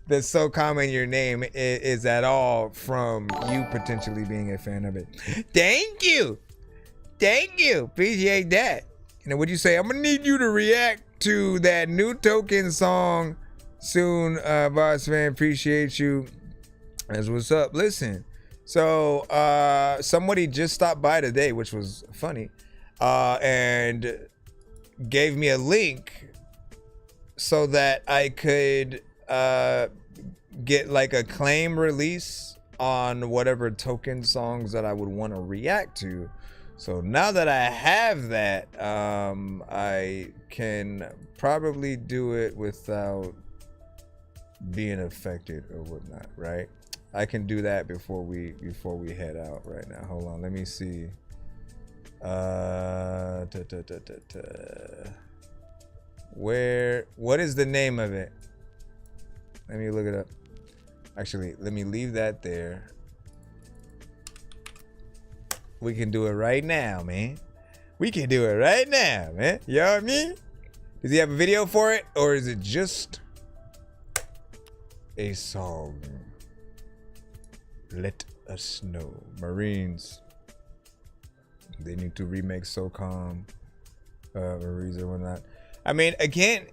SOCOM in your name is at all from you potentially being a fan of it. Thank you. Thank you. Appreciate that. And then what'd you say? I'm gonna need you to react to that new Token song soon, boss fan. Appreciate you. That's what's up. Listen, so somebody just stopped by today, which was funny, and gave me a link so that I could get like a claim release on whatever Token songs that I would want to react to. So now that I have that, I can probably do it without being affected or whatnot, right? I can do that before we head out right now. Hold on, let me see. What is the name of it? Let me look it up. Actually, let me leave that there. We can do it right now, man. We can do it right now, man. You know what I mean? Does he have a video for it? Or is it just a song? Let us know. Marines. They need to remake SOCOM. Marines or whatnot. I mean, again,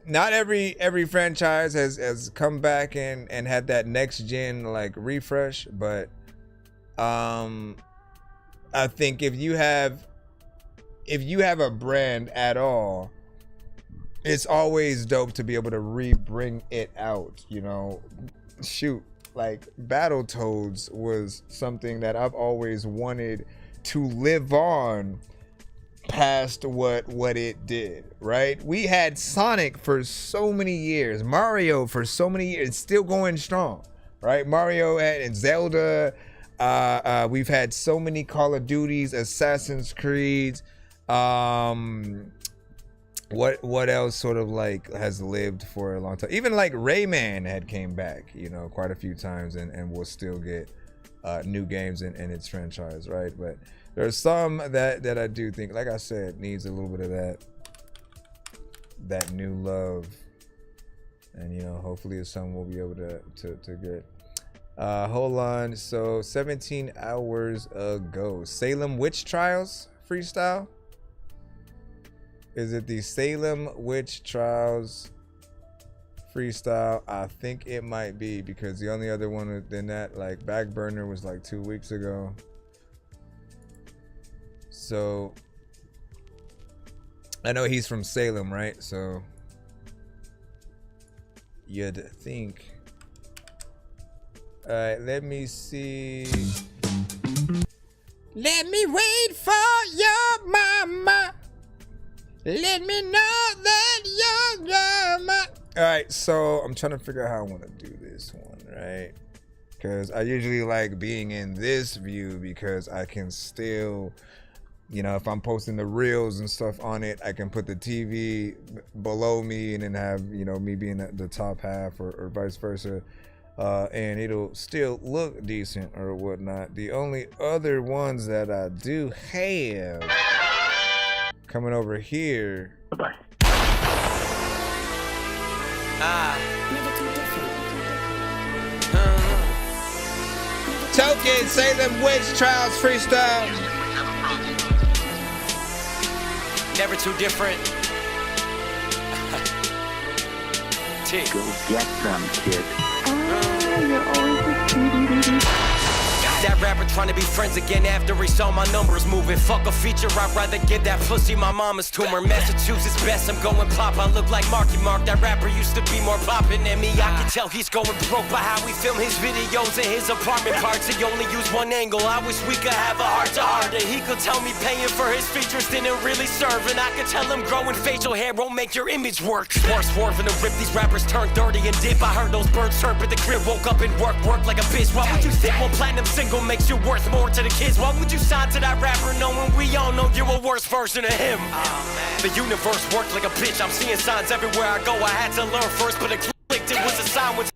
not every franchise has come back and had that next gen like refresh, but I think if you have a brand at all, it's always dope to be able to bring it out, you know. Shoot, like Battletoads was something that I've always wanted to live on past what it did, right? We had Sonic for so many years, Mario for so many years, it's still going strong, right? Mario and Zelda. We've had so many Call of Duties, Assassin's Creeds. What else sort of like has lived for a long time? Even like Rayman had came back, you know, quite a few times, and will still get new games in its franchise, right? But there's some that I do think, like I said, needs a little bit of that new love, and you know, hopefully it's something we'll be able to get. Hold on. So 17 hours ago, Salem Witch Trials freestyle. Is it the Salem Witch Trials freestyle? I think it might be, because the only other one than that, like Back Burner, was like 2 weeks ago. So I know he's from Salem, right? So you'd think. All right, let me see. Let me wait for your mama. Let me know that you're mama. All right, so I'm trying to figure out how I want to do this one, right? Because I usually like being in this view because I can still, you know, if I'm posting the reels and stuff on it, I can put the TV below me and then have, you know, me being the top half or vice versa. and it'll still look decent or whatnot. The only other ones that I do have coming over here. Bye-bye. Token, say them witch trials freestyle. Never too different. Go get them, kid. That rapper trying to be friends again after he saw my numbers moving. Fuck a feature, I'd rather give that pussy my mama's tumor. Massachusetts best, I'm going pop. I look like Marky Mark. That rapper used to be more poppin' than me. I can tell he's going broke by how we film his videos in his apartment parts. He only used one angle. I wish we could have a heart to heart. And he could tell me paying for his features didn't really serve. And I could tell him growing facial hair won't make your image work. Swerving to rip, these rappers turn 30 and dip. I heard those birds chirp at the crib, woke up and work like a bitch. Why would you think one platinum single makes you worth more to the kids? Why would you sign to that rapper knowing we all know you're a worse version of him? The universe worked like a bitch. I'm seeing signs everywhere I go. I had to learn first, but it clicked. It was a sign when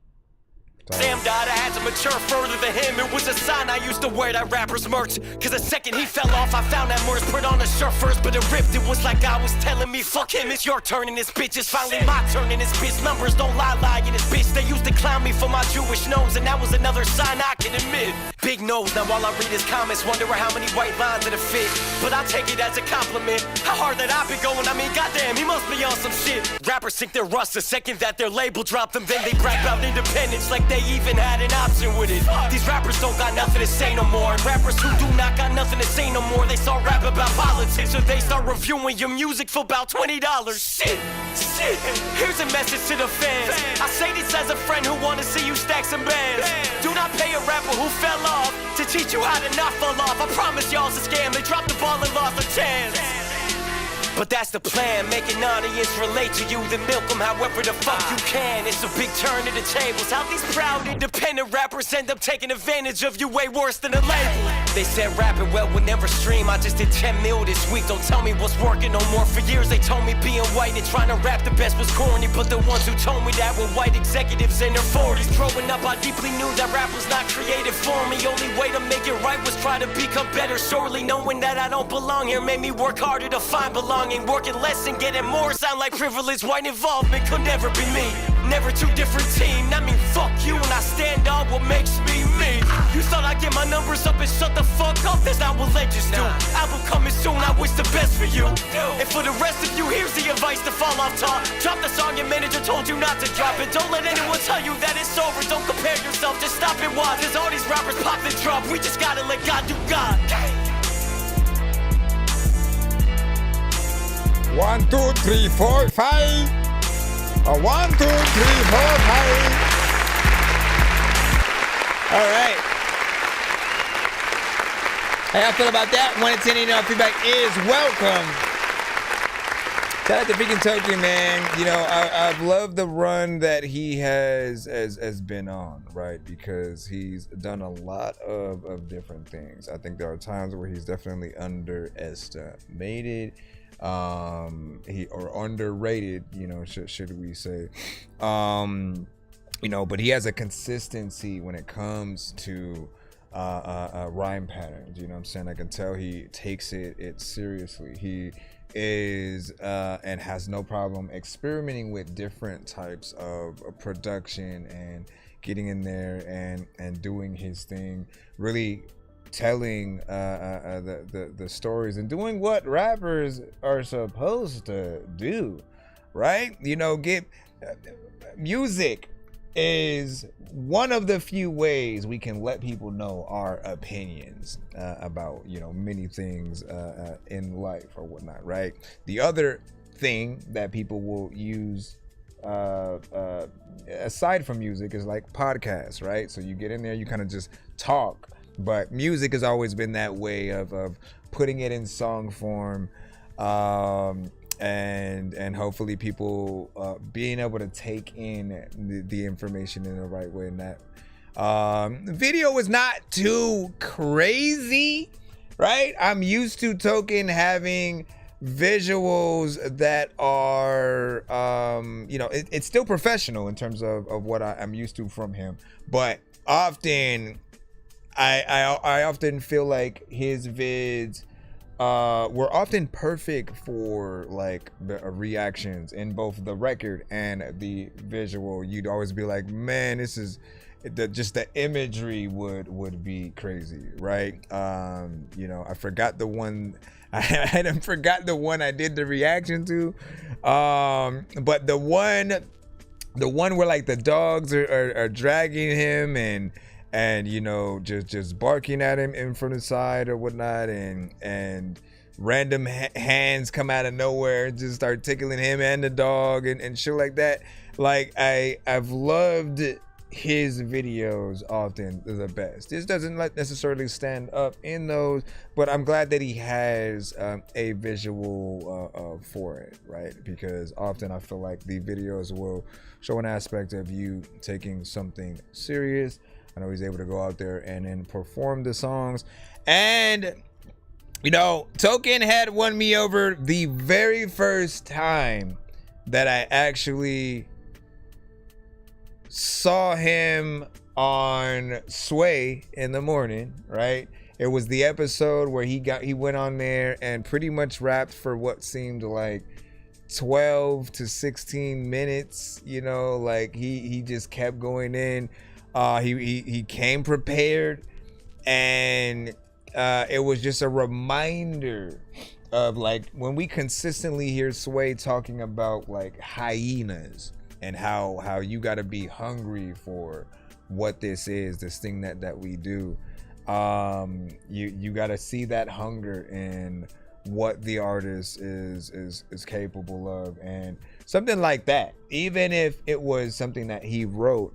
Sam died, I had to mature further than him. It was a sign I used to wear that rapper's merch. Cause the second he fell off, I found that merch. Put on a shirt first, but it ripped. It was like I was telling me, fuck him, it's your turn in this bitch. It's finally my turn in this bitch. Numbers don't lie in this bitch. They used to clown me for my Jewish nose, and that was another sign I can admit. Big nose, now while I read his comments, wonder how many white lines it'll fit. But I take it as a compliment. How hard that I've been going, I mean, goddamn, he must be on some shit. Rappers think they're rust the second that their label dropped them. Then they brag about independence like they even had an option with it. These rappers don't got nothing to say no more. And rappers who do not got nothing to say no more, they start rap about politics, or they start reviewing your music for about $20. Shit. Here's a message to the fans. I say this as a friend who wanna see you stack some bands. Do not pay a rapper who fell off to teach you how to not fall off. I promise y'all's a scam. They dropped the ball and lost a chance. But that's the plan, make an audience relate to you, then milk them however the fuck you can. It's a big turn to the tables. How these proud independent rappers end up taking advantage of you way worse than a label. They said rapping well would never stream. I just did 10 mil this week. Don't tell me what's working no more. For years they told me being white and trying to rap the best was corny. But the ones who told me that were white executives in their 40s. Growing up I deeply knew that rap was not created for me. Only way to make it right was try to become better. Sorely knowing that I don't belong here made me work harder to find belonging. Working less and getting more sound like privilege. White involvement could never be me. Never two different team. I mean, fuck you and I stand on what makes me me. You thought I'd get my numbers up and shut the fuck up? That's not what legends do. Album coming soon, I wish the best for you. And for the rest of you, here's the advice to fall off top. Drop the song your manager told you not to drop it. Don't let anyone tell you that it's over. Don't compare yourself, just stop and watch. Cause all these rappers pop and drop. We just gotta let God do God. 1, 2, 3, 4, 5. 1, 2, 3, 4, 5. All right. How y'all feel about that? 1 to 10, feedback is welcome. Shout out to freaking Token, man. You know, I've loved the run that he has been on, right? Because he's done a lot of different things. I think there are times where he's definitely underestimated. Or underrated, you know, should we say, you know, but he has a consistency when it comes to rhyme patterns. You know what I'm saying? I can tell he takes it seriously. He is and has no problem experimenting with different types of production and getting in there and doing his thing, really telling the stories and doing what rappers are supposed to do, right? You know, music is one of the few ways we can let people know our opinions about, you know, many things in life or whatnot, right? The other thing that people will use aside from music is like podcasts, right? So you get in there, you kind of just talk. But music has always been that way of putting it in song form, and hopefully people being able to take in the information in the right way. And that video was not too crazy, right? I'm used to Token having visuals that are, you know, it's still professional in terms of what I'm used to from him. But often, I often feel like his vids were often perfect for like the reactions in both the record and the visual. You'd always be like, man, this is just the imagery would be crazy, right? You know, I forgot the one. I hadn't forgot the one I did the reaction to, but the one where like the dogs are dragging him and you know just barking at him in from the side or whatnot, and random hands come out of nowhere and just start tickling him and the dog and shit like that. Like I've loved his videos often the best. This doesn't necessarily stand up in those, but I'm glad that he has a visual for it, right? Because often I feel like the videos will show an aspect of you taking something serious. I know he's able to go out there and then perform the songs. And you know, Token had won me over the very first time that I actually saw him on Sway in the morning, right? It was the episode where he went on there and pretty much rapped for what seemed like 12 to 16 minutes, you know, like he just kept going in. He came prepared, and it was just a reminder of like when we consistently hear Sway talking about like hyenas and how you got to be hungry for what this is, this thing that we do. You got to see that hunger in what the artist is capable of, and something like that. Even if it was something that he wrote,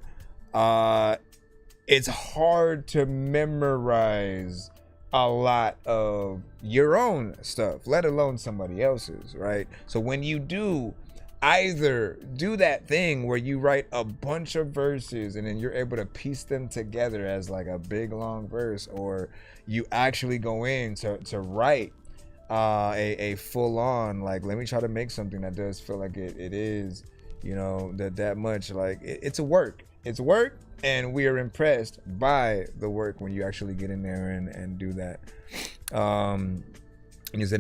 it's hard to memorize a lot of your own stuff, let alone somebody else's, right? So when you do either do that thing where you write a bunch of verses and then you're able to piece them together as like a big long verse, or you actually go in to write a full-on, like, let me try to make something that does feel like it is, you know, that much, like it's work, and we are impressed by the work when you actually get in there and do that. And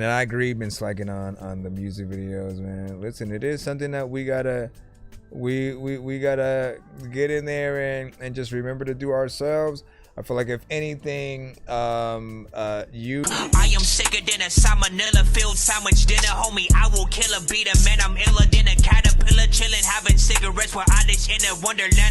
I agree, been slacking on the music videos, man. Listen, it is something that we gotta get in there and just remember to do ourselves. I feel like if anything, I am sicker than a salmonella filled sandwich dinner, homie. I will kill a beat a man. I'm iller than a caterpillar, chilling, having cigarettes while I dish in a wonderland.